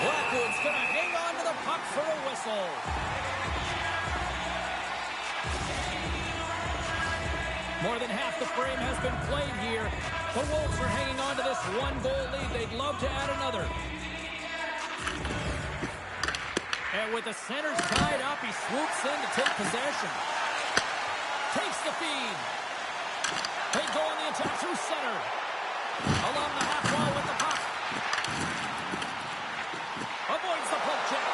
Blackwood's going to hang on to the puck for a whistle. More than half the frame has been played here. The Wolves are hanging on to this one-goal lead. They'd love to add another. And with the centers tied up, he swoops in to take possession. Takes the feed. They go on the attack through center. Along the half wall with the puck. Avoids the poke check.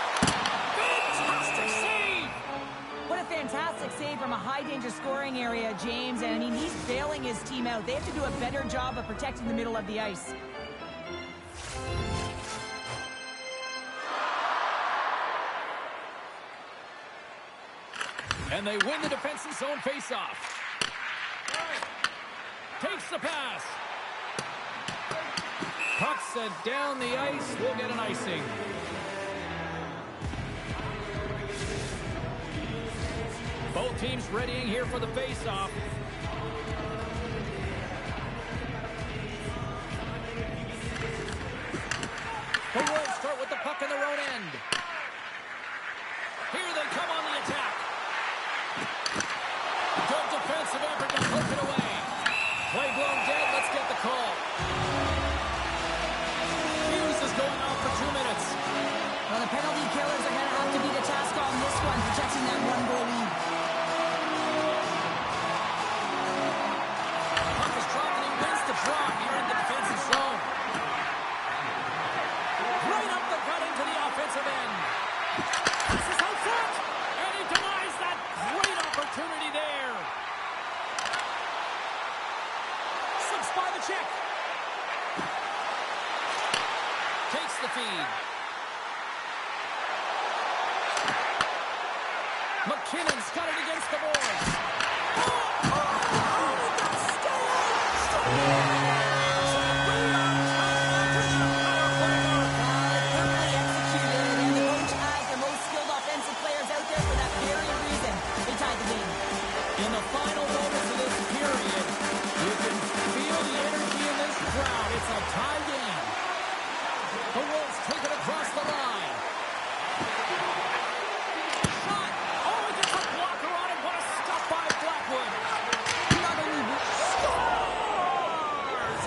Fantastic save! What a fantastic save from a high-danger scoring area, James. And, I mean, he's bailing his team out. They have to do a better job of protecting the middle of the ice. And they win the defensive zone faceoff. Takes the pass. Puck sent down the ice. We'll get an icing. Both teams readying here for the faceoff. The Wolves start with the puck in their own end. Here they come on the attack. Good defensive effort to poke it away. Play blown dead. Let's get the call. Hughes is going off for 2 minutes. Well, the penalty killers are going to have to be the task on this one, protecting that one-goal lead. Puck is dropped and he wins the draw here in the defensive zone. Right up the gut into the offensive end. Passes out front, and he denies that great opportunity there. Slips by the check. Takes the feed. McKinnon's got it against the boards. In the final moments of this period, you can feel the energy in this crowd. It's a tie game. The Wolves take it across the line. Shot. Oh, he gets a blocker on it. What a stop by Blackwood. Not only Scores!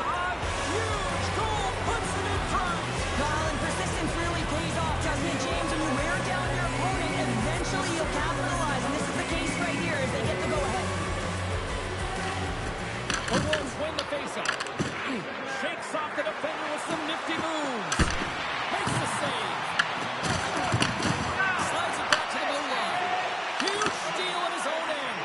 A huge goal puts it in front. Kyle, and persistence really pays off, doesn't it, James? When you wear down your opponent, eventually you'll capitalize. And this is the case right here as they get the go-ahead. The Wolves win the faceoff. Shakes off the defender with some nifty moves. Makes the save. Slides it back to the blue line. Huge steal at his own end.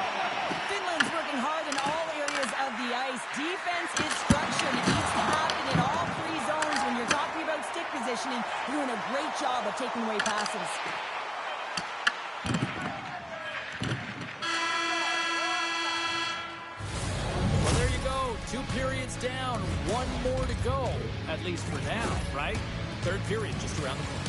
Finland's working hard in all areas of the ice. Defense is structured. It needs to happen in all three zones. When you're talking about stick positioning, you're doing a great job of taking away passes. Well, there you go. 2 periods down. 1 more to go. At least for now, right? Third period just around the corner.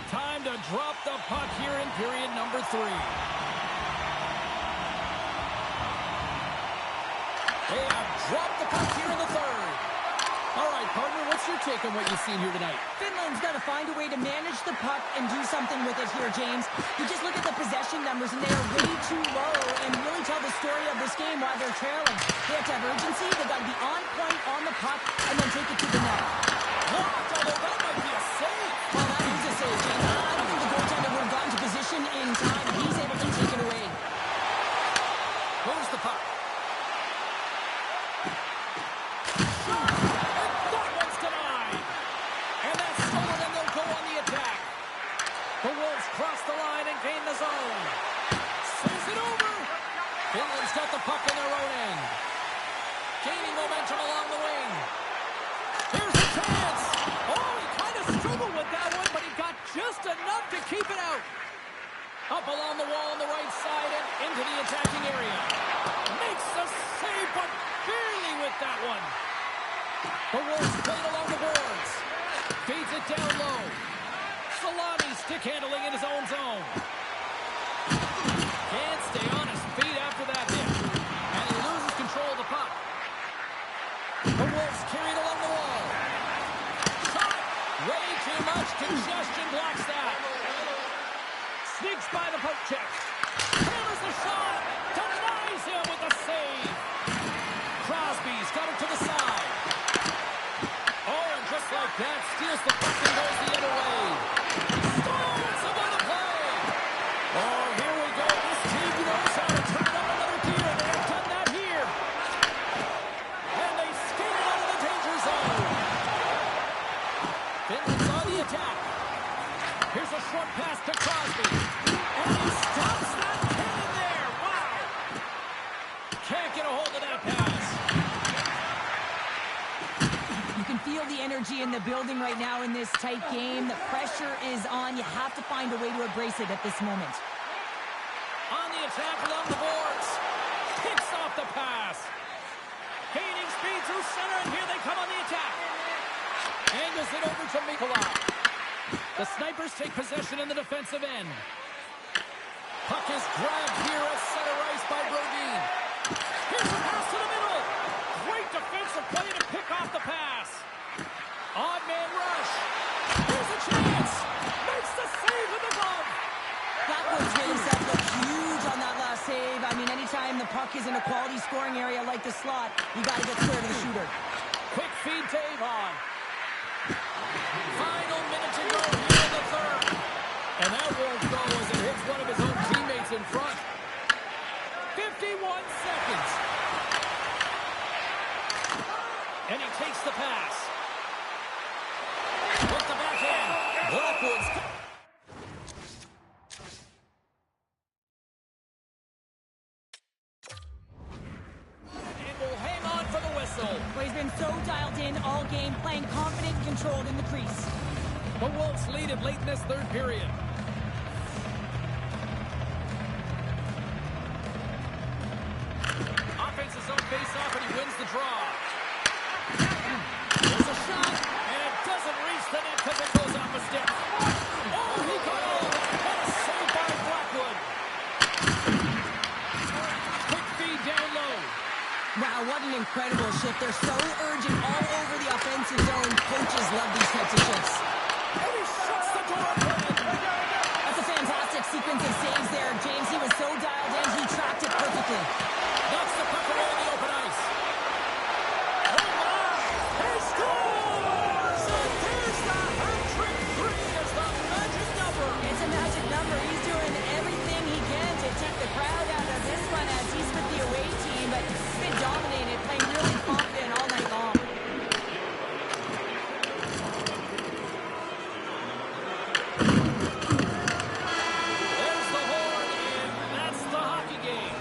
Time to drop the puck here in period number 3. They have dropped the puck here in the third. All right, partner, what's your take on what you've seen here tonight? Finland's got to find a way to manage the puck and do something with it here, James. You just look at the possession numbers, and they are way too low and really tell the story of this game while they're trailing. They have to have urgency. They've got to be on point on the puck and then take it to the net. Blocked, although that might be a save. Well, that is a save, James. I don't think the goaltender would have gotten to position in time. He's able to take it away. Moves the puck. Shot! And that one's denied. And that's stolen, and they'll go on the attack. The Wolves cross the line and gain the zone. Saves it over. Finland's got the puck in their own end. Gaining momentum along the wing. Here's a chance. Oh, he kind of struggled with that one, but he got just enough to keep it out. Up along the wall on the right side and into the attacking area. Makes the save, but barely with that one. The Wolves played along the boards. Feeds it down low. Salami stick handling in his own zone. Can't stay on his feet after that hit. And he loses control of the puck. The Wolves carried along the wall. Shot! Way too much congestion blocks that. Sneaks by the poke check. Hammers the shot. Denies him with the save. Crosby's got it to the side. Oh, and just like that, steals the puck and goes the other way. Stones him on the play. Oh, here we go. This team knows how to turn up another gear. They have done that here. And they skate out of the danger zone. Finland's on the attack. Here's a short pass to Crosby. And he stops that cannon there. Wow. Can't get a hold of that pass. You can feel the energy in the building right now in this tight game. The pressure is on. You have to find a way to embrace it at this moment. On the attack along the boards. Picks off the pass. Gaining speed through center, and here they come on the attack. Angles it over to Mikolov. The Snipers take possession in the defensive end. Puck is grabbed here at center ice by Brodin. Here's a pass to the middle. Great defensive play to pick off the pass. Odd man rush. Here's a chance. Makes the save with the glove. That one's made himself look huge on that last save. I mean, anytime the puck is in a quality scoring area like the slot, you got to get square to the shooter. Quick feed to Avon. Final minute to go here in the third. And that won't go as it hits one of his own teammates in front. 51 seconds. And he takes the pass. With the backhand. Blackwood's... And will hang on for the whistle. Well, he's been so dialed in all game, playing confident and controlled in the crease. The Wolves lead it late in this third period. face-off, and he wins the draw. There's a shot, and it doesn't reach the net because it goes off a stick. Oh, he got all of that. What a save by Blackwood. Quick feed down low. Wow, what an incredible shift. They're so urgent all over the offensive zone. Coaches love these types of shifts. And he shuts the door again. That's a fantastic sequence of saves there, James. He was so dialed in, he tracked it perfectly. Knocks the puck away in the open ice. Oh, my! He scores! And here's the hat-trick. 3 is the magic number. It's a magic number. He's doing everything he can to take the crowd out of this one as he's with the away team, but he's been dominated, playing really confident all night long. There's the horn, and that's the hockey game.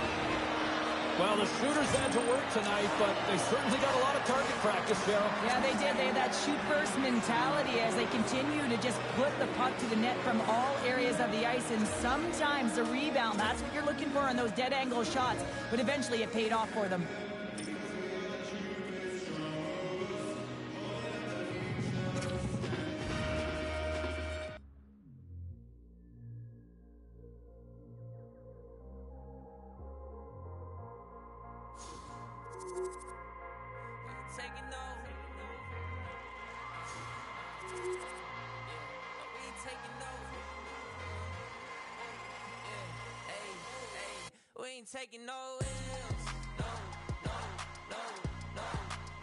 Well, the shooters had to work tonight, but they certainly got a lot of target practice, Cheryl. Yeah, they did. They had that shoot-first mentality as they continue to just put the puck to the net from all areas of the ice, and sometimes the rebound, that's what you're looking for on those dead-angle shots, but eventually it paid off for them. Taking no L's, no, no, no, no,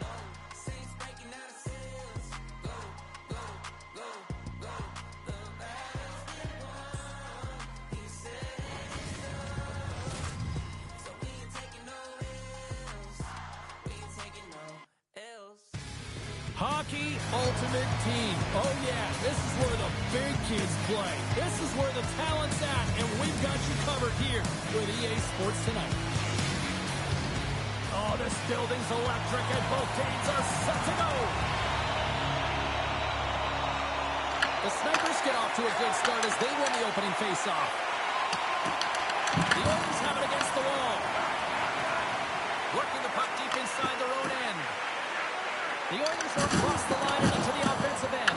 no. Saints breaking out of seals. Go, go, go, go. The battle's been won. He said it all. So we ain't taking no L's. We ain't taking no L's. Hockey Ultimate Team. Oh, yeah, this is where the big kids play. This is where the talent's at, and we've got you covered here with EA Sports Tonight. Oh, this building's electric, and both teams are set to go. The Snipers get off to a good start as they win the opening faceoff. The Oilers have it against the wall. Working the puck deep inside their own end. The Oilers are across the line and into the offensive end.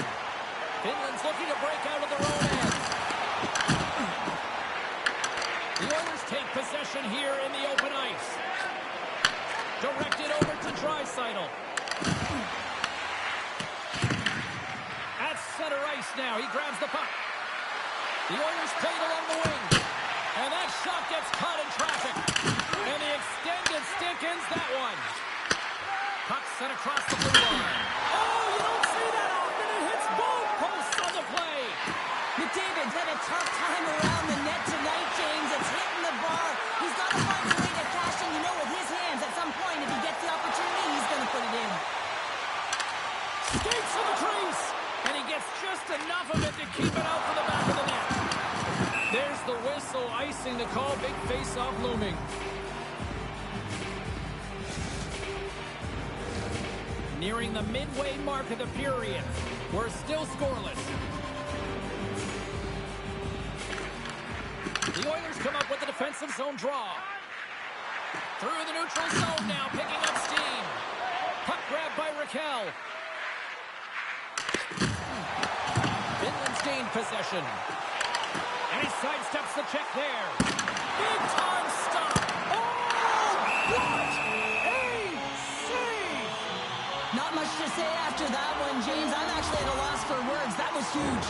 Finland's looking to break out of their own end. The Oilers take possession here in the open ice. Directed over to Draisaitl. At center ice now. He grabs the puck. The Oilers play it along the wing. And that shot gets caught in traffic. And the extended stick ends that one. Puck sent across the blue line. Oh, you don't see that often. It hits both posts on the play. McDavid's had a tough time around the net tonight, James. It's hitting the bar. He's got to find a way to cash in. You know, with his hands, at some point, if he gets the opportunity, he's going to put it in. Skates to the crease. And he gets just enough of it to keep it out for the back of the net. There's the whistle, icing to call. Big face-off looming. Nearing the midway mark of the period. We're still scoreless. The Oilers come up with the defensive zone draw. Through the neutral zone now, picking up steam. Puck grabbed by Raquel. Finland's gained possession. And he sidesteps the check there. Big time stop. Oh, what a save! Not much to say after that one, James. I'm actually at a loss for words. That was huge.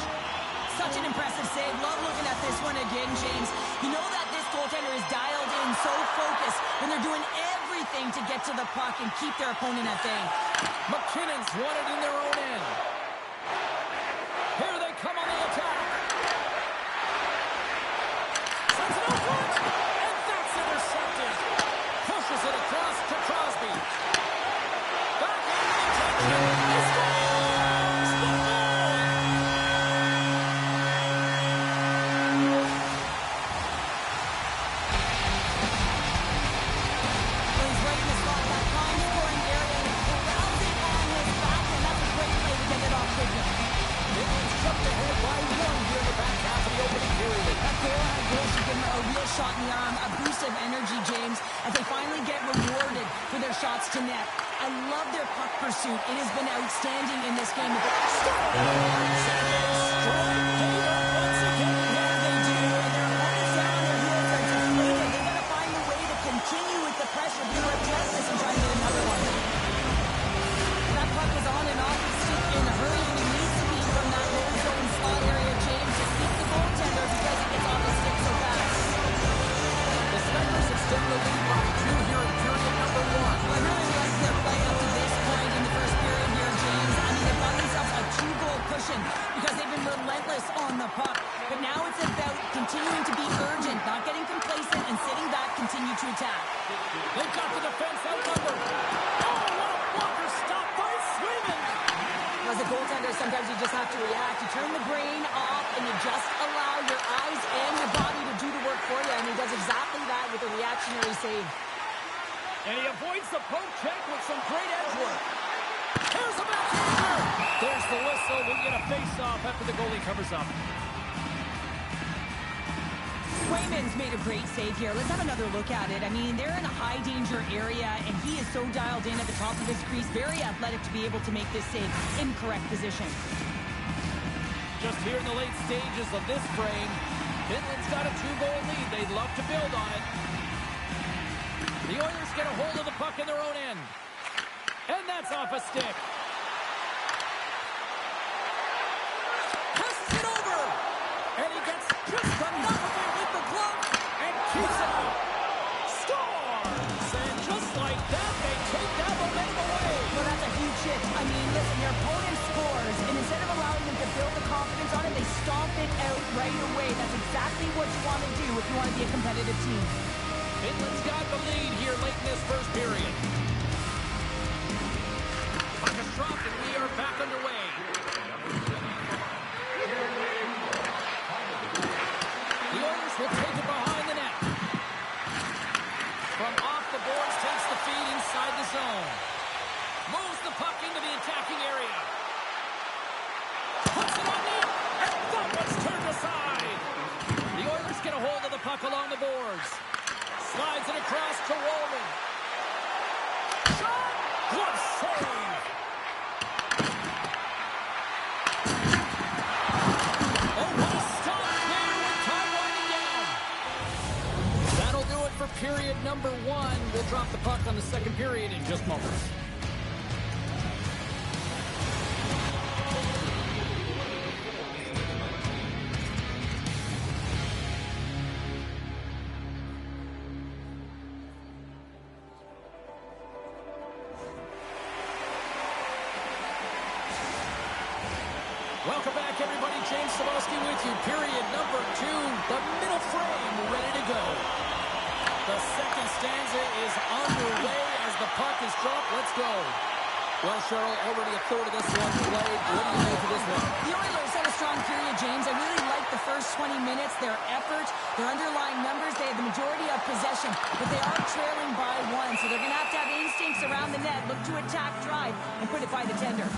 Such an impressive save. Love looking at this one again, James. You know that this goaltender is dialed in, so focused, when they're doing everything to get to the puck and keep their opponent at bay. McKinnon's won it in their own end. Here they come on the attack. Sends it out front, and that's intercepted. Pushes it across to Crosby. Back into the contention. He scores! The goal! He's right in the spot, that prime scoring area, and he corrals it on his back, and that's a great play to get it their shots to net. I love their puck pursuit. It has been outstanding in this game. Continue with the pressure, be relentless and try to get another one. That puck is on and off his stick in a hurry, and he needs to be from that low zone slot area, James, to keep the goaltender because he gets off his stick so fast. The Snipers extend the lead by 2 here in period number 1. I really like their play up to this point in the first period here, James. I mean, they've got themselves a 2-goal cushion because they've been relentless on the puck. But now it's about continuing to be urgent, not getting complacent, and sitting back, continue to attack. They've got the defense outnumbered. Oh, what a blocker stop by Swayman! As a goaltender, sometimes you just have to react. You turn the brain off, and you just allow your eyes and your body to do the work for you, and he does exactly that with a reactionary save. And he avoids the poke check with some great edge work. Here's a backhander! There's the whistle. We'll get a face-off after the goalie covers up. Swayman's made a great save here. Let's have another look at it. I mean, they're in a high-danger area, and he is so dialed in at the top of his crease. Very athletic to be able to make this save. Incorrect position. Just here in the late stages of this frame, Finland's got a 2-goal lead. They'd love to build on it. The Oilers get a hold of the puck in their own end. And that's off a stick. Passes it over. And he gets just enough of it with the glove and keeps it out. Scores! And just like that, they take that momentum away. Well, that's a huge hit. I mean, listen, your opponent scores, and instead of allowing them to build the confidence on it, they stomp it out right away. That's exactly what you want to do if you want to be a competitive team. Finland's got the lead here late in this first period. Puck is dropped, and we are back underway. The Oilers will take it behind the net. From off the boards, takes the feed inside the zone. Moves the puck into the attacking area. Puts it on net, and that one's turned aside. The Oilers get a hold of the puck along the boards. Slides it across to Roman. Shot! What a save! Oh, what a stop there with time winding down. That'll do it for period number 1. We'll drop the puck on the second period in just moments. Welcome back, everybody. James Cebulski with you. Period number 2. The middle frame ready to go. The second stanza is underway as the puck is dropped. Let's go. Well, Cheryl, already a third of this one played. What do you think of this one? The Oilers had a strong period, James. I really liked the first 20 minutes, their effort, their underlying numbers. They had the majority of possession, but they are trailing by 1, so they're going to have instincts around the net, look to attack, drive, and put it by the tender.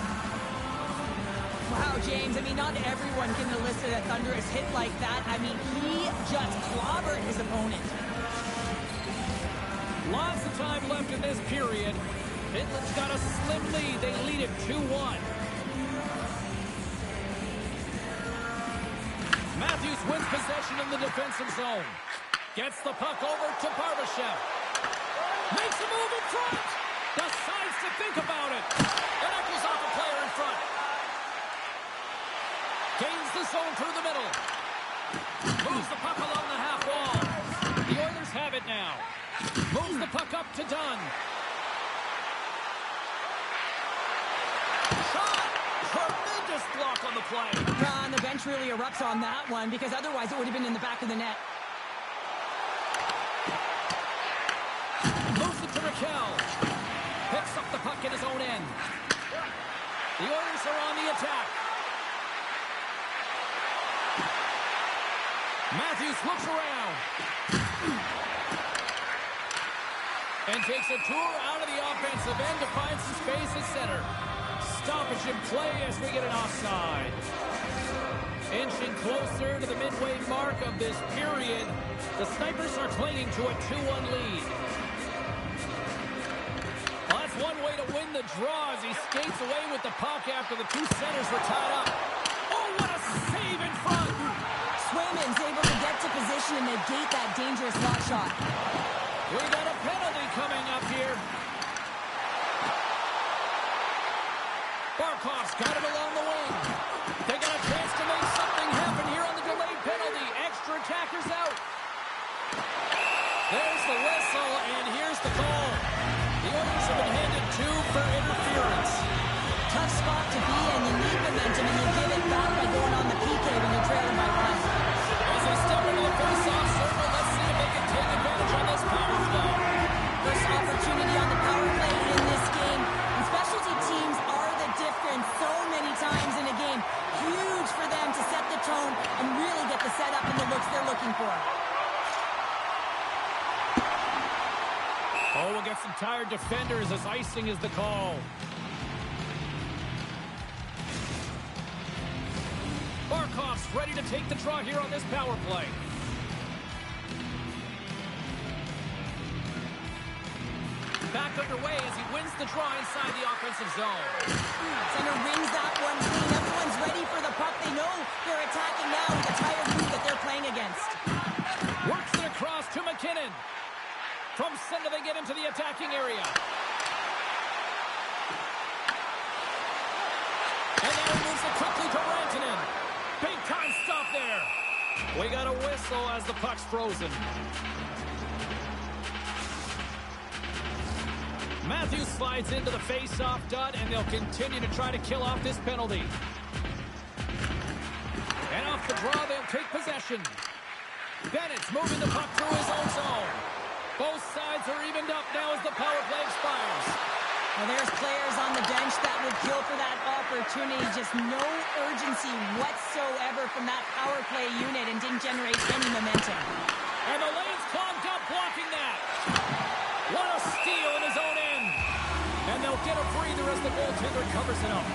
Wow, James, I mean, not everyone can elicit a thunderous hit like that. I mean, he just clobbered his opponent. Lots of time left in this period. Finland's got a slim lead. They lead it 2-1. Matthews wins possession in the defensive zone. Gets the puck over to Barbashev. Makes a move in front. Decides to think about it. And echoes off a player in front. Gains the zone through the middle. Moves the puck along the half wall. The Oilers have it now. Moves the puck up to Dunn. Shot! Tremendous block on the play. And the bench really erupts on that one because otherwise it would have been in the back of the net. Moves it to Raquel. Picks up the puck in his own end. The Oilers are on the attack. Matthews looks around. And takes a tour out of the offensive end to find some space at center. Stoppage in play as we get an offside. Inching closer to the midway mark of this period. The Snipers are clinging to a 2-1 lead. win the draw as he skates away with the puck after the two centers were tied up. Oh, what a save in front! Swayman's able to get to position and negate that dangerous slot shot. We got a penalty coming up here. Barkov's got it along the wing. They got a chance to make something happen here on the delayed penalty. Extra attackers out. There's the whistle, and here's the call. The Oilers have been handed 2 for interference. Tough spot to be in. You need momentum, and you give it back by going on the PK when you're trailing by 1. As they step into the face-off circle, let's see if they can take advantage on this power play. First opportunity on the power play in this game. And specialty teams are the difference so many times in a game. Huge for them to set the tone and really get the setup and the looks they're looking for. Oh, we'll get some tired defenders as icing is the call. Barkov's ready to take the draw here on this power play. Back underway as he wins the draw inside the offensive zone. Center wins that one clean. Everyone's ready for the puck. They know they're attacking now with the tired group that they're playing against. Works it across to McKinnon. From center they get into the attacking area. And now he moves it quickly to Rantanen. Big time stop there. We got a whistle as the puck's frozen. Matthews slides into the face-off dot, and they'll continue to try to kill off this penalty. And off the draw, they'll take possession. Bennett's moving the puck through his own zone. Both sides are evened up now as the power play expires. Well, there's players on the bench that would kill for that opportunity. Just no urgency whatsoever from that power play unit and didn't generate any momentum. And the lane's clogged up blocking that. What a steal in his own end. And they'll get a breather as the goaltender covers it up.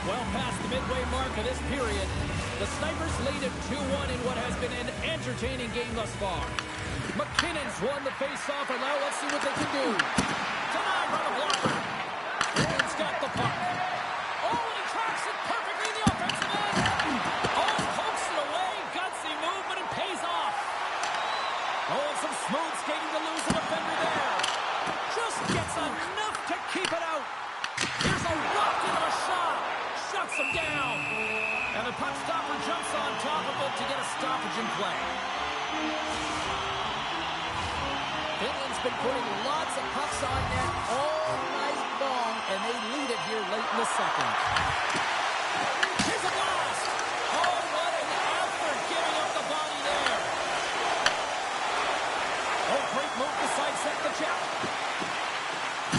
Well past the midway mark of this period, the Snipers lead at 2-1 in what has been an entertaining game thus far. McKinnon's won the face-off, and now let's see what they can do. Denied by the blocker. Ryan's got the puck. Oh, and he tracks it perfectly in the offensive end. Oh, pokes it away. Gutsy movement and pays off. Oh, and some smooth skating to lose a defender there. Just gets enough to keep it out. Here's a rocket of a shot. Shuts him down. And the puck stopper jumps on top of it to get a stoppage in play. Finland's been putting lots of pucks on net all night long, and they lead it here late in the second. Here's a blast! Oh, what an effort giving up the body there. Oh, great move to sidestep the check.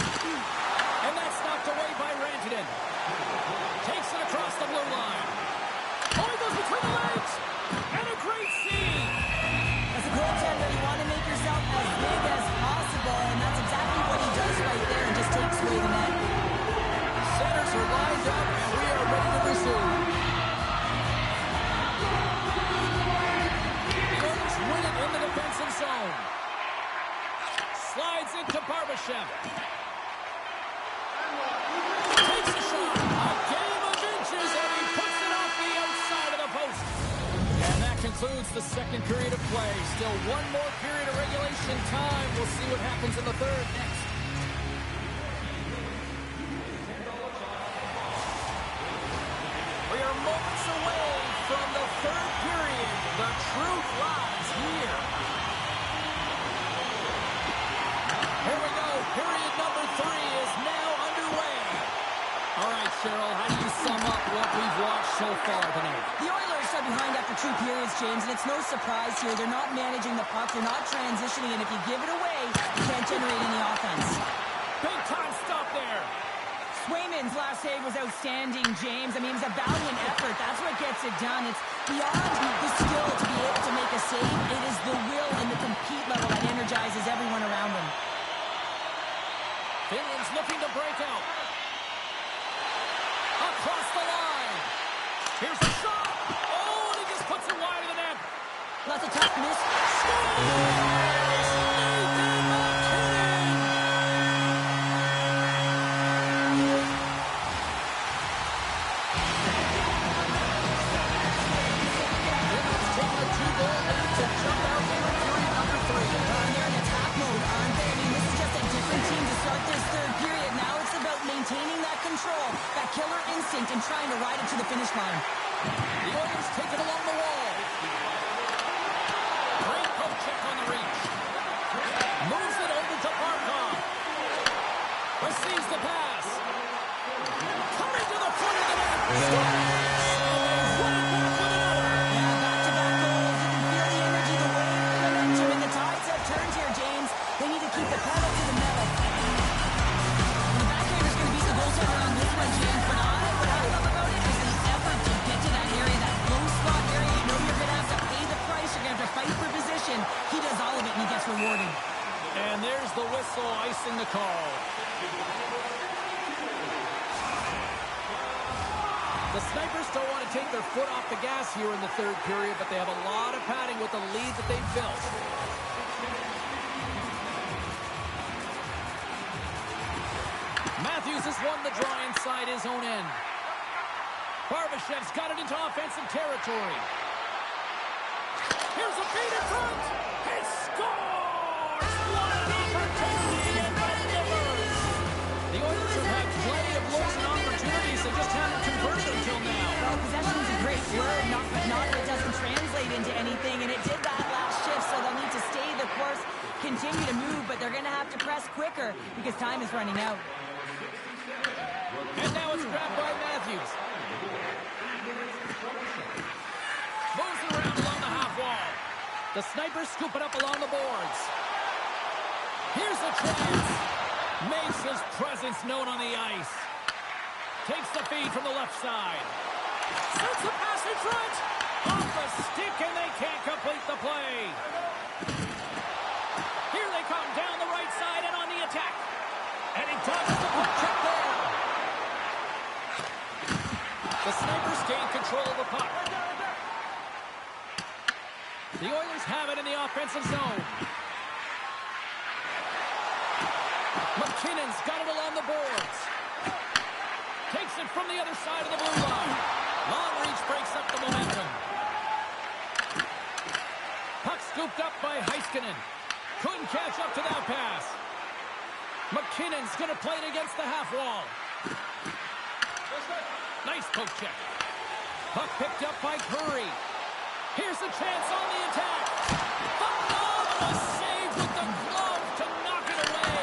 And that's knocked away by Rantanen. Takes it across the blue line. Oh, he goes between the legs! And a great save! As a goaltender, you want to make yourself as big as possible, and that's exactly what he does right there and just takes away the net. Centers are lined up, and we are ready to resume. The Oilers win it in the defensive zone. Slides into Barbashev. Takes a shot. A game of inches, and he puts it off the outside of the post. And that concludes the second period of play. Still one more period of regulation time. We'll see what happens in the third next. We are moments away from the third period. The truth lies here. Here we go. Period number 3 is now underway. All right, Cheryl, how do you sum up what we've watched so far tonight? The Oilers are behind after 2 periods, James, and it's no surprise here. They're not managing the puck. They're not transitioning, and if you give it away, you can't generate any offense. Big time stop there. Swayman's last save was outstanding, James. I mean, it was a valiant effort. That's what gets it done. It's beyond the skill to be able to make a save. It is the will and the compete level that energizes everyone around them. Finland's looking to break out. Across the line. Here's a shot. Oh, and he just puts it wide of the net. That's a tough miss. Scores! Nathan McKinnon! instinct and trying to ride it to the finish line. The Oilers take it along the wall. Great poke check on the reach. Moves it over to Barkov. Receives the pass. Coming to the front of the net. Yeah, back-to-back goals. You can feel the energy, the wave, the momentum, and the tides have turned here, James. They need to keep the pedal to the metal. And the backhander's going to beat the goaltender on this one, James. But what I love about it is the effort to get to that area, that low spot area. You know you're going to have to pay the price. You're going to have to fight for position. He does all of it, and he gets rewarded. And there's the whistle icing the call. The Snipers don't want to take their foot off the gas here in the third period, but they have a lot of padding with the lead that they've built. Matthews has won the draw inside his own end. Barbashev's got it into offensive territory. Here's a feed in front. He scores! What an opportunity and delivers! The Oilers have had plenty of looks and opportunities. They just haven't converted until now. Well, possession's a great word, but not that it doesn't translate into anything, and it did that last shift, so they'll need to stay the course, continue to move, but they're going to have to press quicker because time is running out. And now it's grabbed by Matthews. Moves it around along the half wall. The Snipers scoop it up along the boards. Here's a chance. Makes his presence known on the ice. Takes the feed from the left side. Sets the pass in front. Off the stick, and they can't complete the play. Here they come down the right side and on the attack. And he dodges the puck check there. The Snipers gain control of the puck. The Oilers have it in the offensive zone. McKinnon's got it along the boards. Takes it from the other side of the blue line. Long reach breaks up the momentum. Puck scooped up by Heiskanen. Couldn't catch up to that pass. McKinnon's going to play it against the half wall. Nice poke check. Puck picked up by Curry. Here's a chance on the attack. Phenomenal save with the glove to knock it away.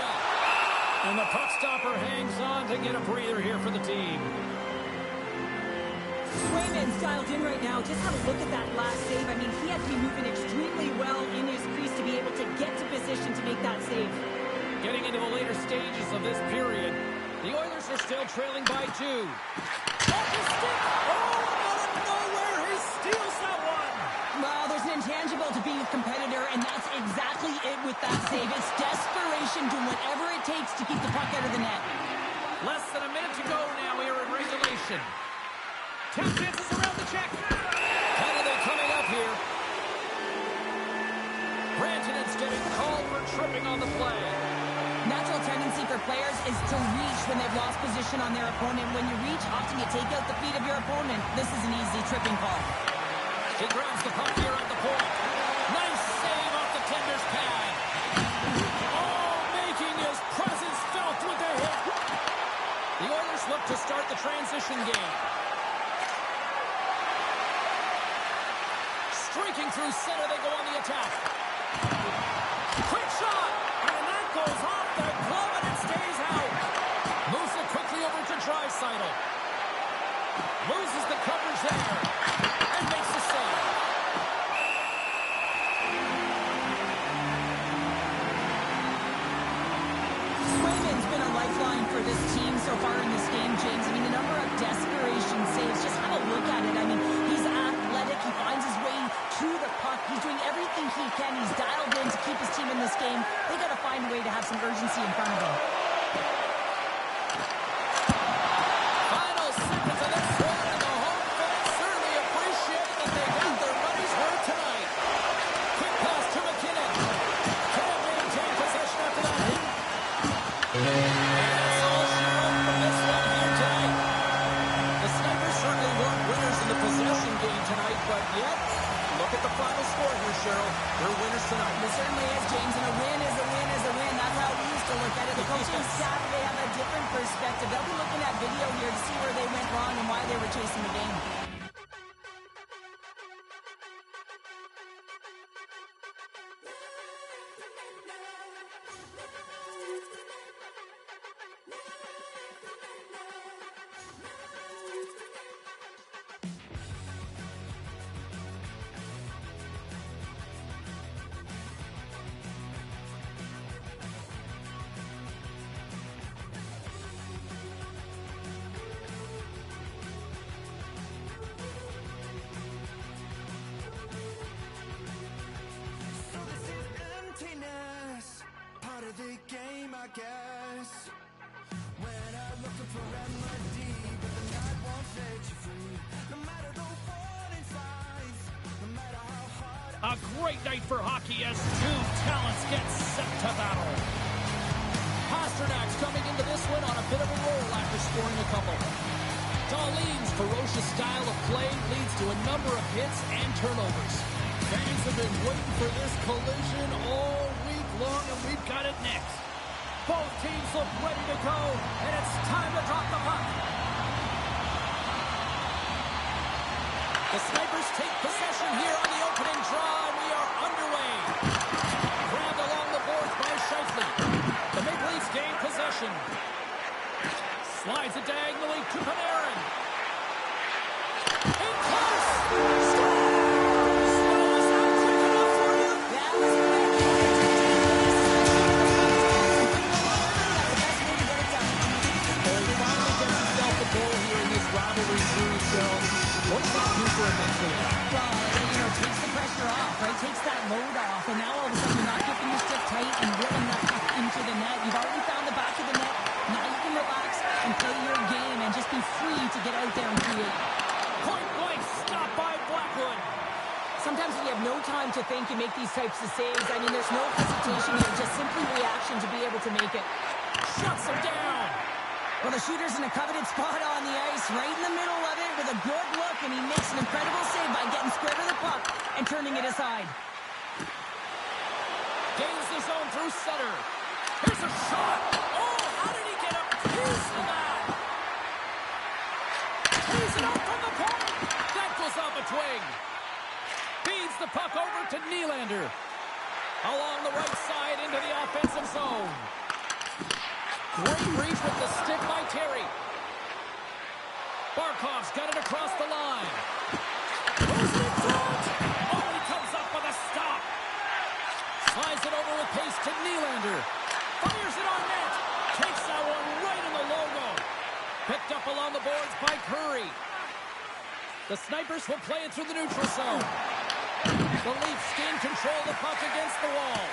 And the puck stopper hangs on to get a breather here for the team. Swayman's dialed in right now. Just have a look at that last save. I mean, he had to be moving extremely well in his crease to be able to get to position to make that save. Getting into the later stages of this period, the Oilers are still trailing by 2. Off his stick! Oh, out of nowhere, he steals that one! Well, there's an intangible to being a competitor, and that's exactly it with that save. It's desperation, doing whatever it takes to keep the puck out of the net. Less than a minute to go now here in regulation. 10 chances around the check. Penalty coming up here. Rantanen's getting called for tripping on the play. Natural tendency for players is to reach when they've lost position on their opponent. When you reach, often you take out the feet of your opponent. This is an easy tripping call. He grabs the puck here at the point. Nice save off the tender's pad. Oh, making his presence felt with the hit. The Oilers look to start the transition game. Streaking through center, they go on the attack. Quick shot, and that goes off the glove, and it stays out. Moves it quickly over to Draisaitl. Loses the coverage there, and makes the save. Swayman's been a lifeline for this team so far in this game, James. I mean, the number of desperation saves, just have a look at it. I mean, he's athletic. He finds his way to the puck. He's doing everything he can. He's dialed in to keep his team in this game. They got to find a way to have some urgency in front of him. Final seconds of this one, and the home fans certainly appreciate that they got their money's worth tonight. Quick pass to McKinnon. Can't maintain possession after that hit. And that's all she wrote from this one here tonight. The Snipers certainly weren't winners in the possession game tonight, but yet, look at the final score here, Cheryl. They're winners tonight. It certainly is, James, and a win is a win is a win. That's how it used to look at it. The coaching staff, they have a different perspective. They'll be looking at video here to see where they went wrong and why they were chasing the game. So this is emptiness, part of the game, I guess. When I'm looking for remedy, but the night won't set you free. No matter the warning signs, no matter how hard. A great night for hockey as two talents get set to battle. Pasternak's coming into this one on a bit of a roll after scoring a couple. Dahlin's ferocious style of play leads to a number of hits and turnovers. Fans have been waiting for this collision all week long, and we've got it next. Both teams look ready to go, and it's time to drop the puck. The Snipers take possession here on the opening draw, and we are underway. Grabbed along the boards by Scheifele. The Maple Leafs gain possession. Slides it diagonally to Panarin. In close! Scores! Well, was that quick enough for you? That was quick. That's the best way to get it done. Well, he finally gets himself a goal here in this rivalry series, Phil. What does that do for him mentally? Well, takes the pressure off, right? Takes that load off, and now all of a sudden you're not keeping your stick tight and willing that puck into the net. You've already found the back of the net. Now you can relax and play your game and just be free to get out there and create. Point blank stop by Blackwood. Sometimes when you have no time to think, you make these types of saves. I mean, there's no hesitation here, just simply reaction to be able to make it. Shuts him down. Well, the shooter's in a coveted spot on the ice, right in the middle of it with a good look, and he makes an incredible save by getting square to the puck and turning it aside. Gains the zone through center. Here's a shot. Oh, how did he get a piece of that? He's it up from the point. That goes off a twig. Feeds the puck over to Nylander. Along the right side into the offensive zone. Great reach with the stick by Terry. Barkov's got it across the line. Throws it in front. Oh, he comes up with a stop. Slides it over with pace to Nylander. Fires it on net. Takes that one right in the logo. Picked up along the boards by Curry. The Snipers will play it through the neutral zone. The Leafs gain control of the puck against the wall.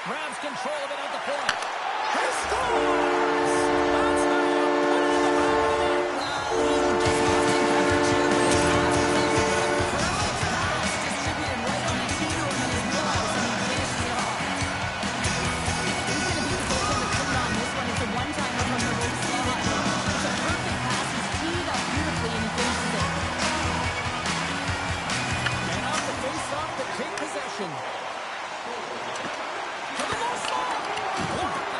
Grabs control of it at the point. He scores! That's how you put it in the back of the net. Distributed right on the tee to him and his gloves, and he finished it off. He's going to be the goaltender putting on this one. It's a one-timer from the low slot. It's a perfect pass. He's teed up beautifully, and he finishes it. And off the face-off to take possession. To the low slot.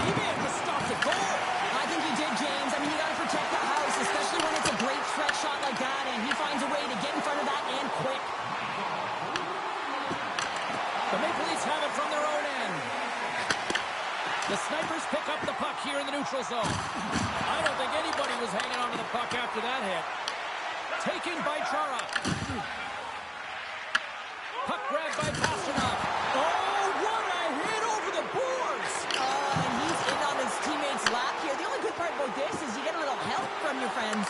He may have just stopped the goal. I think he did, James. I mean, you got to protect the house, especially when it's a great stretch shot like that, and he finds a way to get in front of that and quick. The Maple Leafs have it from their own end. The Snipers pick up the puck here in the neutral zone. I don't think anybody was hanging on to the puck after that hit. Taken by Chara. Puck grabbed by Pasternak. Oh, what a hit over the boards! And he's in on his teammate's lap here. The only good part about this is you get a little help from your friends.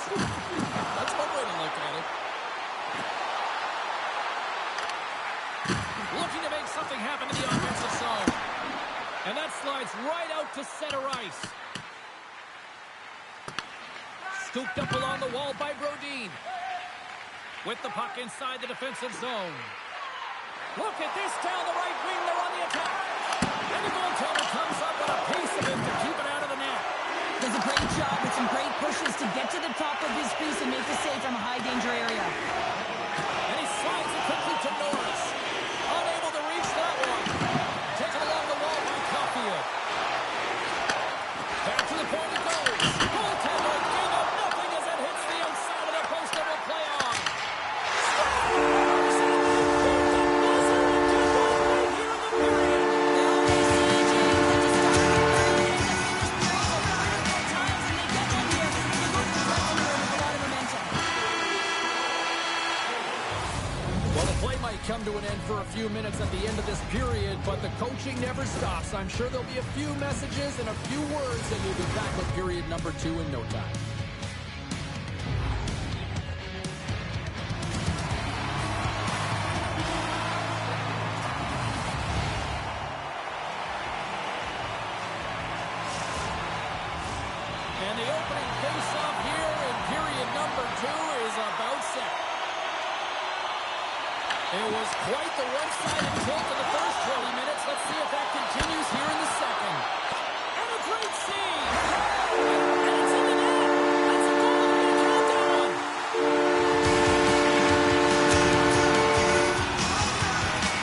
That's one way to look at it. Looking to make something happen in the offensive zone. And that slides right out to center ice. Scooped up along the wall by Brodin. With the puck inside the defensive zone. Look at this down the right wing. They're on the attack. And the goaltender comes up with a piece of it to keep it out of the net. Does a great job with some great pushes to get to the top of his piece and make the save from a high-danger area. And he slides it quickly to Norris. Unable to reach that one. Taken along the wall by Caulfield. few minutes at the end of this period, but the coaching never stops. I'm sure there'll be a few messages and a few words, and we'll be back with period number 2 in no time. And the opening face-off here in period number 2 is about set. It was quite the one-sided tilt in the first 20 minutes. Let's see if that continues here in the second. And a great save! And it's in the net! That's a goal! They're going to count that one!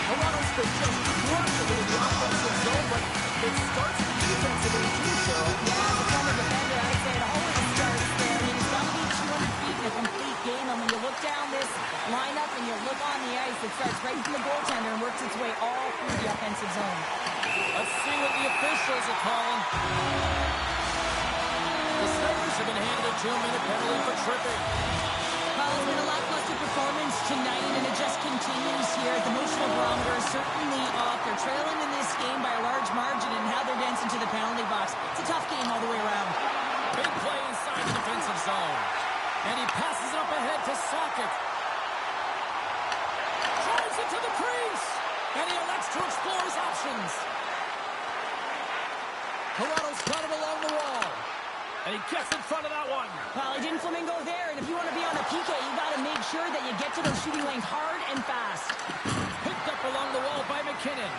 Toronto's been just crushing it in the offensive zone, but it starts defensively too, Cheryl. Yeah, as a former defender, I'd say it always starts there. I mean, it's got to be 200 feet in a complete game, and when you look down this lineup and you look on the ice, it starts right from the goaltender and works its way all through the offensive zone. Let's see what the officials are calling. The Snipers have been handed a 2-minute penalty for tripping. Well, it's been a lackluster performance tonight, and it just continues here. The emotional barometer is certainly off. They're trailing in this game by a large margin, and how they're dancing to the penalty box. It's a tough game all the way around. Big play inside the defensive zone. And he passes it up ahead to Sakic. Drives it to the crease. And he elects to explore his options. Toronto's got it along the wall. And he gets in front of that one. Well, he didn't flamingo there, and if you want to be on a PK, you got to make sure that you get to those shooting lanes hard and fast. Picked up along the wall by McKinnon.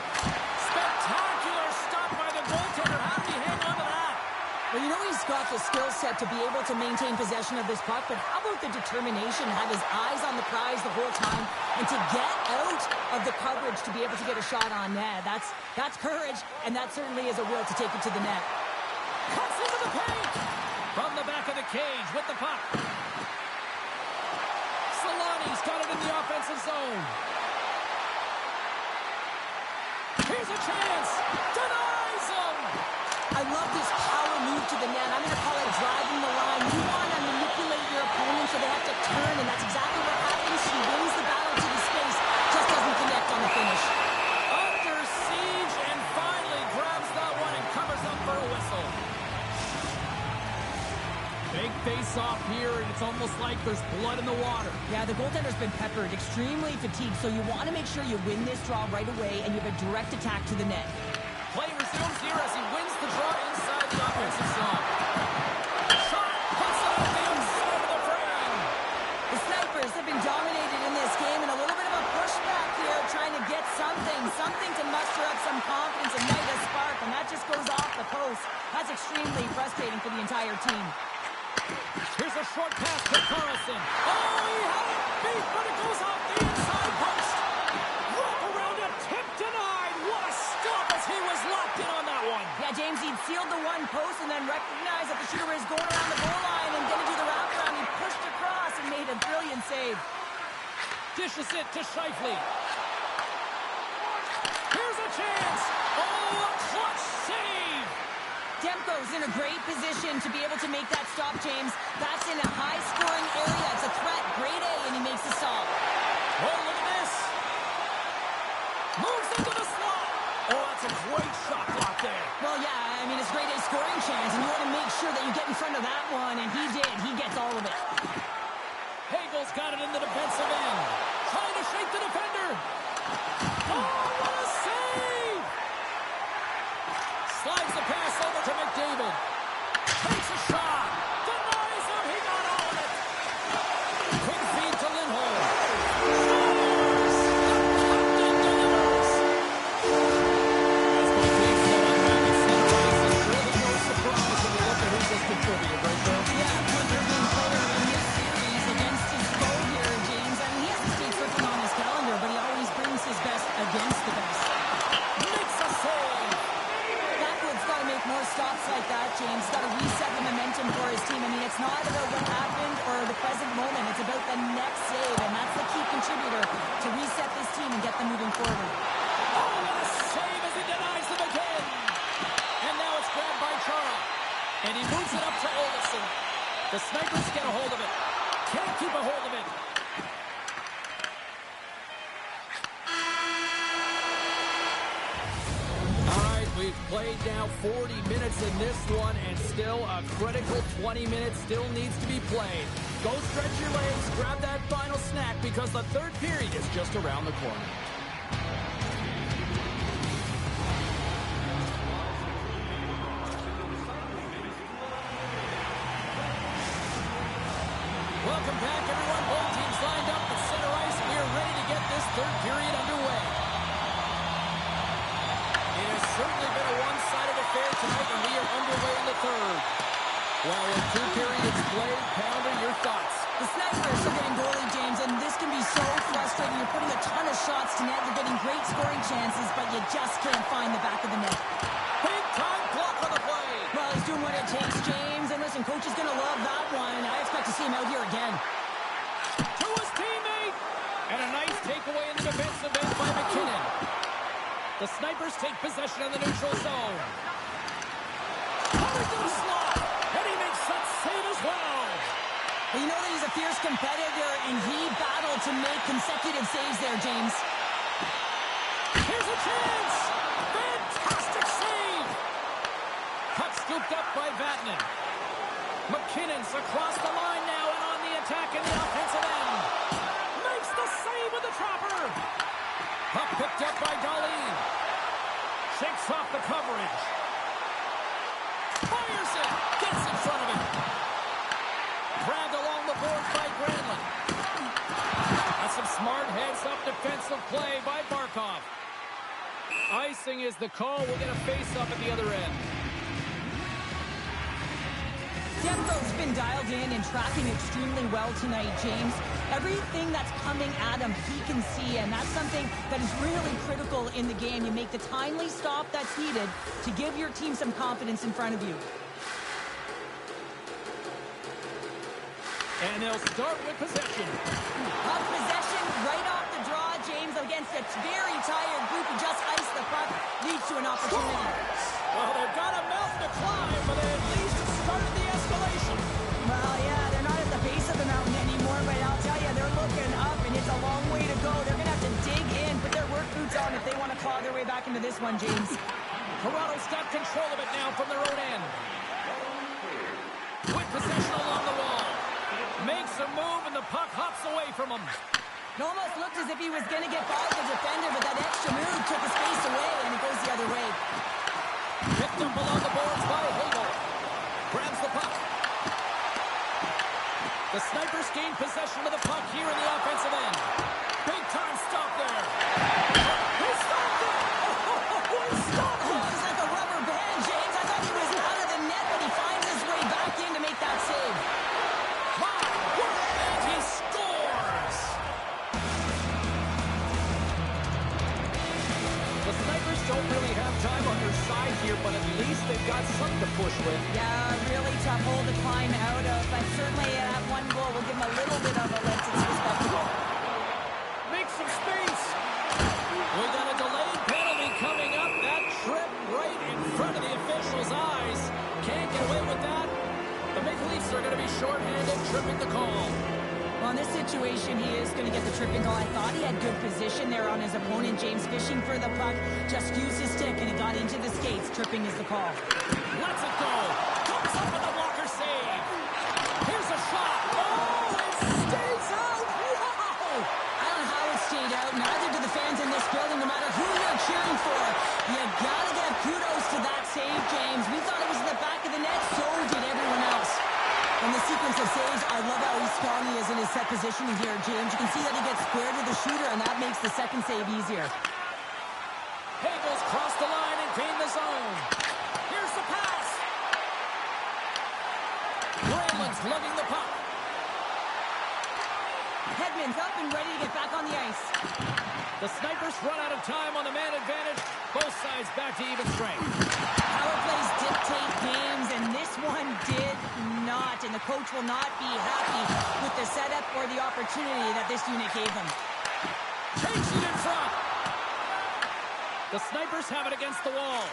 Spectacular stop by the goaltender. How did he hang on to that? Well, you know he's got the skill set to be able to maintain possession of this puck, but how about the determination, have his eyes on the prize the whole time, and to get out of the coverage to be able to get a shot on net. That's courage, and that certainly is a will to take it to the net. Cuts into the paint. From the back of the cage with the puck. Solani's got it in the offensive zone. Here's a chance. Denies him. I love this power move to the net. I'm going to call it driving the line. You want to manipulate your opponent so they have to turn, and that's exactly what happens. He wins the battle to the space, just doesn't connect on the finish. Under siege and finally grabs that one and covers up for a whistle. Big face-off here, and it's almost like there's blood in the water. Yeah, the goaltender's been peppered, extremely fatigued, so you want to make sure you win this draw right away, and you have a direct attack to the net. Play resumes here as he wins the draw inside the offensive zone. Shot, puts it on the inside of the frame. The Snipers have been dominated in this game, and a little bit of a pushback here, trying to get something to muster up some confidence, ignite a spark, and that just goes off the post. That's extremely frustrating for the entire team. Here's a short pass to Carlson. Oh, he had it beat, but it goes off the inside post. Wrap around it, tip denied. What a stop as he was locked in on that one. Yeah, James, he'd sealed the one post and then recognized that the shooter was going around the goal line and didn't do the wraparound. He pushed across and made a brilliant save. Dishes it to Scheifele. Here's a chance. Oh, a clutch save. Demko's in a great position to be able to make that stop, James. That's in a high-scoring area. It's a threat, grade A, and he makes the stop. Oh, look at this. Moves into the slot. Oh, that's a great shot block there. Well, yeah, I mean, it's grade A scoring chance, and you want to make sure that you get in front of that one, and he did. He gets all of it. Hagel's got it in the defensive end. Trying to shake the defender. Oh, what a save! Slides the pass over to McDavid. Takes a shot. Denies him. He got all of it. Quick feed to Lindholm. Scores! The captain delivers. As my team said on Rabbit Center Ice, it's really no surprise when you look at who just contributed, right, Bill? Yeah, contributing player in this series against his foe here, James. I mean, he has the state tripping on his calendar, but he always brings his best against the best. Makes a save. Blackwood's got to make more stops like that, James. Got to reset the momentum for his team. I mean, it's not about what happened or the present moment. It's about the next save, and that's the key contributor to reset this team and get them moving forward. Oh, what a save as he denies them again. And now it's grabbed by Chara. And he moves it up to Olofsson. The Snipers get a hold of it. Can't keep a hold of it. We've played now 40 minutes in this one, and still a critical 20 minutes still needs to be played. Go stretch your legs, grab that final snack, because the third period is just around the corner. Welcome back, everyone. Both teams lined up at center ice. We are ready to get this third period underway. It has certainly been a one-sided affair tonight, and we are underway in the third. Well, with 2 periods played, Pounder, your thoughts? The Snipers are getting goalie, James, and this can be so frustrating. You're putting a ton of shots to net. You're getting great scoring chances, but you just can't find the back of the net. Big-time block on the play. Well, he's doing what it takes, James. And listen, coach is going to love that one. I expect to see him out here again. To his teammate. And a nice takeaway in the defensive end by McKinnon. The Snipers take possession of the neutral zone. Coming to the slot. And he makes that save as well. Well, you know that he's a fierce competitor, and he battled to make consecutive saves there, James. Here's a chance. Fantastic save. Puck scooped up by Vatanen. McKinnon's across the line now and on the attack in the offensive end. Makes the save with the trapper. Puck picked up by Darlene. Shakes off the coverage. Fires it. Gets in front of him. Grabbed along the boards by Granlund. That's some smart heads-up defensive play by Barkov. Icing is the call. We'll get a face-up at the other end. Demko's been dialed in and tracking extremely well tonight, James. Everything that's coming at him, he can see, and that's something that is really critical in the game. You make the timely stop that's needed to give your team some confidence in front of you. And they'll start with possession. Puck possession right off the draw, James, against a very tired group who just iced the puck, leads to an opportunity. Well, they've got a mountain to climb, but they at least started the escalation. Well, yeah, they're not at the base of the mountain anymore, but I'll tell you, they're looking up, and it's a long way to go. They're going to have to dig in, put their work boots on if they want to claw their way back into this one, James. Toronto's got control of it now from their own end. With possession along the wall. Makes a move, and the puck hops away from him. It almost looked as if he was going to get by the defender, but that extra move took his face away, and it goes the other way. Picked up along the boards by Hagel. Grabs the puck. The Snipers gain possession of the puck here in the offensive end. Big time stop there. He stopped it! He stopped it! He's like a rubber band, James. I thought he was out of the net, but he finds his way back in to make that save. And he scores! The Snipers don't really have time on their side here, but at least they've got something to push with. Yeah, really tough hole to climb out of, but certainly that one goal will give him a little bit of a lift. It's respectable. Make some space. We got a delayed penalty coming up. That trip right in front of the official's eyes. Can't get away with that. The Maple Leafs are going to be shorthanded, tripping the call. Well, in this situation, he is going to get the tripping call. I thought he had good position there on his opponent. James fishing for the puck, just used his stick, and it got into the skates. Tripping is the call. Lets it go. Comes up with a blocker save. Here's a shot. Oh, it stays out. Wow. I don't know how it stayed out. Neither do the fans in this building, no matter who you're cheering for. You got to give kudos to that save, James. We thought it was in the back of the net. So did everyone else. In the sequence of saves, I love how strong he is in his set positioning here, James. You can see that he gets square to the shooter, and that makes the second save easier. Hagel's crossed the line and gained the zone. Here's the pass. Granlund's lugging the puck. Hedman's up and ready to get back on the ice. The Snipers run out of time on the man advantage. Both sides back to even strength. Power plays dictate games, and this one did not. And the coach will not be happy with the setup or the opportunity that this unit gave him. Takes it in front. The Snipers have it against the wall.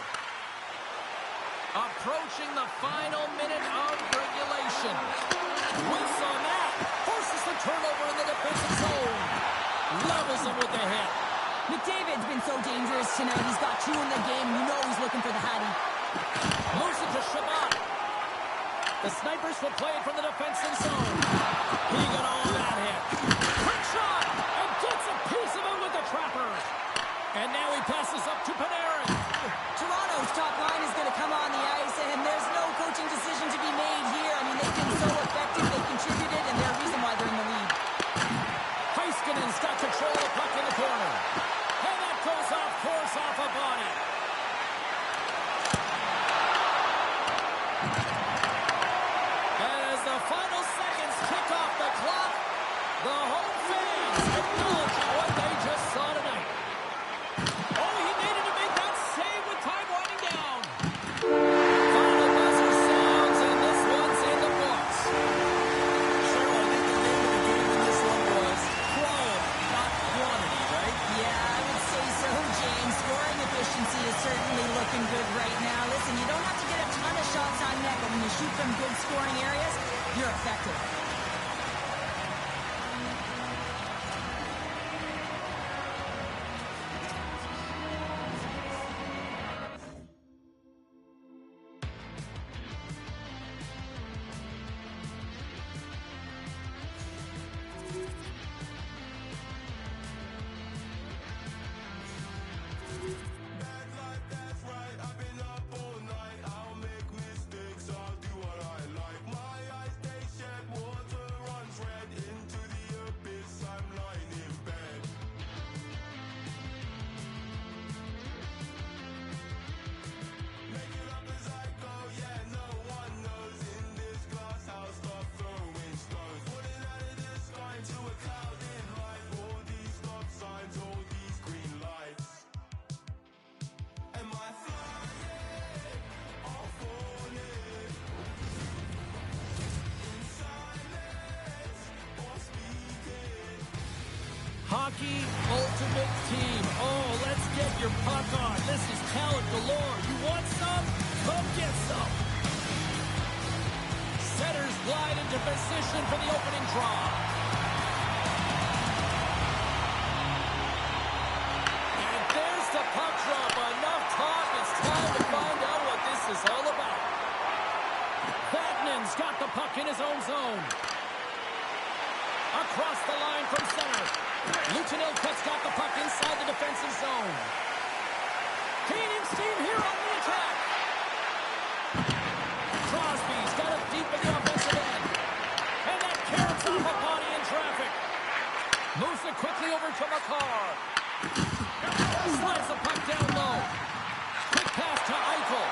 Approaching the final minute of regulation. Whiffs on that. Forces the turnover in the defensive zone. Levels him with the hit. McDavid's been so dangerous tonight. He's got 2 in the game. You know he's looking for the hat The snipers will play it from the defensive zone. He got all of that hit. Quick shot! And gets a piece of it with the trappers. And now he passes up to Panarin. Toronto's top line is going to come on the ice, and there's no coaching decision to be made here. I mean, they've been so effective, they've contributed, and they're a reason why they're in the lead. Heiskanen's got control of the puck in the corner. And that goes off course off a body. And as the final seconds tick off the clock, the home fans acknowledge what they just saw tonight. Oh, he made it to make that save with time winding down. Final buzzer sounds, and this one's in the books. Cheryl, I think the name of the game in this one was quality, not quantity, right? Yeah, I would say so, James. Scoring efficiency is certainly looking good right now. Listen, you don't have to get a ton of shots on net, but when you shoot from good scoring areas, you're effective. Bad life, that's right. I've been up all night. I'll make mistakes. I'll do what I like. My eyes, they shed water, runs red into the abyss. I'm lying in bed. Make it up as I go. Yeah, no one knows in this glass house. Stop throwing stones. Falling out of the sky to a cloud in life. All these stop signs, all these green lights. Am I flying or falling? In silence or speaking? Hockey Ultimate Team. Oh, let's get your puck on. This is talent galore. You want some? Come get some. Setters glide into position for the opening draw. And there's the puck drop. Enough talk. It's time to find out what this is all about. Batman's got the puck in his own zone. Across the line from center. Lieutenant Cut's got the puck inside the defensive zone. Gaining steam here on the attack. Crosby's got it deep in the offensive end. And that carrots off a body in traffic. Moves it quickly over to McCarr. Slides the puck down low. Quick pass to Eichel.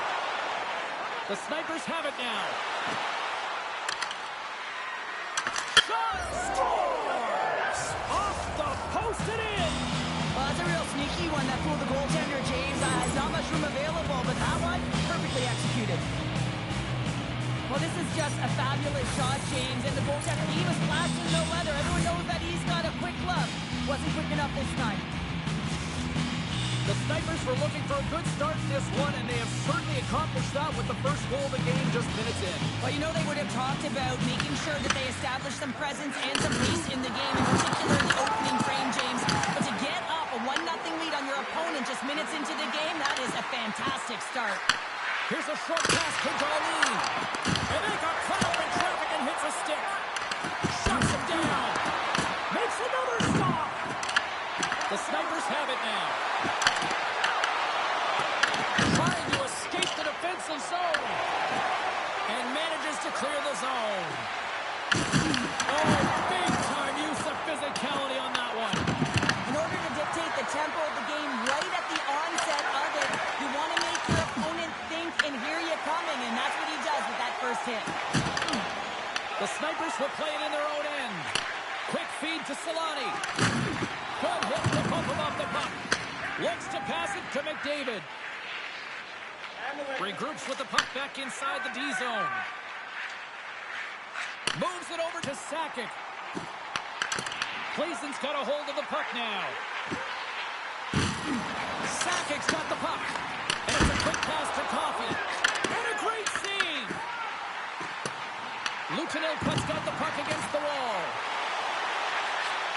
The Snipers have it now. Shot! Scores! Off the post and in! Well, that's a real sneaky one that fooled the goaltender, James. Not much room available, but that one, perfectly executed. Well, this is just a fabulous shot, James, and the goaltender, he was blasting no weather. Everyone knows that he's got a quick glove. Wasn't quick enough this time. The Snipers were looking for a good start in this one, and they have certainly accomplished that with the first goal of the game just minutes in. Well, you know they would have talked about making sure that they establish some presence and some pace in the game, in particular in the opening frame, James. But to get up a 1-0 lead on your opponent just minutes into the game, that is a fantastic start. Here's a short pass to Darlene. And they got caught up in traffic and hits a stick. Shuts him down. Makes another stop. The Snipers have it now. Trying to escape the defensive zone. And manages to clear the zone. Oh, big time use of physicality on that one. In order to dictate the tempo of the game right at the onset of it, you want to make your opponent think and hear you coming, and that's what he does with that first hit. The Snipers will play it in their own end. Quick feed to Solani. Good hit to bump him off the puck. Looks to pass it to McDavid. Regroups with the puck back inside the D zone. Moves it over to Sakic. Cleason's got a hold of the puck now. Sakic's got the puck. And it's a quick pass to Coffey. And a great save. Lieutenant Cut's got the puck against the wall.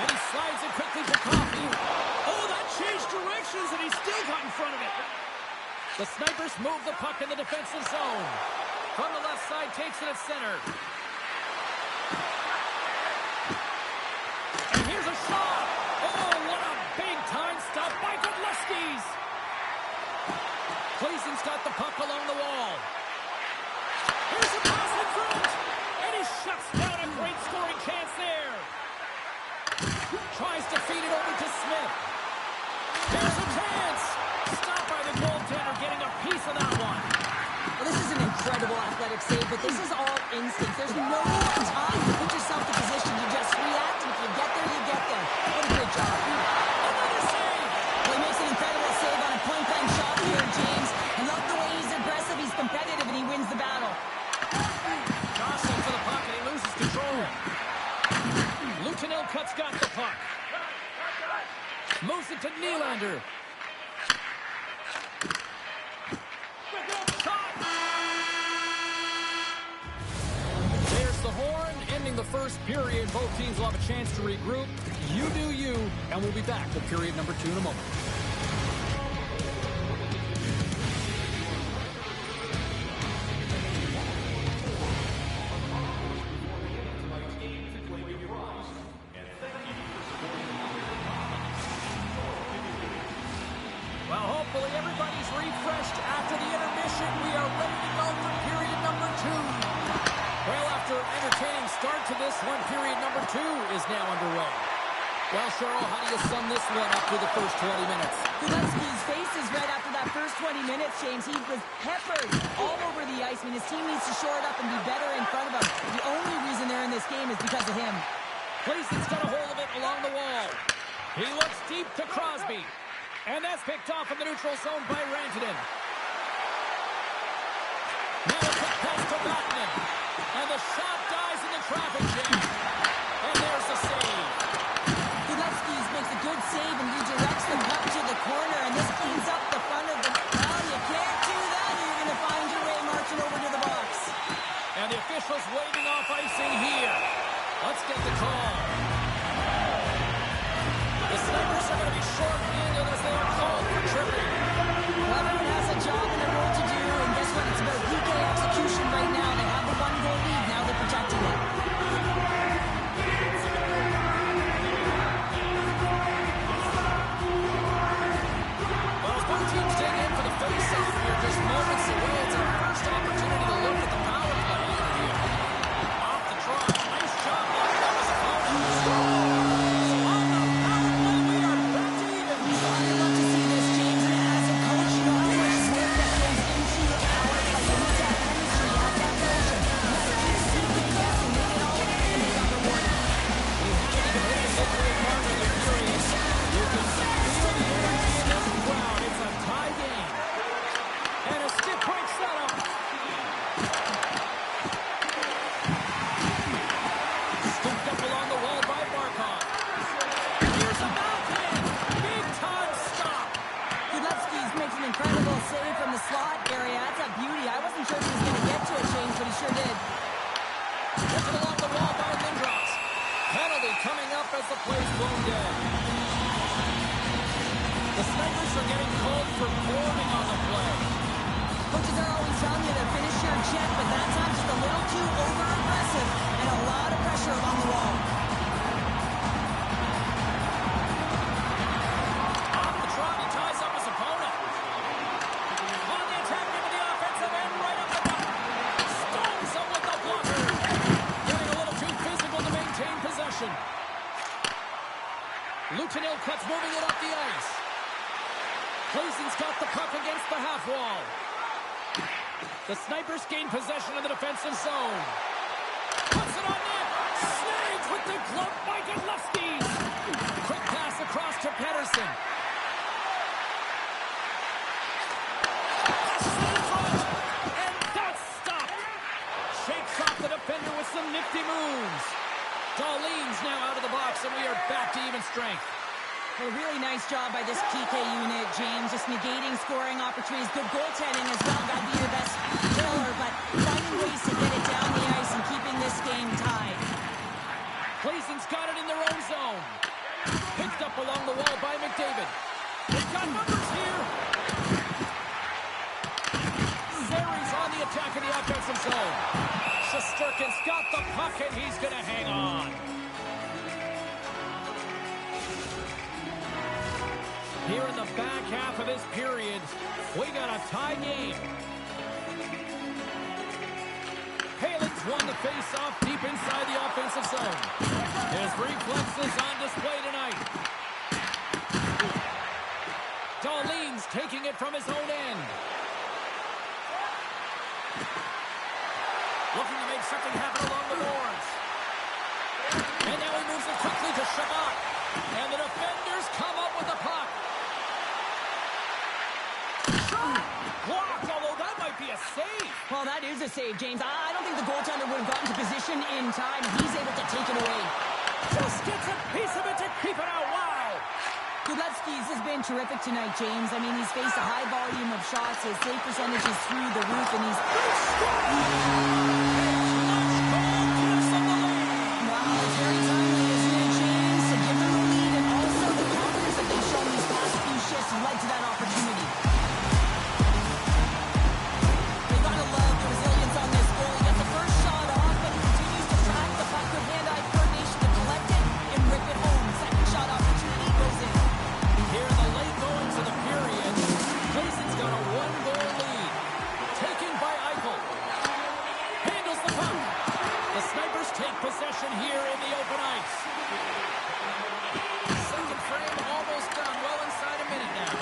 And he slides it quickly to Coffey. Oh, that changed directions, and he still got in front of it. The Snipers move the puck in the defensive zone. From the left side, takes it at center. And here's a shot. Oh, what a big-time stop by Godlewski's. Cleason's got the puck along the wall. Here's a pass in front. And he shuts down a great scoring chance there. Tries to feed it over to Smith. Here's a chance. Stopped by the goaltender, getting a piece of that one. Well, this is an incredible athletic save, but this is all instinct. There's no time to put yourself in position. You just react, and if you get there, you get there. What a great job. Another save. Well, he makes an incredible save on a point-blank shot here, James. I love the way he's aggressive, he's competitive, and he wins the battle. Jostling for the puck, and he loses control. Lutinil-Cut's got the puck. Moves it to Nylander. Shot! There's the horn, ending the first period. Both teams will have a chance to regroup. You do you, and we'll be back with period number 2 in a moment. Well, hopefully everybody's refreshed after the intermission. We are ready to go for period number 2. Well, after an entertaining start to this one, period number 2 is now underway. Well, Cheryl, how do you sum this one up through the first 20 minutes? Godlewski's faces right after that first 20 minutes, James. He was peppered all over the ice. I mean, his team needs to shore it up and be better in front of him. The only reason they're in this game is because of him. Cleason's got a hold of it along the wall. He looks deep to Crosby. And that's picked off in the neutral zone by Rantanen. Now a quick pass to Vatanen. And the shot dies in the traffic jam. And there's the save. Godlewski's makes a good save and redirects the puck to the corner. And this cleans up the front of the... Well, you can't do that. You're going to find your way marching over to the box. And the officials waving off icing here. Let's get the call. The Snipers are going to be short-handed as they are called for tripping. Well, everyone has a job and a role to do, and guess what? It's about PK execution right now. They have the one-goal lead. Now they're protecting it. Well, as both teams dig in for the face-off here, just moments away. It's our first opportunity to look at the power play here. Off the draw. Nice job. That was a foul. Lutinil-Cut's moving it up the ice. Cleason's got the puck against the half wall. The Snipers gain possession of the defensive zone. Puts it on net. Snags with the glove by Godlewski's. Quick pass across to Pettersson. Passes it in front. And that's stopped. Shakes off the defender with some nifty moves. Darlene's now out of the box, and we are back to even strength. A really nice job by this PK unit, James. Just negating scoring opportunities. Good goaltending as well. Got to be your best killer, but finding ways to get it down the ice and keeping this game tied. Cleason's got it in their own zone. Picked up along the wall by McDavid. They've got numbers here. Zeri's on the attack in the offensive zone. Shesterkin's got the puck, and he's going to hang on. Here in the back half of this period, we got a tie game. Palin's won the face-off deep inside the offensive zone. His reflexes on display tonight. Dahlin's taking it from his own end. Looking to make something happen along the boards. And now he moves it quickly to Shabbat. And the defenders come up with the puck. Shot! Blocked, although that might be a save. Well, that is a save, James. I don't think the goaltender would have gotten to position in time. He's able to take it away. Just gets a piece of it to keep it out. Wow! Gudlevsky's has been terrific tonight, James. I mean, he's faced a high volume of shots. His save percentage is through the roof, and he's... Wow, it's very timely, isn't it, James? To give them the lead, and also the confidence that they've shown these past few shifts led to that opportunity. They gotta love the resilience on this goal. He gets the first shot off, but he continues to track the puck with hand-eye coordination to collect it and rip it home. Second shot opportunity goes in. Here in the late going to the period, Clayton's got a one-goal lead. Taken by Eichel. Handles the puck. The Snipers take possession here in the open ice. Second frame almost done. Well inside a minute now.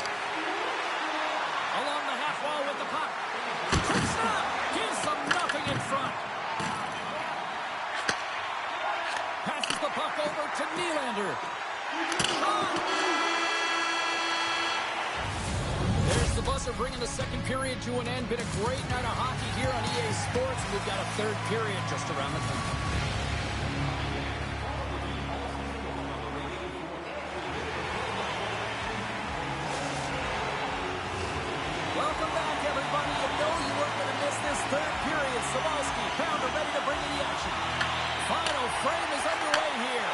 Along the half wall with the puck. Quick stop! Gives them nothing in front. Passes the puck over to Nylander. There's the buzzer bringing the second period to an end. Been a great night of hockey here on EA Sports. We've got a third period just around the corner. Welcome back, everybody. You know you weren't going to miss this third period. Sabalski, Pounder ready to bring in the action. Final frame is underway here.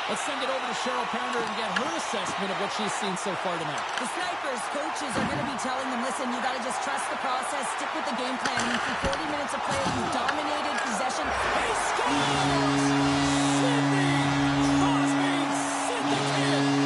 Let's send it over to Cheryl Pounder and get her assessment of what she's seen so far tonight. The Snipers coaches are going to be telling them, listen, you got to just trust the process, stick with the game plan. I mean, for 40 minutes of play, you dominated possession. He scores! Sidney Crosby syndicated.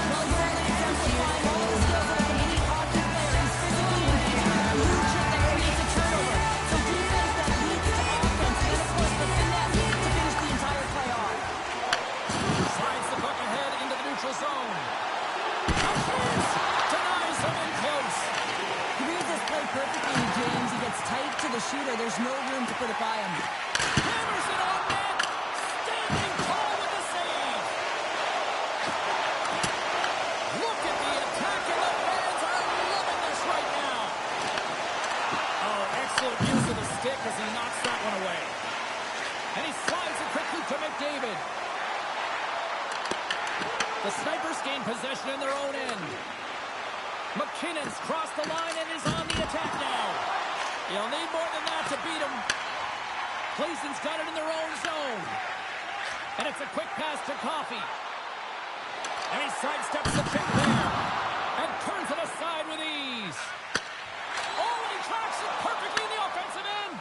Well, you're really exemplifying all of the skills of an elite hockey player. He's physically engaged, huge hit that creates a turnover. So defense that leads to offense, and of course the finesse to finish the entire play off. Slides the puck ahead into the neutral zone. A chance! Denies him in close. He reads this play perfectly, James. He gets tight to the shooter. There's no room to put it by him. Hammers it on net. Standing tall with the save. Look at the attack, and the fans are loving this right now. Oh, excellent use of the stick as he knocks that one away. And he slides it quickly to McDavid. The Snipers gain possession in their own end. McKinnon's crossed the line and is on the attack now. You'll need more than that to beat him. Cleason's got it in their own zone. And it's a quick pass to Coffey. And he sidesteps the check there. And turns it aside with ease. Oh, and he tracks it perfectly in the offensive end.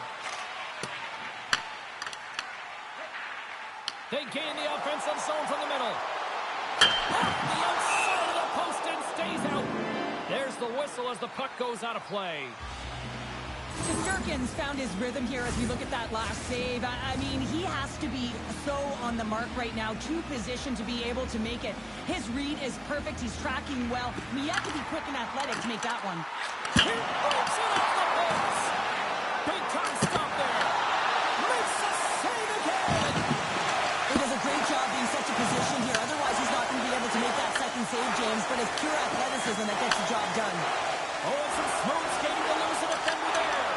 They gain the offensive zone from the middle. Off the outside of the post and stays out. There's the whistle as the puck goes out of play. Shesterkin's found his rhythm here as we look at that last save. I mean, he has to be so on the mark right now, to position to be able to make it. His read is perfect. He's tracking well. I mean, you have to be quick and athletic to make that one. He breaks it off the post. Big time stop there. Makes the save again. He does a great job being such a position here. Otherwise, he's not going to be able to make that second save, James. But it's pure athleticism that gets the job done. Oh, it's some smooth skating to lose a defender there.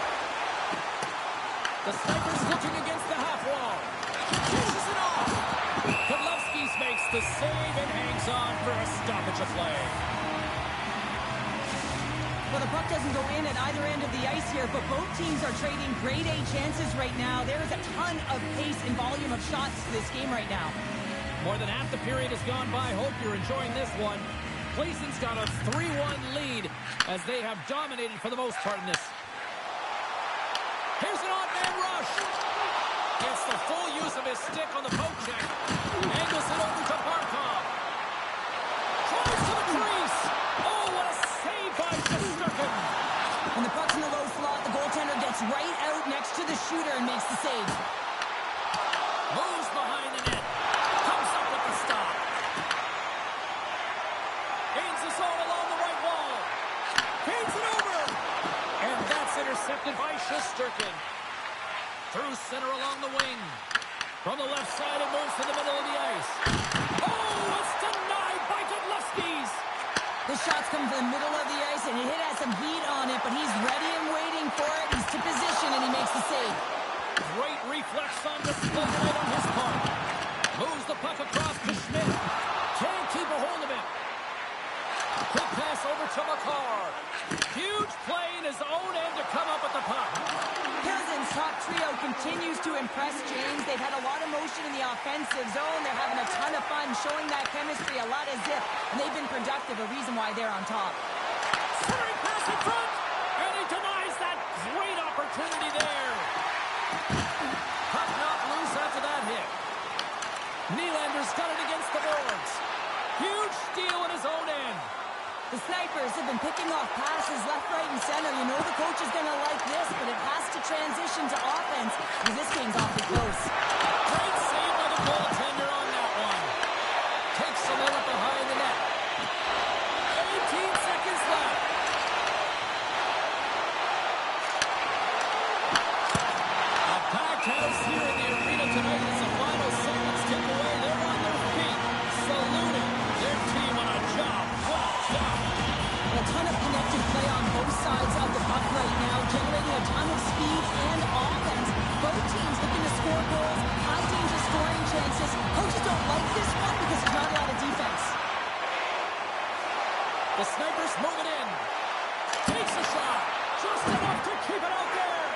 The Snipers looking against the half wall. Pushes it off. Kudlevsky makes the save and hangs on for a stoppage of play. Well, the puck doesn't go in at either end of the ice here, but both teams are trading grade A chances right now. There is a ton of pace and volume of shots to this game right now. More than half the period has gone by. Hope you're enjoying this one. Cleason's got a 3-1 lead as they have dominated for the most part in this. Here's an odd-man rush. Gets the full use of his stick on the poke check. Angles it over to Barkov. Tries to the crease. Oh, what a save by Shesterkin. When the puck's in the low slot, the goaltender gets right out next to the shooter and makes the save. Moves behind the net. Comes up with the stop. Gains the zone along the right wall. Gains it over. And that's intercepted by Shesterkin. Through center along the wing. From the left side, it moves to the middle of the ice. Oh, it's denied by Godlewski's. The shots come to the middle of the ice, and it has some heat on it, but he's ready and waiting for it. He's to position, and he makes the save. Great reflex on display tonight on his part. Moves the puck across to Schmidt. Can't keep a hold of it. Quick pass over to Makar. Huge play in his own end to come up with the puck. Pilsen's top trio continues to impress James. They've had a lot of motion in the offensive zone. They're having a ton of fun, showing that chemistry, a lot of zip, and they've been productive, a reason why they're on top. Centering pass in front, and he denies that great opportunity there. Puck knocked loose after that hit. Nylander's got it against the boards. Huge steal in his own end. The Snipers have been picking off passes left, right, and center. You know the coach is going to like this, but it has to transition to offense because this game's awfully close. Great save by the goaltender on that one. Takes a minute behind the net. 18 seconds left. A packed house here in the arena tonight as the final seconds tick away. They're on their feet, saluting their team on a job well done. A ton of connected play on both sides of the puck right now, generating a ton of speed and offense. Both teams looking to score goals, high danger scoring chances. Coaches don't like this one because there's not a lot of defense. The Snipers move it in. Takes a shot. Just enough to keep it out there.